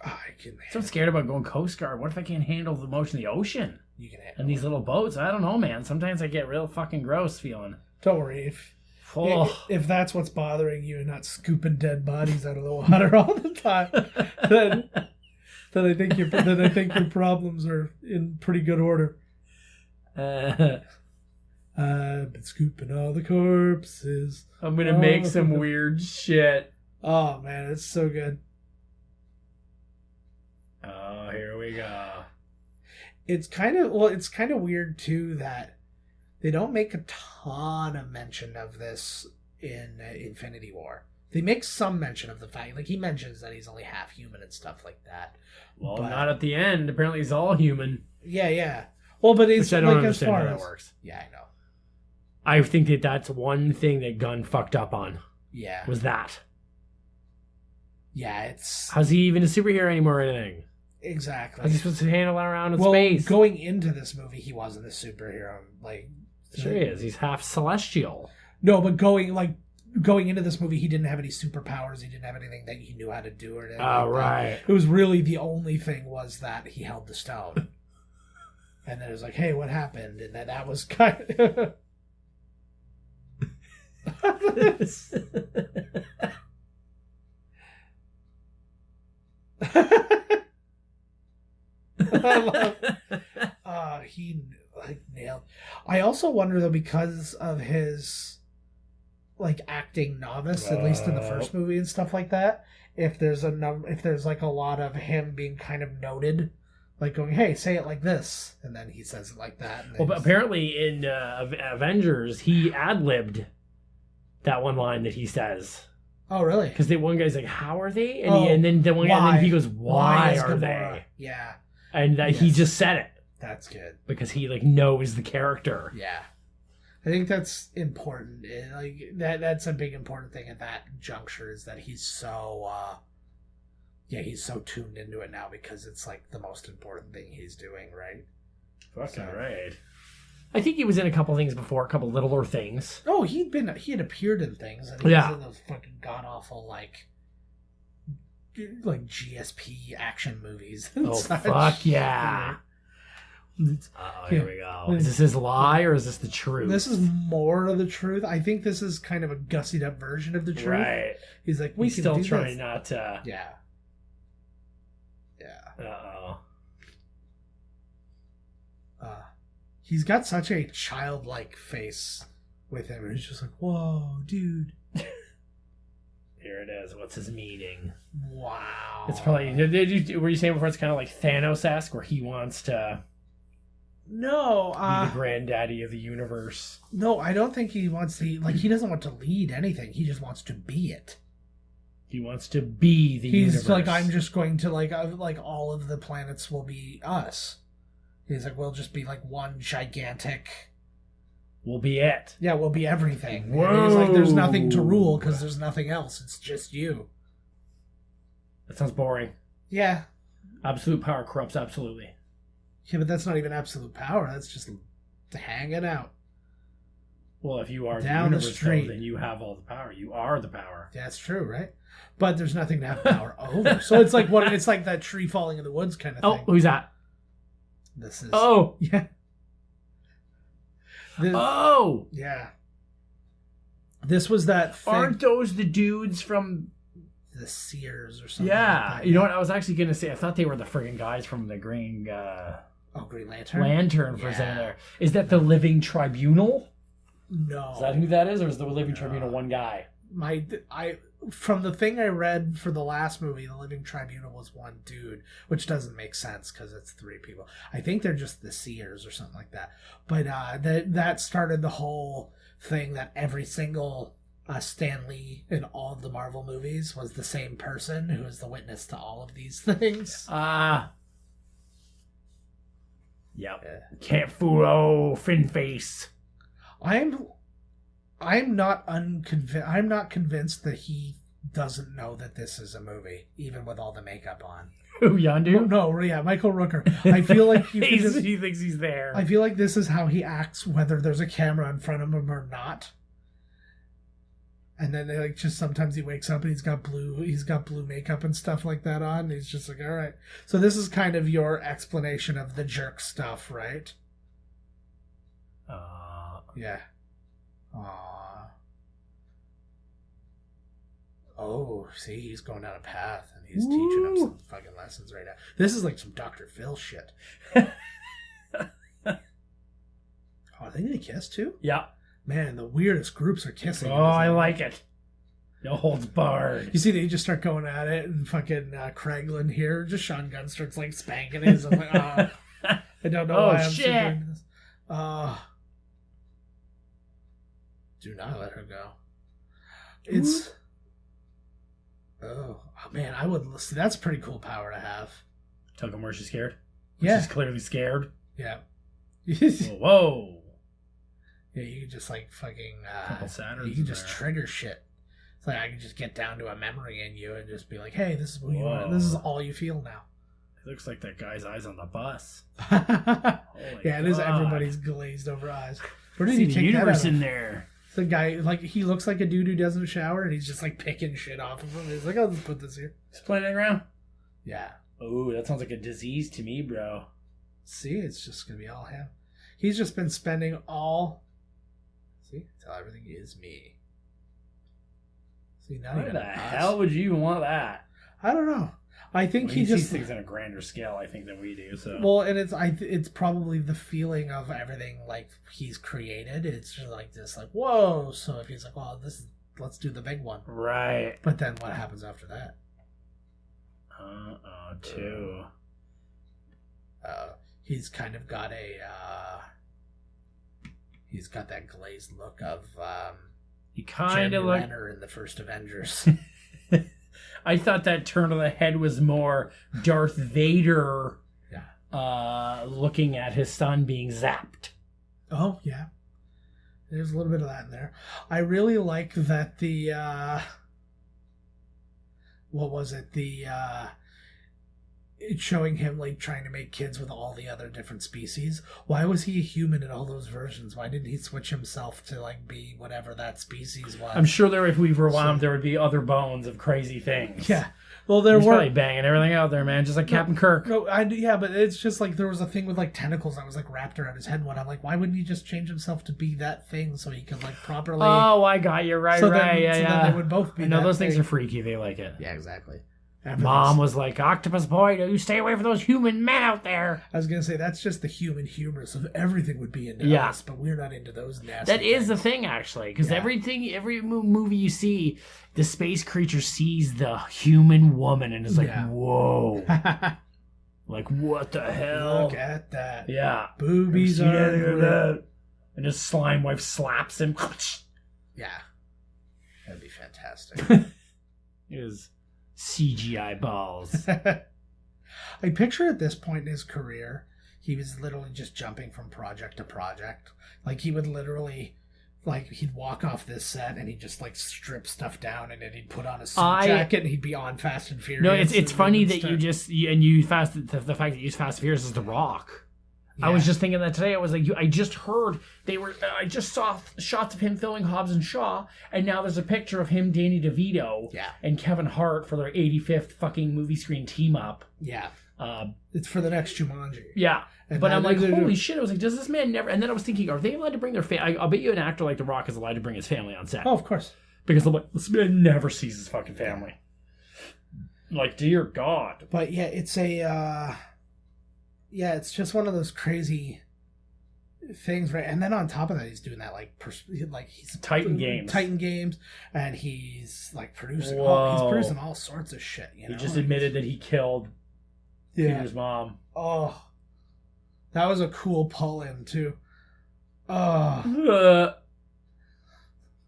Speaker 2: I can
Speaker 1: So I'm scared about going Coast Guard. What if I can't handle the motion of the ocean?
Speaker 2: You can handle
Speaker 1: And these little boats, I don't know, man. Sometimes I get real fucking gross feeling.
Speaker 2: Don't worry.
Speaker 1: Oh.
Speaker 2: If that's what's bothering you and not scooping dead bodies out of the water all the time, then I think your problems are in pretty good order. I've been scooping all the corpses.
Speaker 1: I'm gonna make some weird shit.
Speaker 2: Oh man, it's so good.
Speaker 1: Oh, here we go.
Speaker 2: It's kind of weird too that they don't make a ton of mention of this in Infinity War. They make some mention of the fact, like he mentions that he's only half human and stuff like that.
Speaker 1: Well,
Speaker 2: But-
Speaker 1: not at the end. Apparently, he's all human.
Speaker 2: Yeah. Well, but it's
Speaker 1: Which I don't
Speaker 2: like as
Speaker 1: understand
Speaker 2: far
Speaker 1: how that
Speaker 2: as
Speaker 1: works.
Speaker 2: yeah, I know.
Speaker 1: I think that's one thing that Gunn fucked up on.
Speaker 2: Yeah,
Speaker 1: Was that.
Speaker 2: yeah, it's
Speaker 1: How's he even a superhero anymore or anything?
Speaker 2: exactly.
Speaker 1: How's he supposed to handle that around in
Speaker 2: well,
Speaker 1: space?
Speaker 2: going into this movie, he wasn't a superhero. Like,
Speaker 1: Sure he is. He's half celestial.
Speaker 2: no, but going into this movie, he didn't have any superpowers. He didn't have anything that he knew how to do or anything.
Speaker 1: Oh,
Speaker 2: like that.
Speaker 1: right.
Speaker 2: It was really the only thing was that he held the stone. And then it was like, hey, what happened? And then that was kind of... he like nailed. I also wonder though, because of his like acting novice, at least in the first movie and stuff like that, if there's like a lot of him being kind of noted, like going, hey, say it like this, and then he says it like that. And
Speaker 1: Well, but apparently in Avengers, he ad-libbed that one line that he says.
Speaker 2: oh really?
Speaker 1: Because the one guy's like, how are they? And,
Speaker 2: Oh,
Speaker 1: and then the one guy, and then he goes, why
Speaker 2: is
Speaker 1: are
Speaker 2: Gamora?
Speaker 1: they?
Speaker 2: Yeah,
Speaker 1: And that he
Speaker 2: Yes.
Speaker 1: just said it.
Speaker 2: that's good.
Speaker 1: Because he like knows the character.
Speaker 2: Yeah, I think that's important. Like that's a big important thing at that juncture is that he's so he's so tuned into it now because it's like the most important thing he's doing, right?
Speaker 1: Fucking
Speaker 2: So-
Speaker 1: right. I think he was in a couple things before, a couple littler things.
Speaker 2: Oh, he had appeared in things, and he
Speaker 1: Yeah.
Speaker 2: was in those fucking god awful like GSP action movies. And
Speaker 1: Oh,
Speaker 2: such.
Speaker 1: fuck yeah. Here we go. Is this his lie or is this the truth?
Speaker 2: This is more of the truth. I think this is kind of a gussied up version of the truth.
Speaker 1: right.
Speaker 2: He's like, we
Speaker 1: He's
Speaker 2: can
Speaker 1: still
Speaker 2: do
Speaker 1: trying
Speaker 2: this.
Speaker 1: not to.
Speaker 2: Yeah.
Speaker 1: Uh-oh.
Speaker 2: He's got such a childlike face with him. He's just like, whoa, dude.
Speaker 1: Here it is. What's his meaning?
Speaker 2: Wow.
Speaker 1: It's probably. Were you saying before it's kind of like Thanos-esque, where he wants to
Speaker 2: No,
Speaker 1: be the granddaddy of the universe?
Speaker 2: no, I don't think he wants to. Like, he doesn't want to lead anything. He just wants to be it.
Speaker 1: He wants to be the
Speaker 2: He's
Speaker 1: universe.
Speaker 2: like, I'm just going to like all of the planets will be us. He's like, we'll just be like one gigantic.
Speaker 1: We'll be it.
Speaker 2: Yeah, we'll be everything.
Speaker 1: Whoa.
Speaker 2: He's like, there's nothing to rule because there's nothing else. It's just you.
Speaker 1: That sounds boring.
Speaker 2: Yeah.
Speaker 1: Absolute power corrupts absolutely.
Speaker 2: Yeah, but that's not even absolute power. That's just hanging out.
Speaker 1: Well, if you are
Speaker 2: Down
Speaker 1: the
Speaker 2: the
Speaker 1: universe,
Speaker 2: street.
Speaker 1: though, then you have all the power. You are the power.
Speaker 2: That's true, right? But there's nothing to have power over. So it's like it's like that tree falling in the woods kind of
Speaker 1: Oh,
Speaker 2: thing.
Speaker 1: who's that?
Speaker 2: This is
Speaker 1: Oh,
Speaker 2: yeah.
Speaker 1: oh!
Speaker 2: Yeah. This was that thing,
Speaker 1: Aren't those the dudes from?
Speaker 2: the Sears or something.
Speaker 1: Yeah,
Speaker 2: like that.
Speaker 1: you know what? I was actually gonna say I thought they were the friggin' guys from the Green.
Speaker 2: Oh, Green Lantern?
Speaker 1: Lantern for a second there. Is that the Living Tribunal?
Speaker 2: No.
Speaker 1: Is that who that is, or is the Living Tribunal one guy?
Speaker 2: From the thing I read for the last movie, the Living Tribunal was one dude, which doesn't make sense because it's 3 people. I think they're just the Seers or something like that. But that started the whole thing that every single Stan Lee in all of the Marvel movies was the same person who is the witness to all of these things.
Speaker 1: Yep. Can't fool Fin Face.
Speaker 2: I'm not convinced that he doesn't know that this is a movie, even with all the makeup on.
Speaker 1: Who, Yondu?
Speaker 2: No, yeah, Michael Rooker. I feel like
Speaker 1: he thinks he's there.
Speaker 2: I feel like this is how he acts, whether there's a camera in front of him or not. And then they just sometimes he wakes up and he's got blue makeup and stuff like that on. And he's just like, all right. So this is kind of your explanation of the jerk stuff, right? Yeah. Aww. Oh, see, he's going down a path and he's teaching him some fucking lessons right now. This is like some Dr. Phil shit. Are they gonna kiss too?
Speaker 1: Yeah.
Speaker 2: Man, the weirdest groups are kissing.
Speaker 1: Oh, I like it. No holds barred.
Speaker 2: You see, they just start going at it, and fucking Craiglin here, just Sean Gunn starts like spanking his. I'm like, I don't know why I'm still doing this. Do not let her go. It's. Oh man, I would see. That's a pretty cool power to have.
Speaker 1: Tell them where she's scared.
Speaker 2: Yeah,
Speaker 1: she's clearly scared.
Speaker 2: Yeah.
Speaker 1: Whoa.
Speaker 2: Yeah, you can just like fucking.
Speaker 1: Couple Saturns
Speaker 2: you can just trigger shit. It's like I can just get down to a memory in you and just be like, "Hey, this is what you want. This is all you feel now."
Speaker 1: It looks like that guy's eyes on the bus.
Speaker 2: Yeah, it is everybody's glazed over eyes. Where did he take
Speaker 1: universe
Speaker 2: that out
Speaker 1: in
Speaker 2: of?
Speaker 1: there?
Speaker 2: The guy, like, he looks like a dude who doesn't shower, and he's just like picking shit off of him. He's like, "I'll just put this here."
Speaker 1: Just playing it around.
Speaker 2: Yeah.
Speaker 1: Oh, that sounds like a disease to me, bro.
Speaker 2: See, it's just gonna be all him. He's just been spending all. See, tell everything is me. See, now
Speaker 1: why the hell would you want that?
Speaker 2: I don't know. I think he
Speaker 1: sees
Speaker 2: just
Speaker 1: things on a grander scale, I think, than we do. So
Speaker 2: well, and it's probably the feeling of everything like he's created. It's just like this, like whoa. So if he's like, well, let's do the big one,
Speaker 1: right?
Speaker 2: But then what happens after that?
Speaker 1: Too.
Speaker 2: He's kind of got he's got that glazed look of
Speaker 1: he kind of like
Speaker 2: Renner in the first Avengers.
Speaker 1: I thought that turn of the head was more Darth Vader looking at his son being zapped.
Speaker 2: Oh, yeah. There's a little bit of that in there. I really like that the what was it? It's showing him like trying to make kids with all the other different species. Why was he a human in all those versions? Why didn't he switch himself to like be whatever that species was?
Speaker 1: I'm sure if we rewound, there would be other bones of crazy things.
Speaker 2: Yeah. Well, there
Speaker 1: He's
Speaker 2: were
Speaker 1: probably banging everything out there, man, just like Captain Kirk.
Speaker 2: No, yeah, but it's just like there was a thing with like tentacles that was like wrapped around his head. One, I'm like, why wouldn't he just change himself to be that thing so he could like properly?
Speaker 1: Oh, I got you right,
Speaker 2: so
Speaker 1: right,
Speaker 2: then, then they would both be.
Speaker 1: No, those
Speaker 2: thing.
Speaker 1: things are freaky. They like it.
Speaker 2: Yeah, exactly.
Speaker 1: Mom was like, "Octopus boy, do you stay away from those human men out there."
Speaker 2: I was gonna say that's just the human humorous of everything would be into us, but we're not into those nasty.
Speaker 1: That is the thing, actually, because every movie you see, the space creature sees the human woman and is like, "Whoa." Like, what the hell?
Speaker 2: Look at that.
Speaker 1: Yeah.
Speaker 2: Boobies are
Speaker 1: and his slime wife slaps him.
Speaker 2: Yeah. That'd be fantastic.
Speaker 1: It is CGI balls.
Speaker 2: I picture at this point in his career, he was literally just jumping from project to project. Like, he would literally, like, he'd walk off this set and he'd just, like, strip stuff down and then he'd put on a suit jacket and he'd be on Fast and Furious.
Speaker 1: No, it's funny that the fact that you use Fast and Furious as The Rock. Yeah. I was just thinking that today. I was like, I just heard I just saw shots of him filming Hobbs and Shaw, and now there's a picture of him, Danny DeVito, and Kevin Hart for their 85th fucking movie screen team up.
Speaker 2: Yeah. It's for the next Jumanji.
Speaker 1: Yeah. But I'm like, holy shit. I was like, does this man never... And then I was thinking, are they allowed to bring their family... I'll bet you an actor like The Rock is allowed to bring his family on set.
Speaker 2: Oh, of course.
Speaker 1: Because I'm like, this man never sees his fucking family. Like, dear God.
Speaker 2: But yeah, it's a... Yeah, it's just one of those crazy things, right? And then on top of that, he's doing that he's
Speaker 1: Titan Games,
Speaker 2: and he's like producing.
Speaker 1: Whoa.
Speaker 2: He's producing all sorts of shit. You know?
Speaker 1: He just admitted that he killed Peter's mom.
Speaker 2: Oh, that was a cool pull-in too. Oh,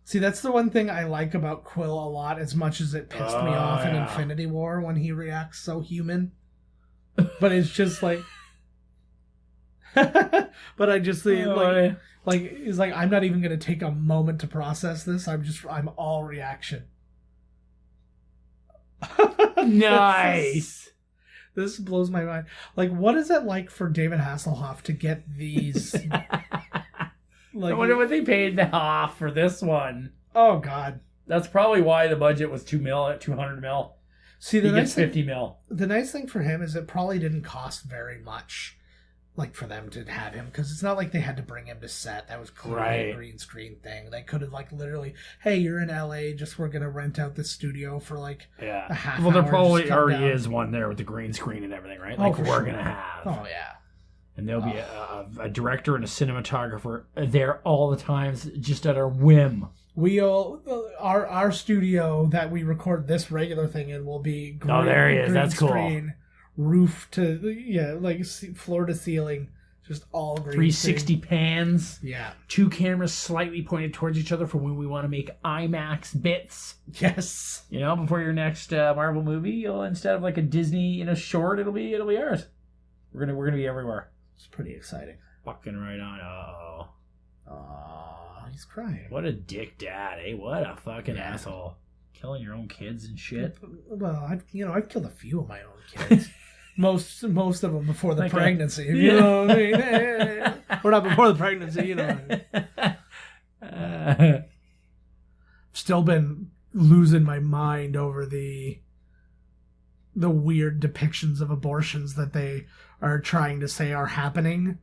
Speaker 2: see, that's the one thing I like about Quill a lot. As much as it pissed me off in Infinity War when he reacts so human, but it's just like. But I just think he's like, I'm not even gonna take a moment to process this. I'm all reaction.
Speaker 1: Nice.
Speaker 2: This blows my mind. Like, what is it like for David Hasselhoff to get these?
Speaker 1: I wonder what they paid off for this one.
Speaker 2: Oh God,
Speaker 1: that's probably why the budget was $200 million.
Speaker 2: See,
Speaker 1: he gets $50 million.
Speaker 2: The nice thing for him is it probably didn't cost very much. Like, for them to have him, because it's not like they had to bring him to set. That was clearly a green screen thing. They could have, like, literally, hey, you're in LA, we're gonna rent out this studio for like a half hour.
Speaker 1: Well, there probably already is one there with the green screen and everything, right? Like, we're gonna have.
Speaker 2: Oh yeah.
Speaker 1: And there'll be a director and a cinematographer there all the time, just at our whim.
Speaker 2: We all our studio that we record this regular thing in will be green,
Speaker 1: oh, there he is. That's
Speaker 2: screen.
Speaker 1: Cool.
Speaker 2: Roof to like floor to ceiling, just all green.
Speaker 1: 360 pans.
Speaker 2: Yeah.
Speaker 1: 2 cameras slightly pointed towards each other for when we want to make IMAX bits.
Speaker 2: Yes.
Speaker 1: You know, before your next Marvel movie, you'll, instead of like a Disney short, it'll be ours. We're gonna be everywhere.
Speaker 2: It's pretty exciting.
Speaker 1: Fucking right on.
Speaker 2: He's crying.
Speaker 1: What a dick dad, eh? What a fucking asshole. Killing your own kids and shit.
Speaker 2: Well, I've killed a few of my own kids. Most of them before the pregnancy. You know what I mean? Or not before the pregnancy, you know what I mean? Still been losing my mind over the weird depictions of abortions that they are trying to say are happening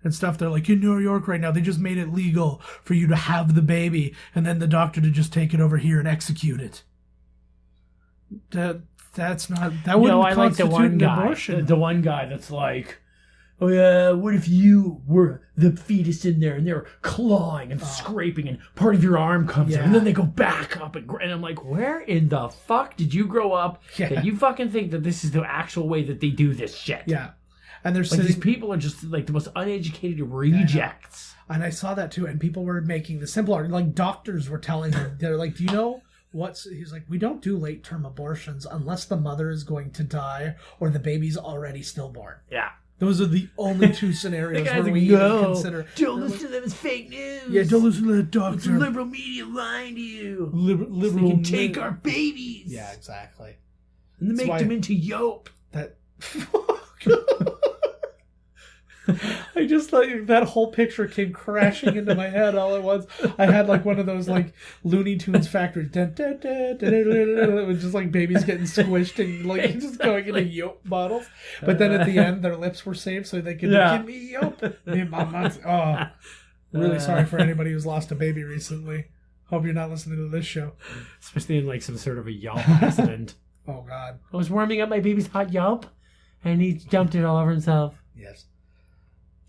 Speaker 2: and stuff. They're like, in New York right now, they just made it legal for you to have the baby and then the doctor to just take it over here and execute it. That's not, that wouldn't
Speaker 1: I like
Speaker 2: constitute an abortion.
Speaker 1: The one guy that's like, oh yeah, what if you were the fetus in there and they're clawing and scraping and part of your arm comes out and then they go back up and I'm like, where in the fuck did you grow up that you fucking think that this is the actual way that they do this shit?
Speaker 2: Yeah. And there's
Speaker 1: like, these people are just like the most uneducated rejects.
Speaker 2: And I saw that too, and people were making the simple argument, like doctors were telling them, they're like, do you know he's like, we don't do late-term abortions unless the mother is going to die or the baby's already stillborn.
Speaker 1: Yeah.
Speaker 2: Those are the only two scenarios where we even consider.
Speaker 1: Don't listen to them, it's fake news.
Speaker 2: Yeah, don't listen to the doctor.
Speaker 1: It's liberal media lying to you.
Speaker 2: Liberal
Speaker 1: so they can take our babies.
Speaker 2: Yeah, exactly.
Speaker 1: And then make them into yolk.
Speaker 2: That... I just like that whole picture came crashing into my head all at once. I had like one of those like Looney Tunes factories. It was just like babies getting squished and like just going into yolk bottles. But then at the end, their lips were saved so they could give me yolk. Really sorry for anybody who's lost a baby recently. Hope you're not listening to this show.
Speaker 1: Especially in like some sort of a yelp accident.
Speaker 2: Oh God!
Speaker 1: I was warming up my baby's hot yelp, and he dumped it all over himself.
Speaker 2: Yes.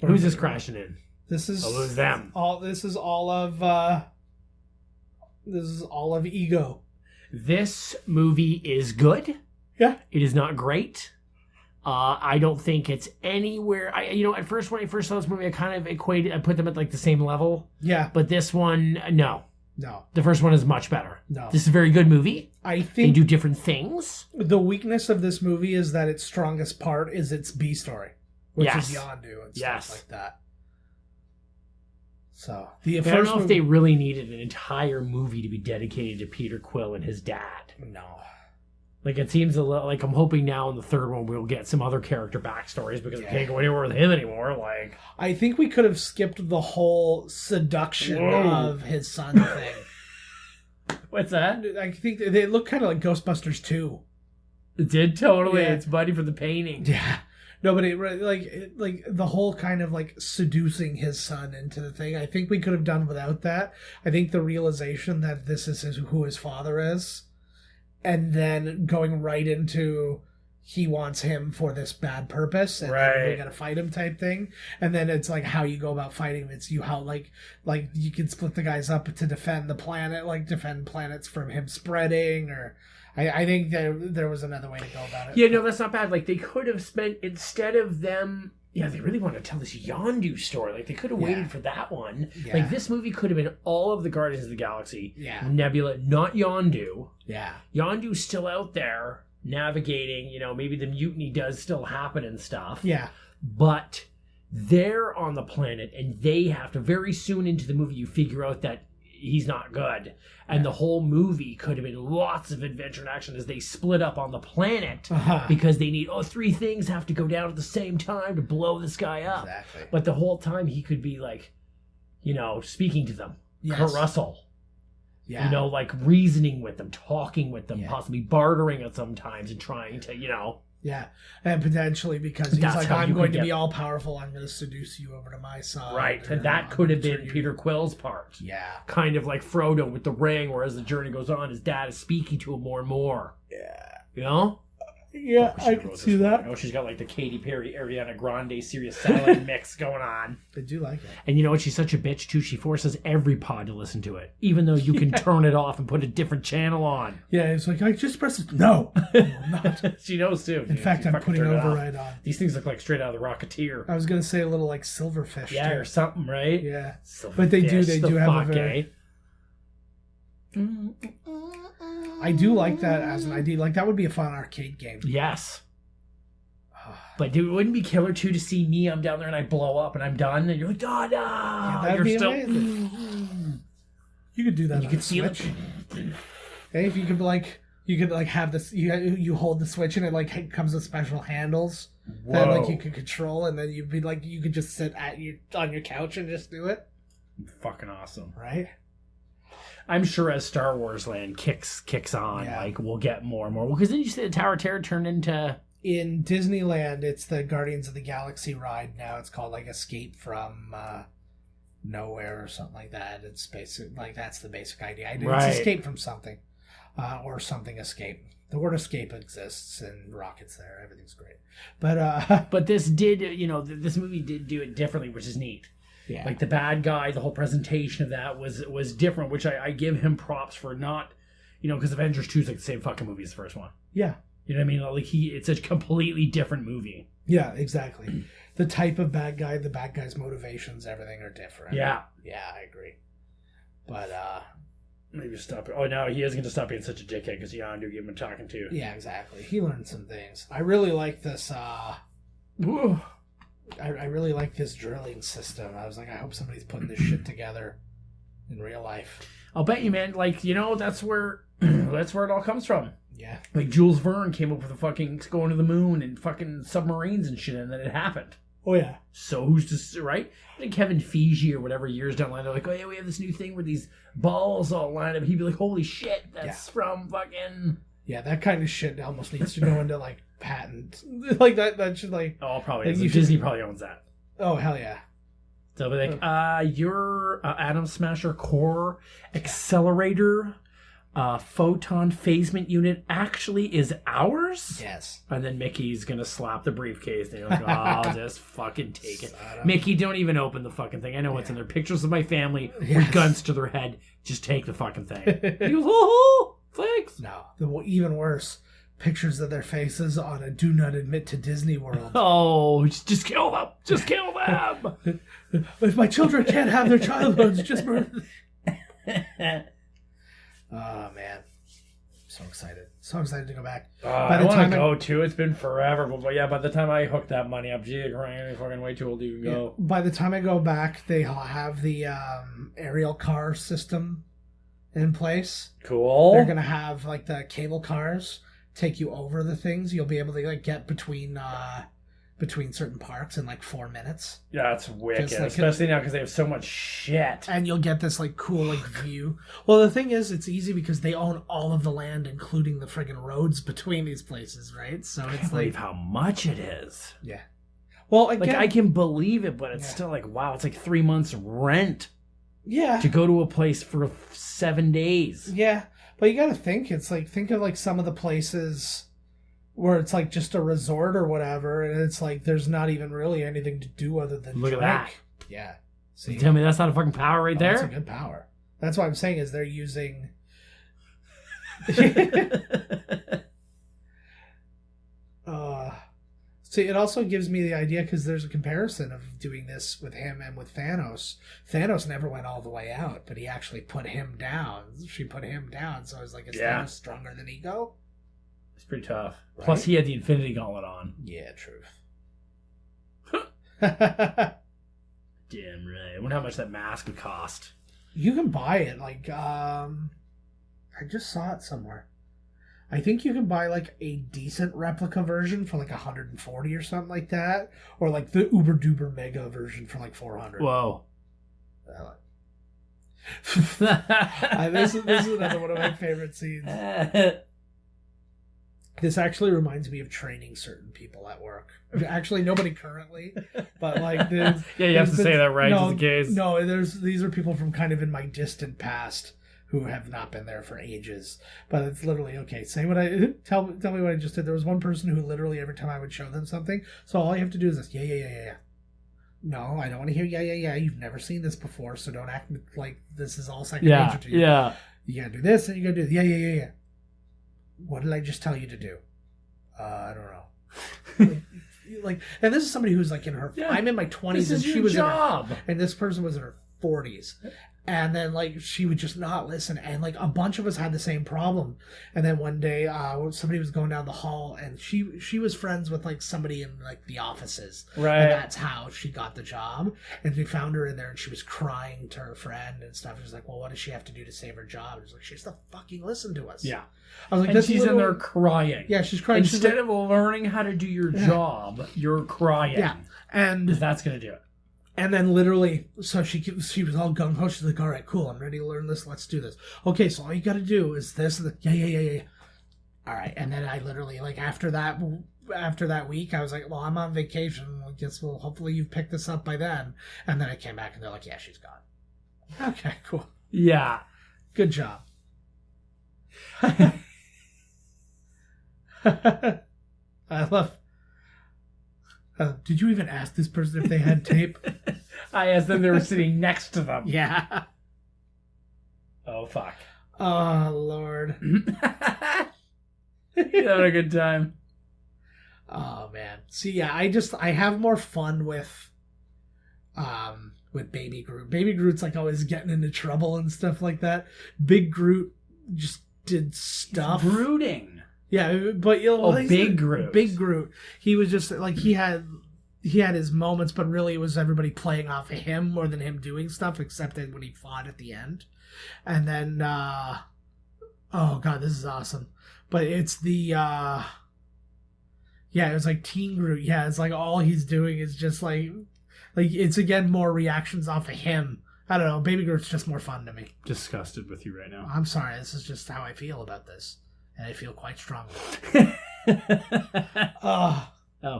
Speaker 1: Who's this crashing in?
Speaker 2: This is
Speaker 1: them.
Speaker 2: This is all of Ego.
Speaker 1: This movie is good.
Speaker 2: Yeah.
Speaker 1: It is not great. I don't think it's anywhere. At first when I first saw this movie, I kind of put them at like the same level.
Speaker 2: Yeah.
Speaker 1: But this one, no.
Speaker 2: No.
Speaker 1: The first one is much better.
Speaker 2: No.
Speaker 1: This is a very good movie.
Speaker 2: I think
Speaker 1: they do different things.
Speaker 2: The weakness of this movie is that its strongest part is its B story. Which is Yondu and stuff like that. So
Speaker 1: I don't know if they really needed an entire movie to be dedicated to Peter Quill and his dad.
Speaker 2: No.
Speaker 1: Like, it seems a little like I'm hoping now in the third one we'll get some other character backstories because we can't go anywhere with him anymore. Like,
Speaker 2: I think we could have skipped the whole seduction of his son thing.
Speaker 1: What's that?
Speaker 2: I think they look kind of like Ghostbusters 2.
Speaker 1: It did totally. Yeah. It's Buddy for the painting.
Speaker 2: Yeah. No, but like the whole kind of like seducing his son into the thing. I think we could have done without that. I think the realization that this is who his father is, and then going right into he wants him for this bad purpose, and
Speaker 1: Right.
Speaker 2: then we gotta fight him type thing. And then it's like how you go about fighting him. It's how like you can split the guys up to defend the planet, like defend planets from him spreading, or I think there was another way to go about it.
Speaker 1: Yeah, no, that's not bad. Like, they could have spent, instead of them... Yeah, they really want to tell this Yondu story. Like, they could have waited for that one.
Speaker 2: Yeah.
Speaker 1: Like, this movie could have been all of the Guardians of the Galaxy.
Speaker 2: Yeah.
Speaker 1: Nebula, not Yondu.
Speaker 2: Yeah.
Speaker 1: Yondu's still out there navigating. You know, maybe the mutiny does still happen and stuff.
Speaker 2: Yeah.
Speaker 1: But they're on the planet, and they have to... Very soon into the movie, you figure out that he's not good. And the whole movie could have been lots of adventure and action as they split up on the planet because they need, 3 things have to go down at the same time to blow this guy up.
Speaker 2: Exactly.
Speaker 1: But the whole time he could be like, you know, speaking to them,
Speaker 2: Yes.
Speaker 1: Kurt Russell,
Speaker 2: Yeah.
Speaker 1: you know, like reasoning with them, talking with them,
Speaker 2: Yeah.
Speaker 1: possibly bartering at sometimes and trying to, you know.
Speaker 2: Yeah, and potentially because he's
Speaker 1: That's
Speaker 2: like,
Speaker 1: how
Speaker 2: I'm
Speaker 1: you
Speaker 2: going
Speaker 1: could
Speaker 2: to be
Speaker 1: get-
Speaker 2: all powerful. I'm going to seduce you over to my side.
Speaker 1: Right.
Speaker 2: or
Speaker 1: And that
Speaker 2: I'm
Speaker 1: could have
Speaker 2: gonna
Speaker 1: been
Speaker 2: turn you-
Speaker 1: Peter Quill's part.
Speaker 2: Yeah.
Speaker 1: Kind of like Frodo with the ring, where as the journey goes on, his dad is speaking to him more and more.
Speaker 2: Yeah.
Speaker 1: You know?
Speaker 2: Yeah,
Speaker 1: She
Speaker 2: I
Speaker 1: wrote
Speaker 2: can
Speaker 1: this
Speaker 2: see
Speaker 1: one.
Speaker 2: that.
Speaker 1: I know she's got like the Katy Perry, Ariana Grande, Serious Salad mix going on.
Speaker 2: I do like it.
Speaker 1: And you know what? She's such a bitch too. She forces every pod to listen to it, even though you can turn it off and put a different channel on.
Speaker 2: Yeah, it's like, I just press it. No, I will not.
Speaker 1: She knows too.
Speaker 2: In fact, I'm putting override on.
Speaker 1: These things look like straight out of the Rocketeer.
Speaker 2: I was going to say a little like Silverfish.
Speaker 1: Yeah,
Speaker 2: too.
Speaker 1: or something, right?
Speaker 2: Yeah.
Speaker 1: Silverfish,
Speaker 2: But they do
Speaker 1: the
Speaker 2: have a
Speaker 1: fuck,
Speaker 2: very-
Speaker 1: eh?
Speaker 2: I do like that as an idea. Like, that would be a fun arcade game.
Speaker 1: Yes. But dude, it wouldn't be killer too to see me. I'm down there and I blow up and I'm done, and you're like, oh no,
Speaker 2: that'd
Speaker 1: you're
Speaker 2: be
Speaker 1: still.
Speaker 2: amazing. You could do that.
Speaker 1: You
Speaker 2: on
Speaker 1: could
Speaker 2: a
Speaker 1: see
Speaker 2: Switch. Hey, if you could have this. You hold the Switch and it like comes with special handles that like
Speaker 1: Whoa.
Speaker 2: you could control, and then you'd be like you could just sit on your couch and just do it.
Speaker 1: Fucking awesome.
Speaker 2: Right.
Speaker 1: I'm sure as Star Wars Land kicks on,
Speaker 2: Yeah.
Speaker 1: like we'll get more and more. Because then you see the Tower of Terror turned into.
Speaker 2: In Disneyland, it's the Guardians of the Galaxy ride now. It's called like Escape from Nowhere or something like that. It's basic, like that's the basic idea. It's
Speaker 1: Right.
Speaker 2: escape from something, or something escape. The word escape exists, and Rocket's there. Everything's great. But
Speaker 1: But this did, you know, this movie did do it differently, which is neat.
Speaker 2: yeah,
Speaker 1: Like the bad guy, the whole presentation of that was different, which I give him props for not, you know, because Avengers 2 is like the same fucking movie as the first one.
Speaker 2: yeah,
Speaker 1: You know what I mean? Like it's a completely different movie.
Speaker 2: yeah, exactly. The type of bad guy, the bad guy's motivations, everything are different.
Speaker 1: Yeah.
Speaker 2: Yeah, I agree. But
Speaker 1: Maybe stop it. Oh no, he is going to stop being such a dickhead because Yondu gave him a talking to.
Speaker 2: yeah, exactly. He learned some things. I really like this.
Speaker 1: Ooh.
Speaker 2: I really like this drilling system. I was like, I hope somebody's putting this shit together in real life.
Speaker 1: I'll bet you, man. Like, you know, that's where it all comes from.
Speaker 2: Yeah.
Speaker 1: Like Jules Verne came up with the fucking going to the moon and fucking submarines and shit, and then it happened.
Speaker 2: Oh yeah.
Speaker 1: So who's to right? Like Kevin Feige or whatever years down the line, they're like, oh yeah, we have this new thing where these balls all line up. He'd be like, holy shit, that's from fucking.
Speaker 2: Yeah, that kind of shit almost needs to go into like patent. Like that should like.
Speaker 1: Oh, probably.
Speaker 2: Like,
Speaker 1: Is.
Speaker 2: you should-
Speaker 1: Disney probably owns that.
Speaker 2: Oh hell yeah.
Speaker 1: So they'll be like, your Atom Smasher core accelerator photon phasement unit actually is ours?
Speaker 2: Yes.
Speaker 1: And then Mickey's gonna slap the briefcase and you're like, oh, just fucking take it.
Speaker 2: Son of-
Speaker 1: Mickey, don't even open the fucking thing. I know what's in there. Pictures of my family
Speaker 2: Yes.
Speaker 1: with guns to their head. Just take the fucking thing. He goes, oh, thanks.
Speaker 2: No, even worse. Pictures of their faces on a "Do Not Admit to Disney World."
Speaker 1: Oh, just kill them. Just kill them.
Speaker 2: If my children can't have their childhoods, just murder. Oh man, so excited! So excited to go back.
Speaker 1: I want to go too. It's been forever, but yeah, by the time I hook that money up, gee, I'm fucking way too old to even go.
Speaker 2: By the time I go back, they'll have the aerial car system in place.
Speaker 1: Cool.
Speaker 2: They're gonna have like the cable cars take you over the things. You'll be able to like get between certain parks in like 4 minutes.
Speaker 1: Yeah, it's wicked,
Speaker 2: Just like
Speaker 1: especially now because they have so much shit.
Speaker 2: And you'll get this like cool like view. Well, the thing is, it's easy because they own all of the land, including the friggin' roads between these places, right? So
Speaker 1: I
Speaker 2: it's
Speaker 1: can't believe
Speaker 2: like,
Speaker 1: how much it is.
Speaker 2: yeah. Well, again,
Speaker 1: Like I can believe it, but it's
Speaker 2: Yeah.
Speaker 1: still like, wow, it's like 3 months rent
Speaker 2: yeah,
Speaker 1: to go to a place for 7 days.
Speaker 2: yeah. But you got to think. It's like think of like some of the places where it's like just a resort or whatever, and it's like there's not even really anything to do other than
Speaker 1: Look
Speaker 2: drink.
Speaker 1: at that.
Speaker 2: Yeah. See,
Speaker 1: You tell me that's not a fucking power right
Speaker 2: That's a
Speaker 1: there?
Speaker 2: good power. That's what I'm saying is they're using. See, it also gives me the idea because there's a comparison of doing this with him and with Thanos. Thanos never went all the way out, but he actually put him down. She put him down, so I was like, is Thanos stronger than Ego?
Speaker 1: It's pretty tough.
Speaker 2: Right?
Speaker 1: Plus, he had the Infinity Gauntlet on.
Speaker 2: Yeah, truth.
Speaker 1: Damn right. I wonder how much that mask would cost.
Speaker 2: You can buy it. Like, I just saw it somewhere. I think you can buy like a decent replica version for like 140 or something like that, or like the uber duper mega version for like 400.
Speaker 1: Whoa.
Speaker 2: This is another one of my favorite scenes. This actually reminds me of training certain people at work. Actually, nobody currently, but like there's,
Speaker 1: Yeah, you have to say that right, just in case.
Speaker 2: No, these are people from kind of in my distant past who have not been there for ages. But it's literally, okay, say what tell me what I just did. There was one person who literally every time I would show them something, so all you have to do is this, yeah. No, I don't want to hear yeah. You've never seen this before, so don't act like this is all second nature to you.
Speaker 1: Yeah.
Speaker 2: You gotta do this and you gotta do this. Yeah. What did I just tell you to do? I don't know. like, and this is somebody who's like in her. Yeah, I'm in my 20s, and she was
Speaker 1: job.
Speaker 2: in her, and this person was in her 40s. And then, like, she would just not listen. And, like, a bunch of us had the same problem. And then one day, somebody was going down the hall, and she was friends with, like, somebody in, like, the offices.
Speaker 1: Right.
Speaker 2: And that's how she got the job. And we found her in there, and she was crying to her friend and stuff. She was like, well, what does she have to do to save her job? And was like, she has to fucking listen to us.
Speaker 1: Yeah.
Speaker 2: I was like,
Speaker 1: and she's in there crying.
Speaker 2: Yeah, she's crying.
Speaker 1: Instead of learning how to do your job, you're crying.
Speaker 2: Yeah. And
Speaker 1: that's going to do it.
Speaker 2: And then literally, so she was all gung-ho. She's like, all right, cool, I'm ready to learn this. Let's do this. Okay, so all you got to do is this. Yeah. All right. And then I literally, like, after that week, I was like, well, I'm on vacation. I guess, well, hopefully you've picked this up by then. And then I came back and they're like, yeah, she's gone. Okay, cool.
Speaker 1: Yeah.
Speaker 2: Good job. I love... did you even ask this person if they had tape?
Speaker 1: I asked them. They were sitting next to them.
Speaker 2: Yeah.
Speaker 1: Oh, fuck.
Speaker 2: Oh, Lord.
Speaker 1: You're having a good time.
Speaker 2: Oh, man. See, yeah, I have more fun with Baby Groot. Baby Groot's like always getting into trouble and stuff like that. Big Groot just did stuff.
Speaker 1: He's brooding.
Speaker 2: Yeah, but you know,
Speaker 1: Big Groot.
Speaker 2: Big Groot. He was just like he had his moments, but really it was everybody playing off of him more than him doing stuff, except that when he fought at the end. And then oh god, this is awesome. But it's the it was like Teen Groot. Yeah, it's like all he's doing is just like it's again more reactions off of him. I don't know, Baby Groot's just more fun to me.
Speaker 1: Disgusted with you right now.
Speaker 2: I'm sorry, this is just how I feel about this. And I feel quite strongly. Oh,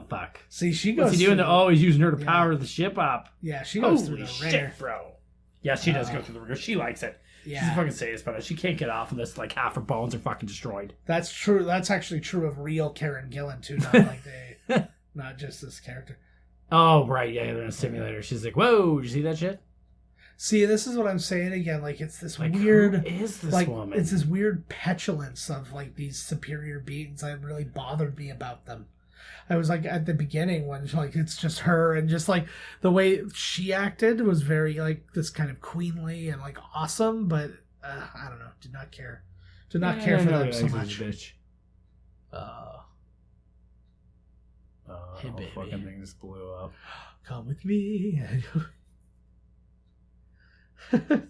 Speaker 1: fuck.
Speaker 2: See, she goes.
Speaker 1: What's he doing? He's using her to power the ship up.
Speaker 2: Yeah, she goes through
Speaker 1: Holy
Speaker 2: the
Speaker 1: shit,
Speaker 2: ringer.
Speaker 1: bro. Yeah, she does go through the ringer. She likes it.
Speaker 2: Yeah.
Speaker 1: She's a fucking sadist, but she can't get off of this. Like, half her bones are fucking destroyed.
Speaker 2: That's true. That's actually true of real Karen Gillan, too. Not like not just this character.
Speaker 1: Oh, right. Yeah, they're in a simulator. She's like, whoa, did you see that shit?
Speaker 2: See, this is what I'm saying again. Like, it's this
Speaker 1: like,
Speaker 2: weird...
Speaker 1: Who is this woman?
Speaker 2: It's this weird petulance of, like, these superior beings that really bothered me about them. I was, like, at the beginning when, like, it's just her and just, like, the way she acted was very, like, this kind of queenly and, like, awesome, but, I don't know. Did not care. Did not care for them so much.
Speaker 1: Bitch.
Speaker 2: Hey, baby.
Speaker 1: Fucking thing just blew up.
Speaker 2: Come with me.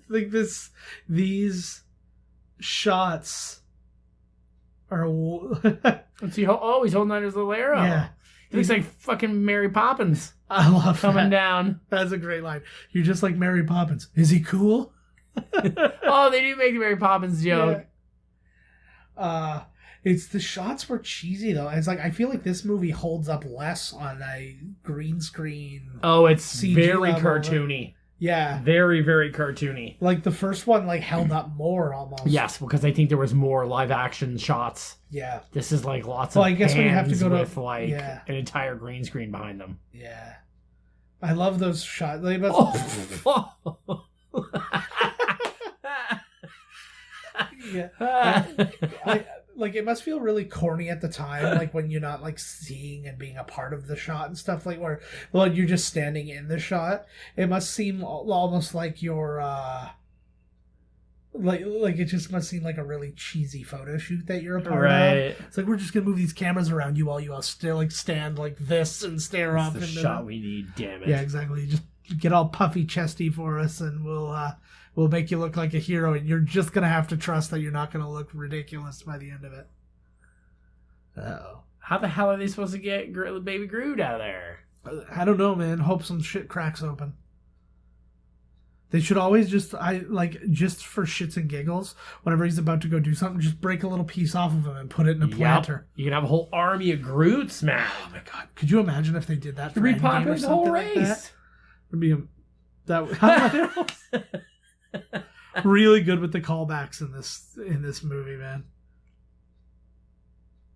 Speaker 2: Like these shots are.
Speaker 1: What's he? He's holding on his little arrow.
Speaker 2: Yeah,
Speaker 1: he looks like fucking Mary Poppins.
Speaker 2: I love
Speaker 1: coming down.
Speaker 2: That's a great line. You're just like Mary Poppins. Is he cool?
Speaker 1: Oh, they do make the Mary Poppins joke.
Speaker 2: Yeah. It's the shots were cheesy though. It's like I feel like this movie holds up less on a green screen.
Speaker 1: Oh, it's
Speaker 2: CG
Speaker 1: very
Speaker 2: level.
Speaker 1: cartoony.
Speaker 2: Yeah.
Speaker 1: Very, very cartoony.
Speaker 2: Like the first one, like held up more almost.
Speaker 1: Yes, because I think there was more live action shots.
Speaker 2: Yeah.
Speaker 1: This is like lots
Speaker 2: Well,
Speaker 1: of
Speaker 2: I guess when you have to
Speaker 1: pans
Speaker 2: go to-
Speaker 1: with like
Speaker 2: yeah.
Speaker 1: an entire green screen behind them.
Speaker 2: Yeah. I love those shots. Like, yeah. Like it must feel really corny at the time, like when you're not like seeing and being a part of the shot and stuff, like where well you're just standing in the shot. It must seem almost like you're like it just must seem like a really cheesy photo shoot that you're a part of. It's like we're just gonna move these cameras around you while you all still like stand like this and stare
Speaker 1: It's
Speaker 2: off
Speaker 1: the
Speaker 2: into
Speaker 1: shot we need, damn it.
Speaker 2: Yeah, exactly. Just get all puffy chesty for us and we'll make you look like a hero, and you're just gonna have to trust that you're not gonna look ridiculous by the end of it. Uh-oh.
Speaker 1: How the hell are they supposed to get baby Groot out of there?
Speaker 2: I don't know, man. Hope some shit cracks open. They should always just for shits and giggles, whenever he's about to go do something, just break a little piece off of him and put it in a planter.
Speaker 1: You can have a whole army of Groots, man.
Speaker 2: Oh my god. Could you imagine if they did that for Endgame or
Speaker 1: Repopulate the whole
Speaker 2: something like
Speaker 1: race.
Speaker 2: that? Would be really good with the callbacks in this movie, man.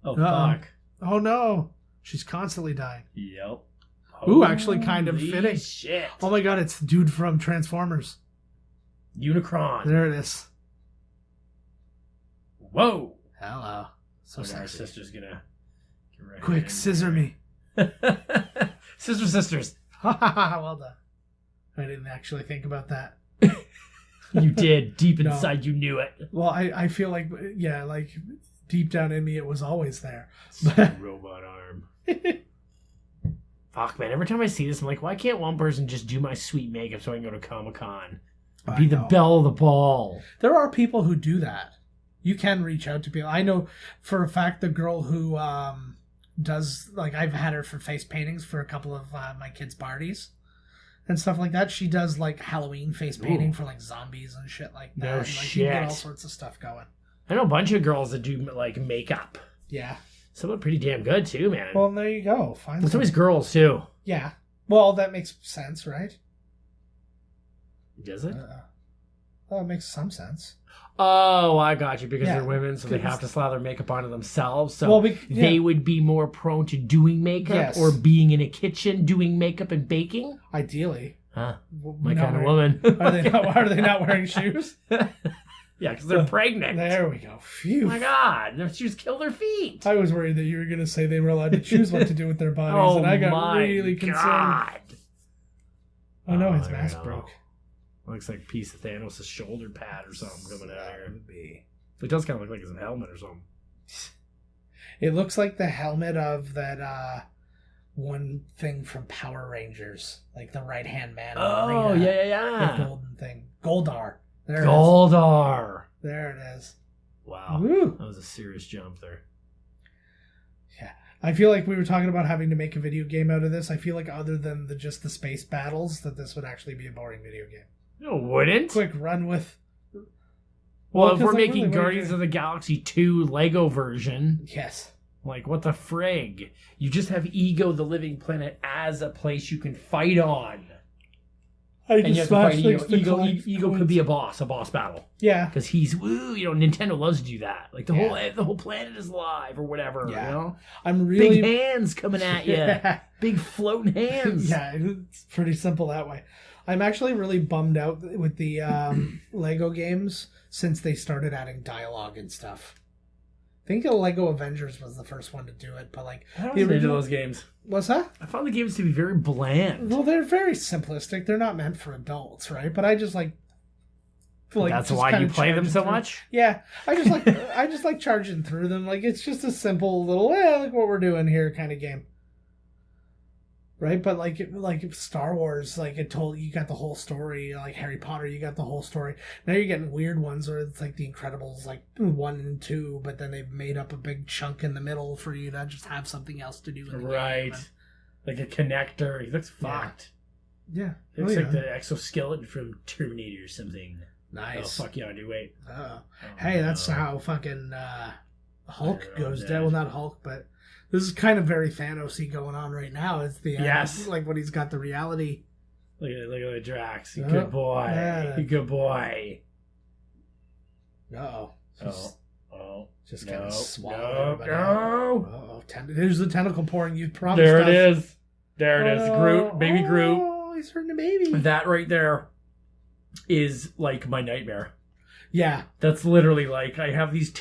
Speaker 1: Oh, fuck.
Speaker 2: Oh no. She's constantly dying.
Speaker 1: Yep.
Speaker 2: Ooh, actually kind of fitting.
Speaker 1: Shit.
Speaker 2: Oh my god, it's the dude from Transformers.
Speaker 1: Unicron.
Speaker 2: There it is.
Speaker 1: Whoa.
Speaker 2: Hello. So
Speaker 1: Our
Speaker 2: sexy.
Speaker 1: sister's gonna get right
Speaker 2: Quick,
Speaker 1: in
Speaker 2: scissor
Speaker 1: there.
Speaker 2: me.
Speaker 1: Sisters.
Speaker 2: Well done. I didn't actually think about that.
Speaker 1: You did. Deep
Speaker 2: No.
Speaker 1: inside, you knew it.
Speaker 2: Well, I feel like, yeah, like deep down in me, it was always there.
Speaker 1: Robot arm. Fuck, man. Every time I see this, I'm like, why can't one person just do my sweet makeup so I can go to Comic-Con? Be the belle of the ball.
Speaker 2: There are people who do that. You can reach out to people. I know for a fact the girl who does, like, I've had her for face paintings for a couple of my kids' parties and stuff like that. She does, like, Halloween face painting for, like, zombies and shit like that.
Speaker 1: No
Speaker 2: and, like,
Speaker 1: shit.
Speaker 2: You get all sorts of stuff going.
Speaker 1: I know a bunch of girls that do, like, makeup.
Speaker 2: Yeah.
Speaker 1: Some are pretty damn good, too, man.
Speaker 2: Well, there you go. Find
Speaker 1: It's always girls, too.
Speaker 2: Yeah. Well, that makes sense, right?
Speaker 1: Does it?
Speaker 2: Well, it makes some sense.
Speaker 1: Oh, I got you. Because
Speaker 2: Yeah,
Speaker 1: they're women, so they have to slather makeup onto themselves. So
Speaker 2: Well,
Speaker 1: they would be more prone to doing makeup
Speaker 2: Yes.
Speaker 1: or being in a kitchen doing makeup and baking.
Speaker 2: Ideally.
Speaker 1: Huh.
Speaker 2: We're
Speaker 1: My
Speaker 2: not
Speaker 1: kind of
Speaker 2: wearing-
Speaker 1: woman.
Speaker 2: Are they not wearing shoes?
Speaker 1: Yeah, because they're pregnant.
Speaker 2: There we go. Phew.
Speaker 1: Oh my god, their shoes kill their feet.
Speaker 2: I was worried that you were going to say they were allowed to choose what to do with their bodies,
Speaker 1: Oh
Speaker 2: and I got
Speaker 1: my
Speaker 2: really concerned.
Speaker 1: god.
Speaker 2: Oh no, his
Speaker 1: I
Speaker 2: mask
Speaker 1: know.
Speaker 4: broke.
Speaker 1: Looks like a piece of Thanos' shoulder pad or something coming out
Speaker 2: That
Speaker 1: here.
Speaker 2: would be.
Speaker 1: It does kind of look like it's a helmet or something.
Speaker 2: It looks like the helmet of that one thing from Power Rangers, like the right hand man.
Speaker 1: Oh,
Speaker 2: the
Speaker 1: yeah.
Speaker 2: golden thing, Goldar. There it is.
Speaker 1: Goldar.
Speaker 2: There it is.
Speaker 1: Wow.
Speaker 2: Woo.
Speaker 1: That was a serious jump there.
Speaker 2: Yeah, I feel like we were talking about having to make a video game out of this. I feel like other than just the space battles, that this would actually be a boring video game.
Speaker 1: No, it wouldn't.
Speaker 2: Quick run with.
Speaker 1: Well, if
Speaker 2: 'cause,
Speaker 1: we're
Speaker 2: like,
Speaker 1: making
Speaker 2: really, what are you
Speaker 1: Guardians
Speaker 2: doing?
Speaker 1: of the Galaxy 2 Lego version,
Speaker 2: Yes.
Speaker 1: like, what the frig? You just have Ego the Living Planet as a place you can fight on. And you have to fight Ego. Ego could be a boss battle.
Speaker 2: Yeah.
Speaker 1: Because he's, Nintendo loves to do that. Like, the whole planet is alive or whatever,
Speaker 2: Yeah.
Speaker 1: you know?
Speaker 2: I'm really.
Speaker 1: Big hands coming at you.
Speaker 2: Yeah.
Speaker 1: Big floating hands.
Speaker 2: Yeah, it's pretty simple that way. I'm actually really bummed out with the Lego games since they started adding dialogue and stuff. I think the Lego Avengers was the first one to do it, but like
Speaker 1: I don't
Speaker 2: the
Speaker 1: into
Speaker 2: original
Speaker 1: those games.
Speaker 2: What's that?
Speaker 1: I found the games to be very bland.
Speaker 2: Well, they're very simplistic. They're not meant for adults, right? But I just like
Speaker 1: That's
Speaker 2: just
Speaker 1: why
Speaker 2: kinda
Speaker 1: you play them
Speaker 2: charging
Speaker 1: so
Speaker 2: through.
Speaker 1: much?
Speaker 2: Yeah, I just like charging through them. Like it's just a simple little, look what we're doing here kind of game. Right, but like Star Wars, like it told you got the whole story. Like Harry Potter, you got the whole story. Now you're getting weird ones where it's like The Incredibles, like 1 and 2, but then they've made up a big chunk in the middle for you to just have something else to do in the
Speaker 1: Right.
Speaker 2: game.
Speaker 1: Like a connector. He looks
Speaker 2: Yeah.
Speaker 1: fucked.
Speaker 2: Yeah,
Speaker 1: He looks like the exoskeleton from Terminator or something.
Speaker 2: nice.
Speaker 1: Oh, fuck yeah, I do. Wait.
Speaker 2: Hey, that's
Speaker 1: no.
Speaker 2: how fucking Hulk
Speaker 1: I don't know,
Speaker 2: goes
Speaker 1: Dad.
Speaker 2: down. Well, not Hulk, but this is kind of very Thanos-y going on right now. It's the
Speaker 1: Yes.
Speaker 2: like when he's got the reality
Speaker 1: Look at the Drax. You
Speaker 2: Oh,
Speaker 1: good boy.
Speaker 2: yeah.
Speaker 1: You good boy.
Speaker 2: Uh-oh. Just kind
Speaker 1: no,
Speaker 2: of swallowed
Speaker 1: no,
Speaker 2: everybody.
Speaker 1: no.
Speaker 2: Uh-oh. There's the tentacle pouring. You promised
Speaker 1: There
Speaker 2: us.
Speaker 1: it is. There it is. Groot. Baby Groot.
Speaker 2: Oh, he's hurting a baby.
Speaker 1: That right there is like my nightmare.
Speaker 2: Yeah.
Speaker 1: That's literally like, I have these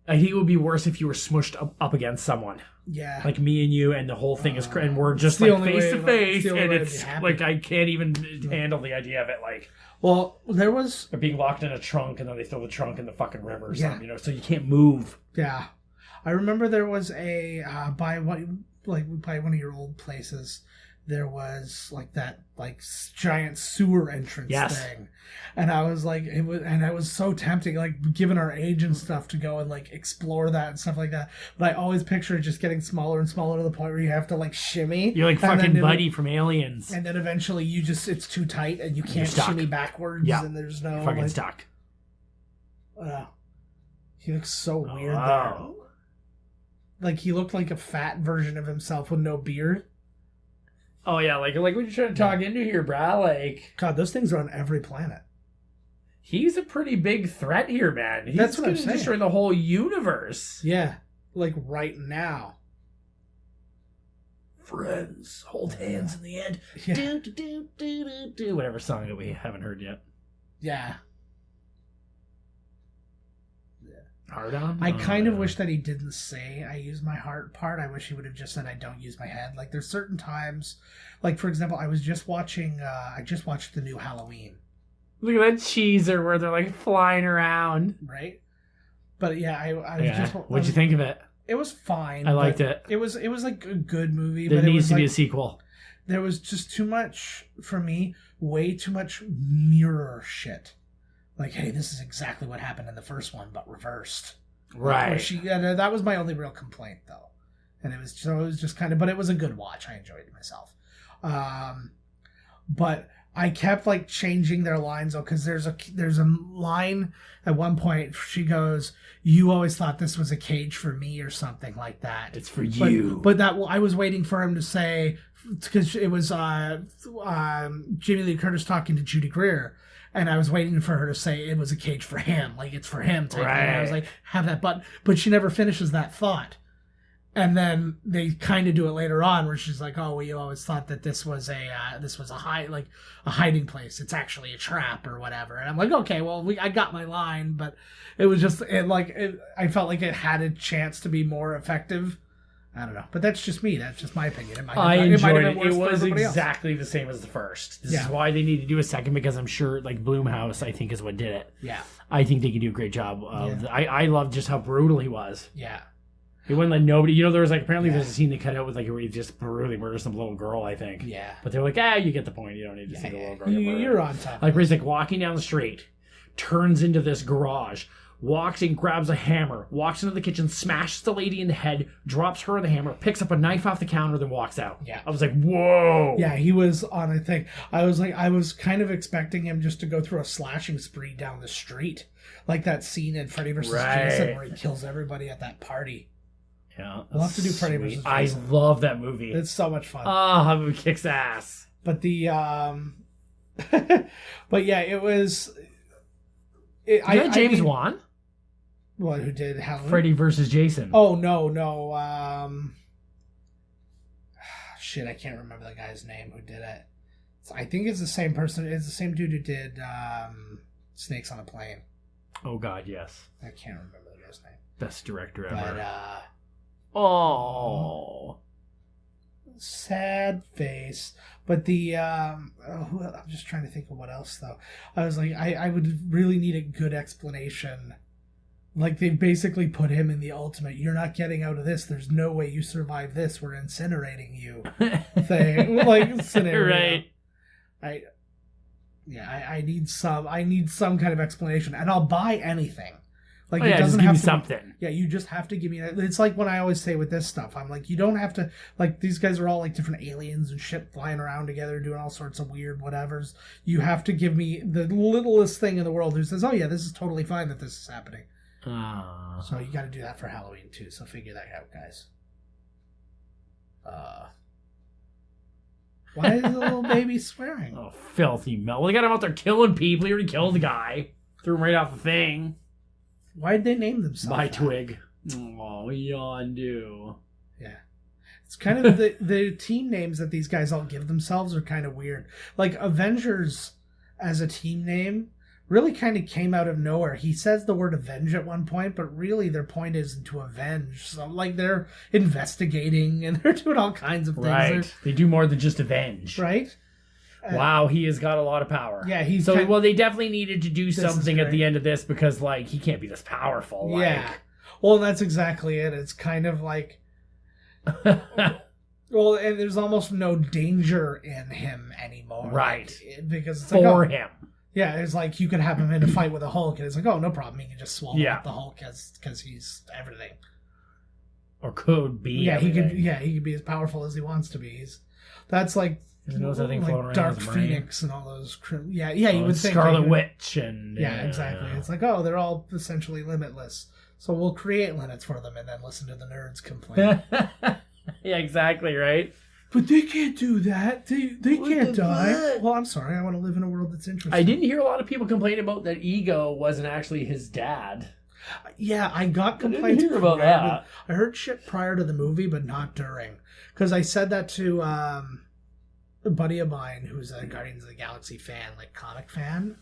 Speaker 1: I think it would be worse if you were smushed up against someone.
Speaker 2: Yeah.
Speaker 1: Like me and you, and the whole thing is, and we're just
Speaker 2: the
Speaker 1: like
Speaker 2: only
Speaker 1: face
Speaker 2: way-
Speaker 1: to
Speaker 2: it's
Speaker 1: face,
Speaker 2: the only
Speaker 1: and
Speaker 2: way to
Speaker 1: it's
Speaker 2: be happy.
Speaker 1: like I can't even handle the idea of it. Like,
Speaker 2: Well, there was...
Speaker 1: or being locked in a trunk, and then they throw the trunk in the fucking river or
Speaker 2: Yeah.
Speaker 1: something, you know, so you can't move.
Speaker 2: Yeah. I remember there was a... by one of your old places, there was like that giant sewer entrance thing, and I was like, it was so tempting, like given our age and stuff, to go and like explore that and stuff like that. But I always picture it just getting smaller and smaller to the point where you have to like shimmy.
Speaker 1: You're like
Speaker 2: and
Speaker 1: fucking
Speaker 2: then
Speaker 1: Buddy from Aliens.
Speaker 2: and then eventually it's too tight and you can't
Speaker 1: stuck.
Speaker 2: shimmy backwards.
Speaker 1: Yeah.
Speaker 2: And there's no
Speaker 1: Fucking
Speaker 2: like,
Speaker 1: stuck.
Speaker 2: he looks so weird
Speaker 1: Oh.
Speaker 2: there. Like he looked like a fat version of himself with no beard.
Speaker 1: Oh yeah, like what you trying to talk into here, brah? Like,
Speaker 2: God, those things are on every planet.
Speaker 1: he's a pretty big threat here, man. He's
Speaker 2: That's what I'm
Speaker 1: gonna
Speaker 2: saying.
Speaker 1: destroy the whole universe.
Speaker 2: Yeah, like right now.
Speaker 1: Friends, hold hands in the end.
Speaker 2: Yeah.
Speaker 1: Do, do, do, do, do, do. Whatever song that we haven't heard yet.
Speaker 2: Yeah.
Speaker 1: Hard on?
Speaker 2: I kind of wish that he didn't say I use my heart part. I wish he would have just said I don't use my head. Like there's certain times, like for example, I just watched the new Halloween.
Speaker 1: Look at that cheeser where they're like flying around.
Speaker 2: Right? But yeah, I was
Speaker 1: Yeah.
Speaker 2: just
Speaker 1: What'd you think of it?
Speaker 2: It was fine.
Speaker 1: I liked
Speaker 2: but
Speaker 1: it.
Speaker 2: It was like a good movie,
Speaker 1: There
Speaker 2: but it
Speaker 1: needs
Speaker 2: was
Speaker 1: to be
Speaker 2: like,
Speaker 1: a sequel.
Speaker 2: there was just too much for me, way too much mirror shit. Like, hey, this is exactly what happened in the first one, but reversed.
Speaker 1: Right.
Speaker 2: That was my only real complaint, though, and it was just kind of, but it was a good watch. I enjoyed it myself. But I kept like changing their lines, though, because there's a line at one point. She goes, "You always thought this was a cage for me," or something like that.
Speaker 1: It's for you.
Speaker 2: But that I was waiting for him to say, because it was Jamie Lee Curtis talking to Judy Greer. And I was waiting for her to say it was a cage for him, like it's for him. Type
Speaker 1: Right.
Speaker 2: thing. And I was like, have that button. But she never finishes that thought. And then they kind of do it later on, where she's like, "Oh, well, you always thought that this was a hiding place. It's actually a trap or whatever." And I'm like, okay, well, I got my line, but it was just I felt like it had a chance to be more effective. I don't know, but that's just me. That's just my opinion.
Speaker 1: I enjoyed it.
Speaker 2: worse
Speaker 1: It
Speaker 2: for
Speaker 1: was
Speaker 2: everybody else.
Speaker 1: exactly the same as the first. This
Speaker 2: Yeah.
Speaker 1: is why they need to do a second, because I'm sure like Blumhouse, I think, is what did it.
Speaker 2: Yeah,
Speaker 1: I think they can do a great job of. I love just how brutal he was.
Speaker 2: yeah.
Speaker 1: He wouldn't let nobody. You know, there was like apparently there's a scene they cut out with like where he just brutally murders some little girl. I think.
Speaker 2: Yeah.
Speaker 1: But they're like, you get the point. You don't need to see the little girl. get murdered."
Speaker 2: You're on top.
Speaker 1: Like where he's like walking down the street, turns into this garage, walks in, grabs a hammer, walks into the kitchen, smashes the lady in the head, drops her the hammer, picks up a knife off the counter, then walks out.
Speaker 2: Yeah.
Speaker 1: I was like, whoa.
Speaker 2: Yeah, he was on a thing. I was kind of expecting him just to go through a slashing spree down the street, like that scene in Freddy vs.
Speaker 1: Right.
Speaker 2: Jason where he kills everybody at that party.
Speaker 1: Yeah.
Speaker 2: We'll have to do Freddy
Speaker 1: sweet.
Speaker 2: vs.
Speaker 1: I
Speaker 2: Jason.
Speaker 1: love that movie.
Speaker 2: It's so much fun.
Speaker 1: that movie kicks ass.
Speaker 2: But the but yeah, it was.
Speaker 1: James Wan?
Speaker 2: What? Who did Halloween?
Speaker 1: Freddy versus Jason.
Speaker 2: Oh no. Shit, I can't remember the guy's name who did it. I think it's the same person. It's the same dude who did Snakes on a Plane.
Speaker 1: Oh God, yes.
Speaker 2: I can't remember the guy's name.
Speaker 1: Best director
Speaker 2: But
Speaker 1: ever. Oh.
Speaker 2: Sad face. But the I'm just trying to think of what else though. I was like, I would really need a good explanation. Like they basically put him in the ultimate, "You're not getting out of this. There's no way you survive this. We're incinerating you." thing. Like scenario.
Speaker 1: Right.
Speaker 2: I need some kind of explanation, and I'll buy anything. Like
Speaker 1: Oh, yeah,
Speaker 2: it doesn't
Speaker 1: just give
Speaker 2: have
Speaker 1: me
Speaker 2: to
Speaker 1: something.
Speaker 2: Yeah, you just have to give me. It's like when I always say with this stuff, I'm like, you don't have to. Like these guys are all like different aliens and shit flying around together, doing all sorts of weird whatevers. You have to give me the littlest thing in the world who says, "Oh yeah, this is totally fine that this is happening." So you got to do that for Halloween too. So figure that out, guys. Why is the little baby swearing?
Speaker 1: Oh, filthy Mel. Well, they got him out there killing people. He already killed the guy. Threw him right off the thing.
Speaker 2: Why'd they name themselves
Speaker 1: By
Speaker 2: that?
Speaker 1: Twig. Oh, Yondu.
Speaker 2: Yeah. It's kind of the team names that these guys all give themselves are kind of weird. Like Avengers as a team name really kind of came out of nowhere. He says the word avenge at one point, but really their point isn't to avenge. So like they're investigating and they're doing all kinds of things.
Speaker 1: Right. They do more than just avenge.
Speaker 2: Right?
Speaker 1: Wow, he has got a lot of power.
Speaker 2: Yeah, he's
Speaker 1: so.
Speaker 2: kind-
Speaker 1: Well, they definitely needed to do
Speaker 2: is
Speaker 1: something at
Speaker 2: great.
Speaker 1: the end of this because, like, he can't be this powerful. Like.
Speaker 2: Yeah. Well, that's exactly it. It's kind of like, well, and there's almost no danger in him anymore.
Speaker 1: Right.
Speaker 2: Like, because it's
Speaker 1: For
Speaker 2: like,
Speaker 1: him.
Speaker 2: yeah, it's like you could have him in a fight with a Hulk, and it's like, oh, no problem. He can just swallow
Speaker 1: Yeah.
Speaker 2: up the Hulk because he's everything.
Speaker 1: Or could be.
Speaker 2: Yeah,
Speaker 1: everything.
Speaker 2: he could be as powerful as he wants to be. That's like,
Speaker 1: He knows that thing floating
Speaker 2: like
Speaker 1: around
Speaker 2: Dark
Speaker 1: his brain.
Speaker 2: Phoenix and all those. You would think
Speaker 1: Scarlet
Speaker 2: like,
Speaker 1: Witch and
Speaker 2: Yeah, exactly. It's like, oh, they're all essentially limitless. So we'll create limits for them and then listen to the nerds complain.
Speaker 1: yeah, exactly, right?
Speaker 2: But they can't do that. They
Speaker 1: What
Speaker 2: can't
Speaker 1: the
Speaker 2: die.
Speaker 1: fuck?
Speaker 2: Well, I'm sorry. I want to live in a world that's interesting.
Speaker 1: I didn't hear a lot of people complain about that Ego wasn't actually his dad.
Speaker 2: Yeah, I got
Speaker 1: I didn't
Speaker 2: complaints
Speaker 1: hear about
Speaker 2: prior to-
Speaker 1: that.
Speaker 2: I heard shit prior to the movie, but not during. Because I said that to a buddy of mine who's a Guardians of the Galaxy fan, like comic fan.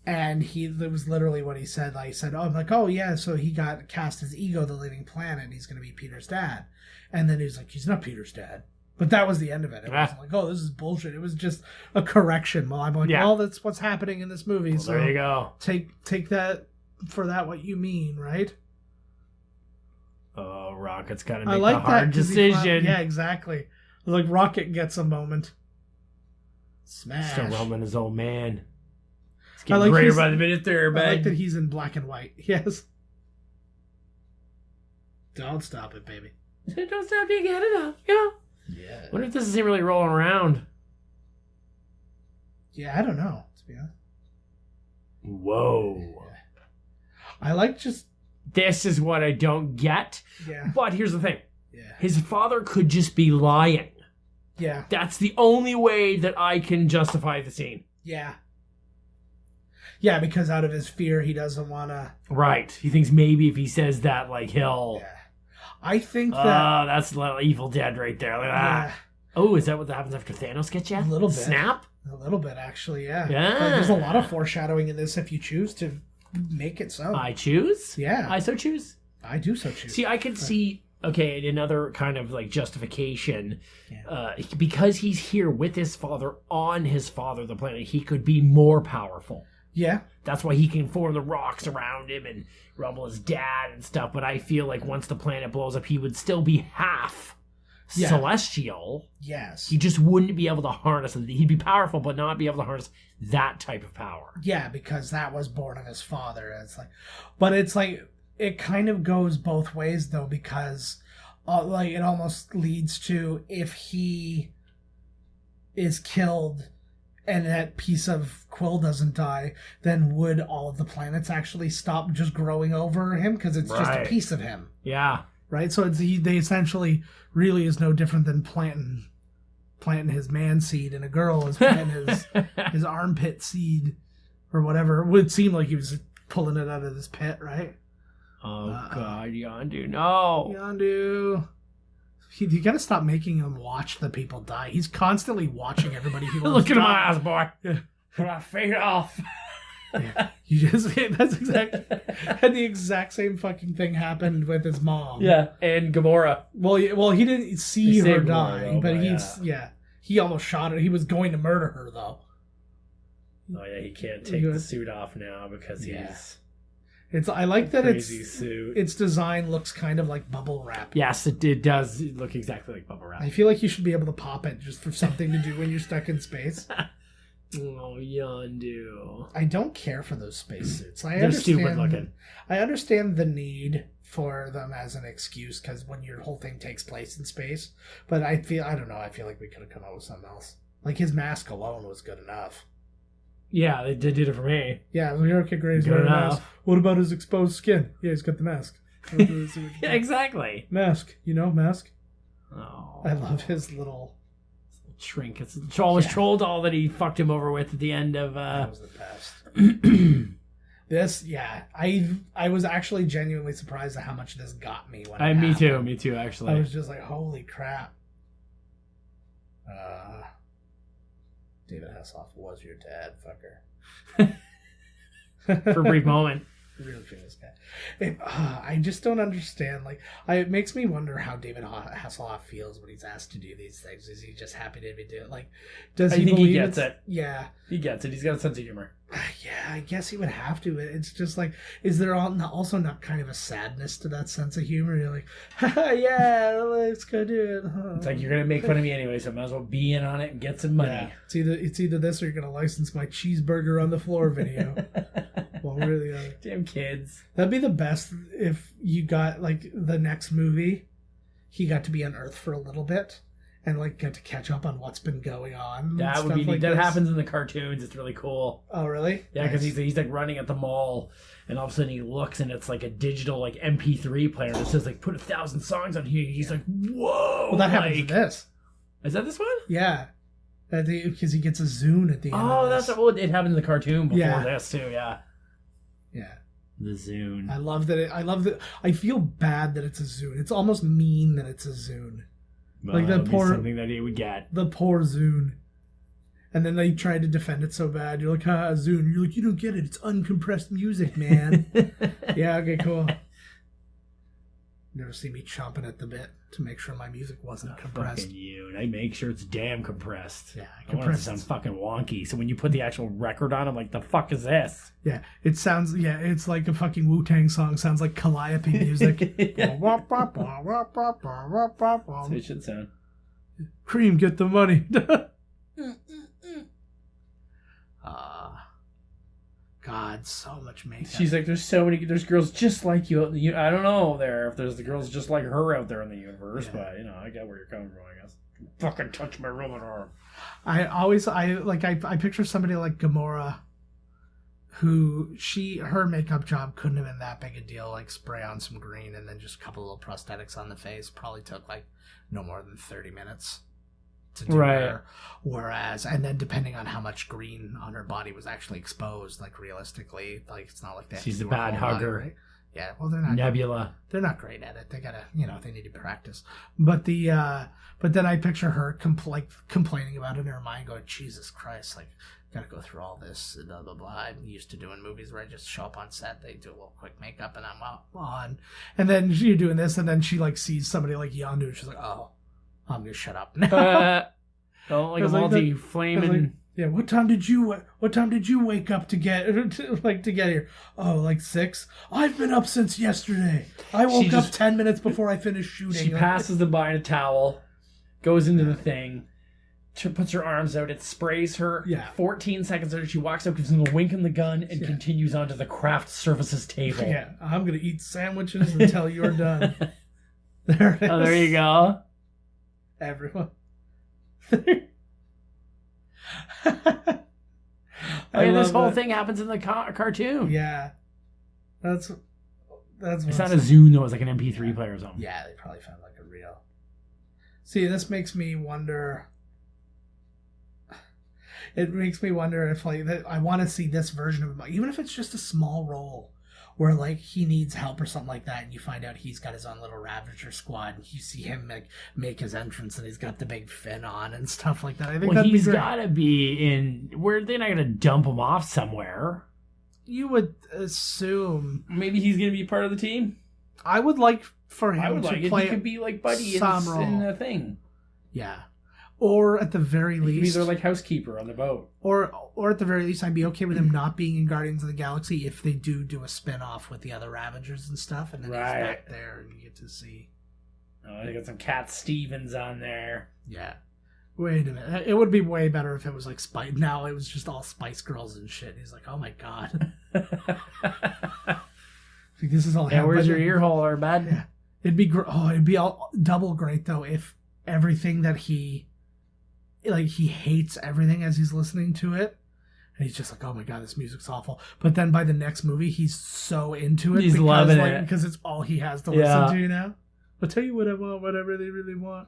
Speaker 2: And that was literally what he said. Like, he said, oh, I'm like, oh, yeah, so he got cast as Ego, the living planet, and he's going to be Peter's dad. And then he's like, he's not Peter's dad. But that was the end of it. It wasn't like, oh, this is bullshit. It was just a correction. Well, I'm like,
Speaker 1: Yeah.
Speaker 2: well, that's what's happening in this movie.
Speaker 1: Well,
Speaker 2: so
Speaker 1: there you go.
Speaker 2: take that for that what you mean, right?
Speaker 1: Oh, Rocket's got to
Speaker 2: I
Speaker 1: make
Speaker 2: like
Speaker 1: the hard
Speaker 2: 'cause he
Speaker 1: decision.
Speaker 2: yeah, exactly. Like Rocket gets a moment. Smash.
Speaker 1: Still roaming his old man. It's
Speaker 2: I
Speaker 1: getting
Speaker 2: like
Speaker 1: greater
Speaker 2: he's-
Speaker 1: by the minute there,
Speaker 2: I like
Speaker 1: man.
Speaker 2: that he's in black and white. Yes. Don't stop it, baby.
Speaker 1: Don't stop you get enough. Yeah.
Speaker 2: Yeah.
Speaker 1: I wonder if this isn't really rolling around.
Speaker 2: Yeah, I don't know, to be honest.
Speaker 1: Whoa.
Speaker 2: I like just
Speaker 1: This is what I don't get.
Speaker 2: yeah.
Speaker 1: But here's the thing.
Speaker 2: Yeah.
Speaker 1: His father could just be lying.
Speaker 2: Yeah.
Speaker 1: That's the only way that I can justify the scene.
Speaker 2: Yeah. Yeah, because out of his fear he doesn't wanna
Speaker 1: Right. He thinks maybe if he says that, like, he'll...
Speaker 2: Yeah. I think that
Speaker 1: Oh, that's little Evil Dead right there. Look at that.
Speaker 2: yeah,
Speaker 1: Oh, is that what happens after Thanos gets you?
Speaker 2: A little bit.
Speaker 1: Snap?
Speaker 2: a little bit actually, yeah.
Speaker 1: Yeah.
Speaker 2: Like, there's a lot of foreshadowing in this if you choose to make it so.
Speaker 1: I choose?
Speaker 2: Yeah.
Speaker 1: I so choose.
Speaker 2: I do so choose.
Speaker 1: See, I could see, okay, another kind of like justification.
Speaker 2: Yeah.
Speaker 1: Because he's here with his father on his father, the planet, he could be more powerful.
Speaker 2: Yeah.
Speaker 1: That's why he can form the rocks around him and rumble his dad and stuff. But I feel like once the planet blows up, he would still be half
Speaker 2: Yeah.
Speaker 1: celestial.
Speaker 2: Yes.
Speaker 1: He just wouldn't be able to harness it. He'd be powerful, but not be able to harness that type of power.
Speaker 2: Yeah, because that was born of his father. It's like it kind of goes both ways though, because like it almost leads to if he is killed and that piece of Quill doesn't die, then would all of the planets actually stop just growing over him because it's just a
Speaker 1: Right.
Speaker 2: piece of him,
Speaker 1: Yeah.
Speaker 2: right? So they essentially really is no different than planting his man seed in a girl is planting his armpit seed or whatever. It would seem like he was pulling it out of this pit, right?
Speaker 1: Oh, God, Yondu, no.
Speaker 2: Yondu. You gotta stop making him watch the people die. He's constantly watching everybody he loves
Speaker 1: Look at my
Speaker 2: die.
Speaker 1: eyes, boy.
Speaker 2: Yeah.
Speaker 1: Put my feet off.
Speaker 2: Yeah. You just that's exactly had the exact same fucking thing happened with his mom.
Speaker 1: Yeah, and Gamora.
Speaker 2: Well, he didn't see
Speaker 1: He
Speaker 2: her
Speaker 1: saved
Speaker 2: die,
Speaker 1: Gamora, though,
Speaker 2: but he almost shot her. He was going to murder her though.
Speaker 1: Oh, yeah, he can't take the suit off now because
Speaker 2: Yeah.
Speaker 1: he's
Speaker 2: I like that
Speaker 1: crazy suit.
Speaker 2: its design looks kind of like bubble wrap.
Speaker 1: Yes, it does look exactly like bubble wrap.
Speaker 2: I feel like you should be able to pop it just for something to do when you're stuck in space.
Speaker 1: Oh, Yondu.
Speaker 2: I don't care for those spacesuits.
Speaker 1: They're stupid looking.
Speaker 2: I understand the need for them as an excuse because when your whole thing takes place in space, but I feel like we could have come up with something else. Like his mask alone was good enough.
Speaker 1: Yeah, they did it for me.
Speaker 2: Yeah, well, okay, great. He's
Speaker 1: Good
Speaker 2: wearing a
Speaker 1: enough.
Speaker 2: mask. What about his exposed skin? Yeah, he's got the mask.
Speaker 1: Yeah, exactly.
Speaker 2: Mask, mask.
Speaker 1: Oh.
Speaker 2: I love his little
Speaker 1: Shrink. It's always trolled all that he fucked him over with at the end of.
Speaker 2: That was the best. I was actually genuinely surprised at how much this got me when it
Speaker 1: Me
Speaker 2: happened.
Speaker 1: too, actually.
Speaker 2: I was just like, holy crap. David Hasselhoff was your dad, fucker.
Speaker 1: For a brief moment.
Speaker 2: Really famous guy. I just don't understand. Like, it makes me wonder how David Hasselhoff feels when he's asked to do these things. Is he just happy to be doing it? Like, does he
Speaker 1: think
Speaker 2: believe
Speaker 1: he gets it?
Speaker 2: Yeah.
Speaker 1: He gets it. He's got a sense of humor.
Speaker 2: Yeah, I guess he would have to. It's just like, is there also not kind of a sadness to that sense of humor? You're like, haha, yeah, let's go do it. Huh.
Speaker 1: It's like, you're going to make fun of me anyway, so I might as well be in on it and get some money.
Speaker 2: Yeah. It's either this or you're going to license my cheeseburger on the floor video. Well, really,
Speaker 1: damn kids.
Speaker 2: That'd be the best if you got, like, the next movie, he got to be on Earth for a little bit and, like, get to catch up on what's been going on.
Speaker 1: That would be neat.
Speaker 2: Like
Speaker 1: that
Speaker 2: this.
Speaker 1: happens in the cartoons. It's really cool.
Speaker 2: Oh, really?
Speaker 1: Yeah, because he's like running at the mall, and all of a sudden he looks, and it's like a digital like MP3 player that says like put 1,000 songs on here. He's like, whoa!
Speaker 2: Well, that happens in this.
Speaker 1: Is that this one?
Speaker 2: Yeah, because he gets a Zune at the end.
Speaker 1: Oh, that's well, it happened in the cartoon before this too. Yeah.
Speaker 2: Yeah.
Speaker 1: The Zune.
Speaker 2: I love that. I feel bad that it's a Zune. It's almost mean that it's a Zune.
Speaker 1: Well,
Speaker 2: like that poor
Speaker 1: something that he would get.
Speaker 2: The poor Zune. And then they tried to defend it so bad. You're like, Zune. You're like, you don't get it. It's uncompressed music, man. Yeah, okay, cool. Never see me chomping at the bit to make sure my music wasn't compressed.
Speaker 1: Fucking you. And I make sure it's damn compressed.
Speaker 2: Yeah,
Speaker 1: I want it to sound fucking wonky. So when you put the actual record on, I'm like, the fuck is this?
Speaker 2: Yeah, it's like a fucking Wu-Tang song. Sounds like Calliope music.
Speaker 1: That's what it should sound.
Speaker 2: Cream, get the money. God, so much makeup.
Speaker 1: She's like, there's girls just like you out in the I don't know if there's the girls just like her out there in the universe, but I get where you're coming from, I guess. Fucking touch my robot arm.
Speaker 2: I picture somebody like Gamora, who her makeup job couldn't have been that big a deal. Like, spray on some green and then just a couple little prosthetics on the face. Probably took like no more than 30 minutes to do her. Whereas, and then depending on how much green on her body was actually exposed, like realistically, like it's not like that.
Speaker 1: She's a bad hugger.
Speaker 2: Body, right? Yeah, well, they're not.
Speaker 1: Nebula.
Speaker 2: They're not great at it. They gotta, they need to practice. But but then I picture her complaining about it in her mind, going, Jesus Christ, like, gotta go through all this, blah, blah, blah. I'm used to doing movies where I just show up on set, they do a little quick makeup, and I'm on. And then you're doing this, and then she, like, sees somebody like Yondu, and she's like, oh, I'm gonna shut up now.
Speaker 1: Like a multi-flaming...
Speaker 2: Yeah, what time did you wake up to get here? Oh, like 6? I've been up since yesterday. I woke up 10 minutes before I finished shooting.
Speaker 1: She passes them by in a towel, goes into the thing, puts her arms out, it sprays her.
Speaker 2: Yeah.
Speaker 1: 14 seconds later, she walks up, gives him a wink on the gun, and continues onto the craft services table.
Speaker 2: Yeah, I'm going to eat sandwiches until you're done. There it is.
Speaker 1: Oh, there you go.
Speaker 2: Everyone.
Speaker 1: This whole thing happens in the cartoon.
Speaker 2: Yeah. That's
Speaker 1: it's not a Zune, though. It's like an MP3 player or something.
Speaker 2: Yeah, they probably found like a real. See, this makes me wonder. It makes me wonder if I want to see this version of him, even if it's just a small role where like he needs help or something like that, and you find out he's got his own little Ravager squad, and you see him make his entrance, and he's got the big fin on and stuff like that. I think
Speaker 1: he's got to be in where they're not going to dump him off somewhere.
Speaker 2: You would assume
Speaker 1: maybe he's going to be part of the team.
Speaker 2: I would like for him to play.
Speaker 1: He could be like Buddy in a thing.
Speaker 2: Yeah. Or at the very least,
Speaker 1: either like housekeeper on the boat,
Speaker 2: or at the very least, I'd be okay with him not being in Guardians of the Galaxy if they do a spin-off with the other Ravagers and stuff, and then he's back there and you get to see.
Speaker 1: Oh, they got some Cat Stevens on there.
Speaker 2: Yeah. Wait a minute. It would be way better if it was like Spice. Now it was just all Spice Girls and shit. He's like, oh my god. This is all.
Speaker 1: Yeah, where's your ear hole, or bud?
Speaker 2: Yeah. It'd be all double great though if everything that he hates everything as he's listening to it, and he's just like, oh my god, this music's awful. But then by the next movie, he's so into it.
Speaker 1: He's loving it.
Speaker 2: Because it's all he has to listen to now. I'll tell you what I want, what I really, really want.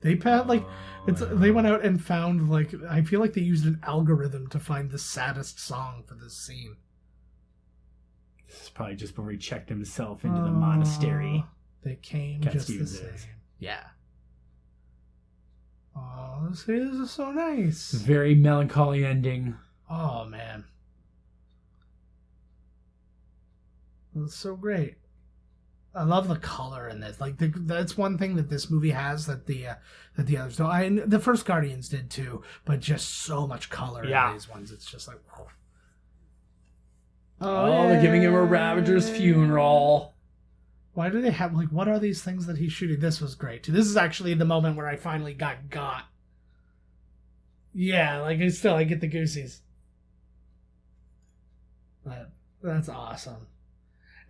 Speaker 2: They they went out and found, like, I feel like they used an algorithm to find the saddest song for this scene.
Speaker 1: This is probably just before he checked himself into the monastery.
Speaker 2: They came
Speaker 1: Cat
Speaker 2: just
Speaker 1: Stevens
Speaker 2: the same.
Speaker 1: is.
Speaker 2: Yeah. Oh, see, this is so nice.
Speaker 1: Very melancholy ending.
Speaker 2: Oh, man. That's so great. I love the color in this. Like, that's one thing that this movie has that the others don't. The first Guardians did too, but just so much color in these ones. It's just like, whoa.
Speaker 1: Oh, they're giving him a Ravager's funeral.
Speaker 2: Why do they have, like, what are these things that he's shooting? This was great too. This is actually the moment where I finally got. Yeah, like, I get the goosies. But that's awesome.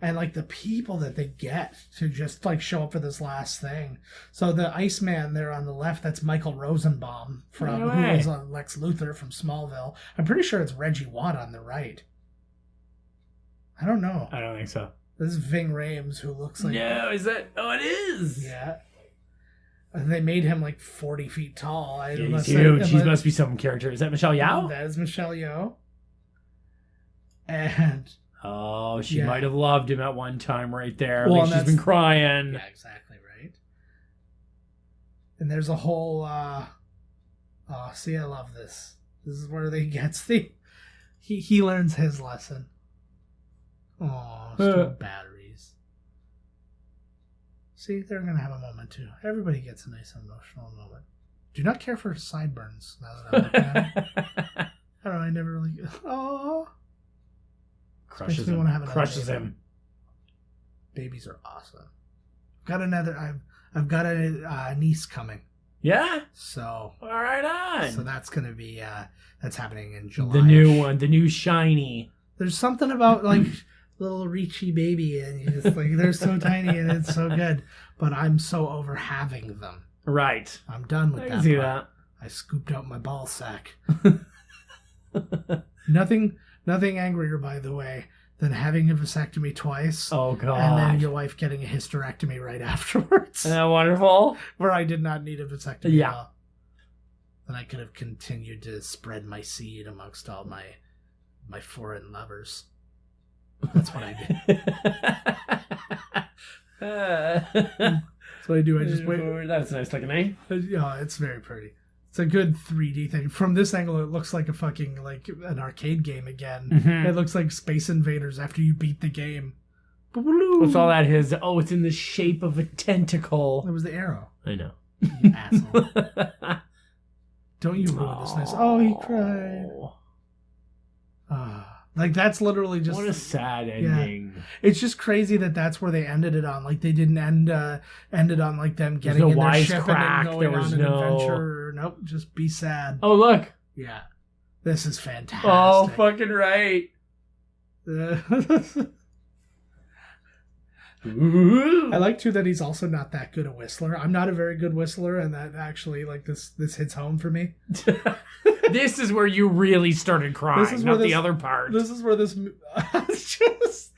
Speaker 2: And, like, the people that they get to just, like, show up for this last thing. So the Iceman there on the left, that's Michael Rosenbaum who was Lex Luthor from Smallville. I'm pretty sure it's Reggie Watt on the right. I don't know.
Speaker 1: I don't think so.
Speaker 2: This is Ving Rhames, who looks like...
Speaker 1: No, is that... Oh, it is!
Speaker 2: Yeah. And they made him, like, 40 feet tall.
Speaker 1: He's huge. He must be some character. Is that Michelle Yeoh?
Speaker 2: That is Michelle Yeoh. And...
Speaker 1: Oh, she might have loved him at one time right there.
Speaker 2: Well,
Speaker 1: like she's been crying.
Speaker 2: Yeah, exactly, right? And there's a whole... see, I love this. This is where they gets the... He learns his lesson. Oh, stupid batteries. See, they're going to have a moment too. Everybody gets a nice emotional moment. Do not care for sideburns now that I'm looking at it. I don't know, I never really... Oh...
Speaker 1: Crushes him.
Speaker 2: Babies are awesome. I've got a niece coming.
Speaker 1: Yeah.
Speaker 2: So
Speaker 1: all right on.
Speaker 2: So that's gonna be that's happening in July.
Speaker 1: The new one, the new shiny.
Speaker 2: There's something about, like, little Ricci baby, and you just, like, they're so tiny and it's so good. But I'm so over having them.
Speaker 1: Right.
Speaker 2: I'm done with
Speaker 1: I
Speaker 2: that.
Speaker 1: can see that.
Speaker 2: I scooped out my ball sack. Nothing angrier, by the way, than having a vasectomy twice.
Speaker 1: Oh, God.
Speaker 2: And then your wife getting a hysterectomy right afterwards.
Speaker 1: Isn't that wonderful?
Speaker 2: Where I did not need a vasectomy.
Speaker 1: Yeah.
Speaker 2: At all. Then I could have continued to spread my seed amongst all my foreign lovers. That's what I did. That's what I do. I just wait.
Speaker 1: That's nice looking, eh?
Speaker 2: Yeah, it's very pretty. It's a good 3D thing. From this angle, it looks like a fucking, like, an arcade game again. Mm-hmm. It looks like Space Invaders after you beat the game.
Speaker 1: What's all that is? Oh, it's in the shape of a tentacle.
Speaker 2: It was the arrow.
Speaker 1: I know.
Speaker 2: You asshole. Don't you ruin this nice. Oh, he cried. Like, that's literally just...
Speaker 1: What a sad ending.
Speaker 2: Yeah. It's just crazy that that's where they ended it on. Like, they didn't end it on, like, them getting in their ship and then going on an adventure. Nope, just be sad.
Speaker 1: Oh, look.
Speaker 2: Yeah. This is fantastic.
Speaker 1: Oh, fucking right.
Speaker 2: I like, too, that he's also not that good a whistler. I'm not a very good whistler, and that actually, like, this hits home for me.
Speaker 1: This is where you really started crying, not the other part.
Speaker 2: This is where this... It's just...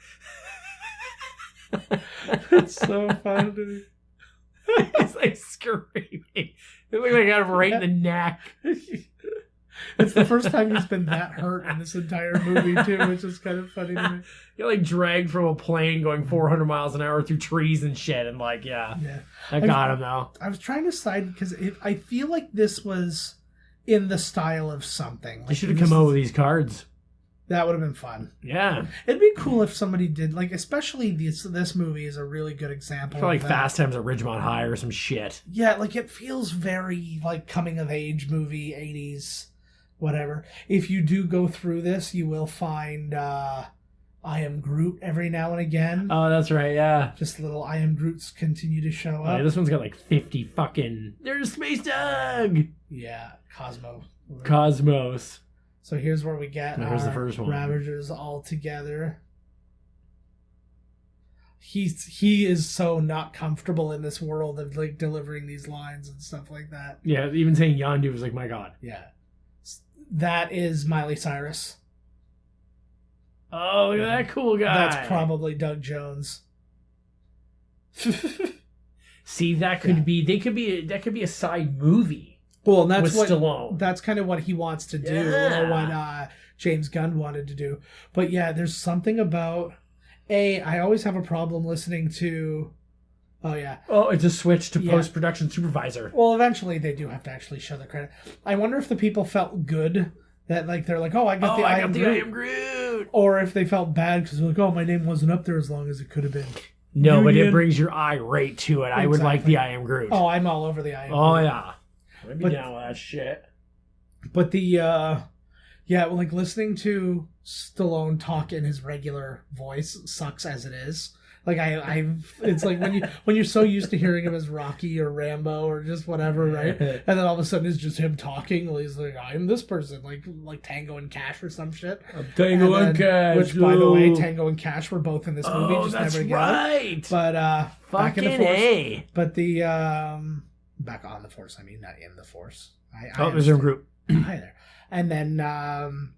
Speaker 2: It's so fun to me.
Speaker 1: It's like screaming. It looks like I got him right in the neck.
Speaker 2: It's the first time he's been that hurt in this entire movie, too, which is kind of funny to me.
Speaker 1: You're like dragged from a plane going 400 miles an hour through trees and shit, and like, yeah. I got him, though.
Speaker 2: I was trying to decide, because I feel like this was in the style of something. Like,
Speaker 1: they should have come out with these cards.
Speaker 2: That would have been fun.
Speaker 1: Yeah.
Speaker 2: It'd be cool if somebody did, like, especially this movie is a really good example.
Speaker 1: I feel like Fast Times at Ridgemont High or some shit.
Speaker 2: Yeah, like, it feels very, like, coming-of-age movie, 80s, whatever. If you do go through this, you will find I Am Groot every now and again.
Speaker 1: Oh, that's right, yeah.
Speaker 2: Just little I Am Groots continue to show up.
Speaker 1: Yeah, this one's got like 50 fucking... There's Space Dog!
Speaker 2: Yeah,
Speaker 1: Cosmos.
Speaker 2: So here's where we get
Speaker 1: Here's the first one.
Speaker 2: Ravagers all together. He is so not comfortable in this world of, like, delivering these lines and stuff like that.
Speaker 1: Yeah, even saying Yondu was like, my God.
Speaker 2: Yeah. That is Miley Cyrus.
Speaker 1: Oh, look at that cool guy.
Speaker 2: That's probably Doug Jones.
Speaker 1: See, that could be that could be a side movie.
Speaker 2: Well, and that's
Speaker 1: with
Speaker 2: what
Speaker 1: Stallone.
Speaker 2: That's kind of what he wants to do,
Speaker 1: Yeah.
Speaker 2: or what James Gunn wanted to do. But yeah, there's something about I always have a problem listening to. Oh yeah.
Speaker 1: Oh, it's a switch to post-production supervisor.
Speaker 2: Well, eventually they do have to actually show the credit. I wonder if the people felt good that like they're like, oh, I got I am
Speaker 1: Groot.
Speaker 2: Or if they felt bad because they're like, oh, my name wasn't up there as long as it could have been.
Speaker 1: No, but it brings your eye right to it. I would like the I am Groot.
Speaker 2: Oh, I'm all over the I am Groot.
Speaker 1: Oh yeah. I'd be down with that shit.
Speaker 2: But like listening to Stallone talk in his regular voice sucks as it is. Like it's like when you're so used to hearing him as Rocky or Rambo or just whatever, right? And then all of a sudden it's just him talking. He's like, I'm this person, like Tango and Cash or some shit.
Speaker 1: Tango and Cash,
Speaker 2: which by the way, Tango and Cash were both in this movie.
Speaker 1: Oh,
Speaker 2: just
Speaker 1: that's
Speaker 2: never
Speaker 1: right.
Speaker 2: But back in the Force.
Speaker 1: A.
Speaker 2: But the back on the Force. I mean, not in the Force.
Speaker 1: There's a group.
Speaker 2: Hi there. And then.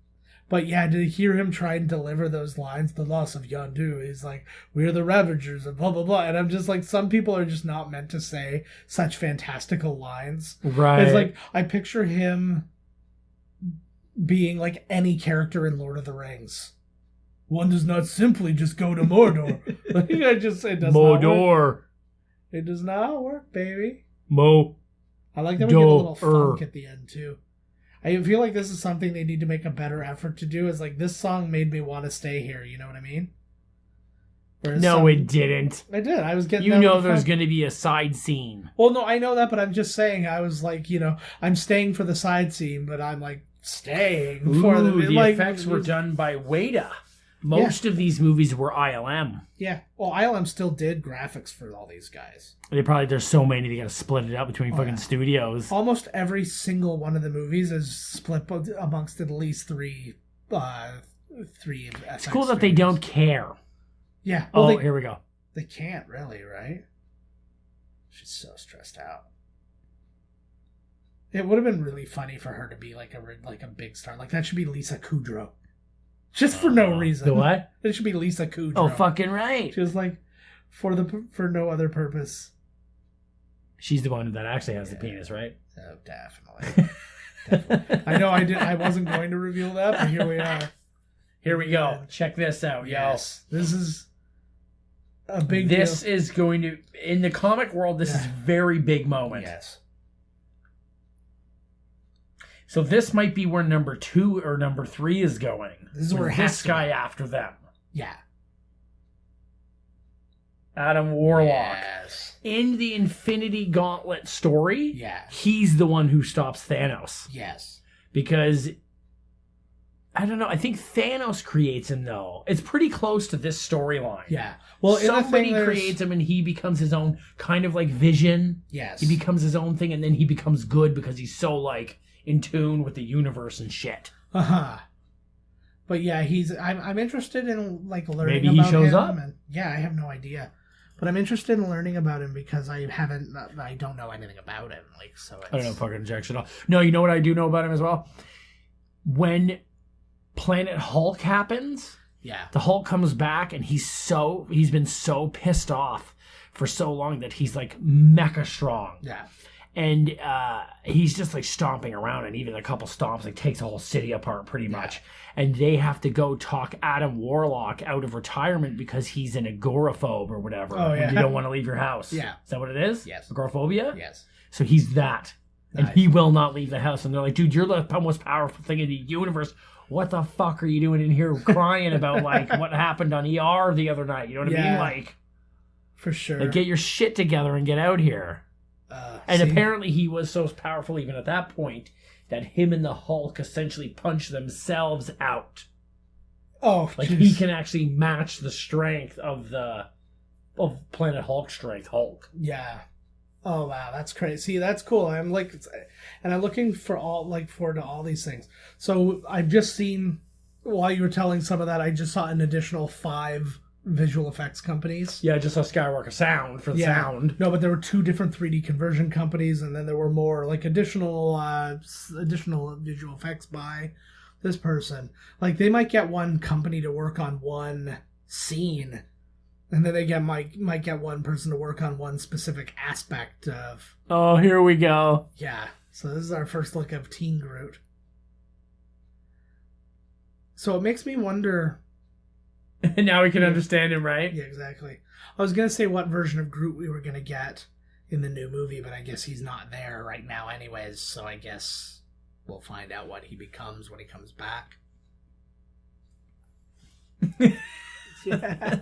Speaker 2: But yeah, to hear him try and deliver those lines, the loss of Yondu, he's like, we're the Ravagers and blah, blah, blah. And I'm just like, some people are just not meant to say such fantastical lines.
Speaker 1: Right.
Speaker 2: It's like, I picture him being like any character in Lord of the Rings. One does not simply just go to Mordor. Like, it does not work. It does not work, baby. I like that we get a little funk at the end, too. I feel like this is something they need to make a better effort to do. Is like, this song made me want to stay here. You know what I mean?
Speaker 1: It didn't.
Speaker 2: I did. I was getting.
Speaker 1: There's going to be a side scene.
Speaker 2: Well, no, I know that, but I'm just saying. I was like, I'm staying for the side scene, but I'm like staying for
Speaker 1: the effects were done by Weta. Most of these movies were ILM.
Speaker 2: Yeah. Well, ILM still did graphics for all these guys.
Speaker 1: There's so many, they got to split it up between fucking studios.
Speaker 2: Almost every single one of the movies is split amongst at least three
Speaker 1: It's cool that they don't care.
Speaker 2: Yeah. Well,
Speaker 1: here we go.
Speaker 2: They can't really, right? She's so stressed out. It would have been really funny for her to be like a big star. Like, that should be Lisa Kudrow. Just for no reason.
Speaker 1: The what?
Speaker 2: It should be Lisa Kudrow.
Speaker 1: Oh, fucking right.
Speaker 2: She was like, for no other purpose.
Speaker 1: She's the one that actually has the penis, right?
Speaker 2: Oh, definitely. I know I wasn't going to reveal that, but here we are.
Speaker 1: Here we go. Check this out,
Speaker 2: yes. Yo. This is a big deal.
Speaker 1: This is going to, in the comic world, this is a very big moment.
Speaker 2: Yes.
Speaker 1: So this might be where number 2 or number 3 is going.
Speaker 2: This is where
Speaker 1: this guy after them.
Speaker 2: Yeah.
Speaker 1: Adam Warlock.
Speaker 2: Yes.
Speaker 1: In the Infinity Gauntlet story,
Speaker 2: he's
Speaker 1: the one who stops Thanos.
Speaker 2: Yes.
Speaker 1: Because, I don't know, I think Thanos creates him, though. It's pretty close to this storyline.
Speaker 2: Yeah. Well,
Speaker 1: somebody creates him and he becomes his own kind of like Vision.
Speaker 2: Yes.
Speaker 1: He becomes his own thing and then he becomes good because he's so like in tune with the universe and shit.
Speaker 2: But yeah, I'm interested in like learning
Speaker 1: Maybe he
Speaker 2: about
Speaker 1: shows
Speaker 2: him.
Speaker 1: up?
Speaker 2: And, yeah, I have no idea. But I'm interested in learning about him because I don't know anything about him. Like, so
Speaker 1: I don't know fucking jack shit at all. No, you know what I do know about him as well? When Planet Hulk happens, the Hulk comes back and he's been so pissed off for so long that he's like mecha strong.
Speaker 2: Yeah.
Speaker 1: And he's just like stomping around, and even a couple stomps like takes a whole city apart pretty much. And they have to go talk Adam Warlock out of retirement because he's an agoraphobe or whatever.
Speaker 2: Oh, yeah.
Speaker 1: And you don't want to leave your house.
Speaker 2: Yeah.
Speaker 1: Is that what it is?
Speaker 2: Yes.
Speaker 1: Agoraphobia?
Speaker 2: Yes.
Speaker 1: So he's that.
Speaker 2: Nice.
Speaker 1: And he will not leave the house. And they're like, dude, you're the most powerful thing in the universe. What the fuck are you doing in here crying about like what happened on ER the other night? You know what I mean? Like,
Speaker 2: for sure.
Speaker 1: Like, get your shit together and get out here. And apparently he was so powerful even at that point that him and the Hulk essentially punch themselves out.
Speaker 2: Oh,
Speaker 1: like he can actually match the strength of Planet Hulk strength. Hulk.
Speaker 2: Yeah. Oh wow, that's crazy. See, that's cool. I'm like, and I'm looking forward to all these things. So I've just seen, while you were telling some of that, I just saw an additional 5 visual effects companies.
Speaker 1: Yeah, I just saw Skywalker Sound for the sound.
Speaker 2: No, but there were 2 different 3D conversion companies, and then there were more like additional visual effects by this person. Like, they might get one company to work on one scene, And then again, might get one person to work on one specific aspect of...
Speaker 1: Oh, here we go.
Speaker 2: Yeah, so this is our first look of Teen Groot. So it makes me wonder...
Speaker 1: And now we can understand him, right?
Speaker 2: Yeah, exactly. I was going to say what version of Groot we were going to get in the new movie, but I guess he's not there right now anyways, so I guess we'll find out what he becomes when he comes back. Yeah.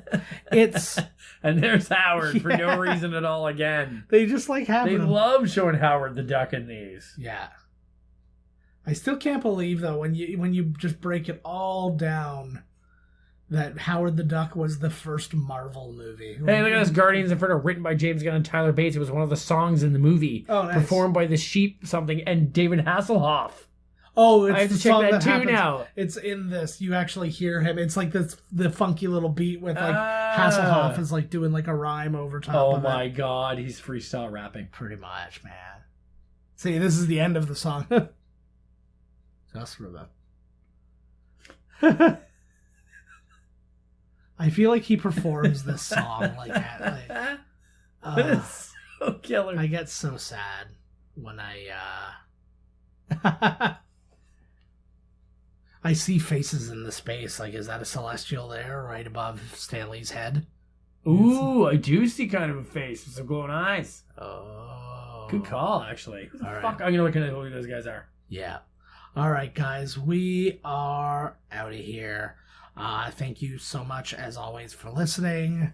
Speaker 2: It's...
Speaker 1: And there's Howard for no
Speaker 2: Yeah.
Speaker 1: reason at all again.
Speaker 2: They just like having
Speaker 1: They
Speaker 2: him.
Speaker 1: love showing Howard the Duck in these.
Speaker 2: Yeah. I still can't believe, though, when you just break it all down, that Howard the Duck was the first Marvel movie.
Speaker 1: Hey, look at this Guardians Inferno, written by James Gunn and Tyler Bates. It was one of the songs in the movie.
Speaker 2: Oh, nice.
Speaker 1: Performed by the Sheep something and David Hasselhoff.
Speaker 2: Oh, it's
Speaker 1: I have
Speaker 2: the
Speaker 1: to check
Speaker 2: song
Speaker 1: that too
Speaker 2: happens.
Speaker 1: now.
Speaker 2: It's in this. You actually hear him. It's like the funky little beat with like Hasselhoff is like doing like a rhyme over top
Speaker 1: Oh
Speaker 2: of
Speaker 1: my
Speaker 2: it.
Speaker 1: god, he's freestyle rapping.
Speaker 2: Pretty much, man. See, this is the end of the song. Just remember. I feel like he performs this song like that. Like,
Speaker 1: It's so killer.
Speaker 2: I get so sad when I see faces in the space. Like, is that a celestial there right above Stanley's head?
Speaker 1: Ooh, I do see kind of a face with some glowing eyes.
Speaker 2: Oh.
Speaker 1: Good call, actually. Who the
Speaker 2: All right.
Speaker 1: fuck? I'm gonna look into who those guys are.
Speaker 2: Yeah. All right, guys. We are out of here. Thank you so much, as always, for listening.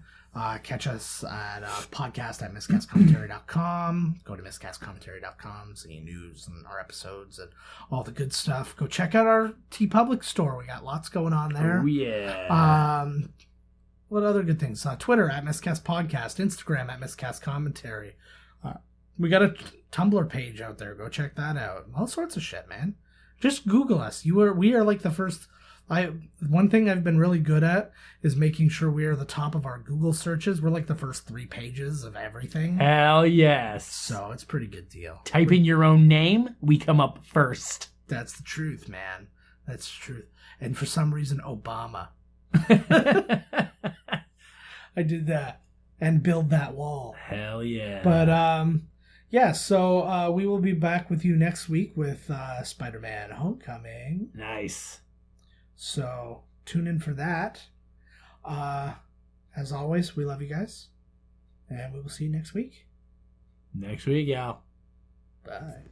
Speaker 2: Catch us at podcast at miscastcommentary.com. Go to miscastcommentary.com, see news and our episodes and all the good stuff. Go check out our TeePublic store. We got lots going on there.
Speaker 1: Oh, yeah.
Speaker 2: What other good things? Twitter at Miscast Podcast, Instagram at Miscast Commentary. We got a Tumblr page out there. Go check that out. All sorts of shit, man. Just Google us. We are like the first. One thing I've been really good at is making sure we are the top of our Google searches. We're like the first 3 pages of everything.
Speaker 1: Hell yes.
Speaker 2: So it's a pretty good deal.
Speaker 1: Type in your own name, we come up first.
Speaker 2: That's the truth, man. That's the truth. And for some reason, Obama. I did that. And build that wall.
Speaker 1: Hell yeah.
Speaker 2: But, yeah, so we will be back with you next week with Spider-Man Homecoming.
Speaker 1: Nice.
Speaker 2: So tune in for that. As always, we love you guys. And we will see you next week.
Speaker 1: Next week, yeah.
Speaker 2: Bye.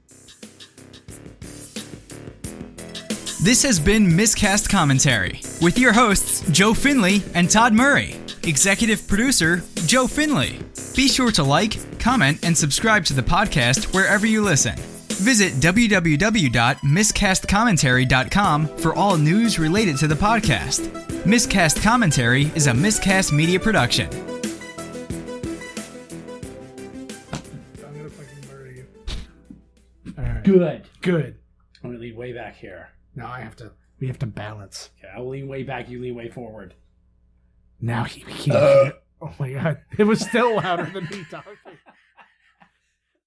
Speaker 5: This has been Miscast Commentary with your hosts, Joe Finley and Todd Murray. Executive producer, Joe Finley. Be sure to like, comment, and subscribe to the podcast wherever you listen. Visit www.miscastcommentary.com for all news related to the podcast. Miscast Commentary is a Miscast media production.
Speaker 2: I'm going to fucking murder you. All right.
Speaker 1: Good.
Speaker 2: Good.
Speaker 1: I'm going to lean way back here.
Speaker 2: Now we have to balance.
Speaker 1: Okay, I'll lean way back, you lean way forward.
Speaker 2: Now he can't. Oh my god. It was still louder than me talking.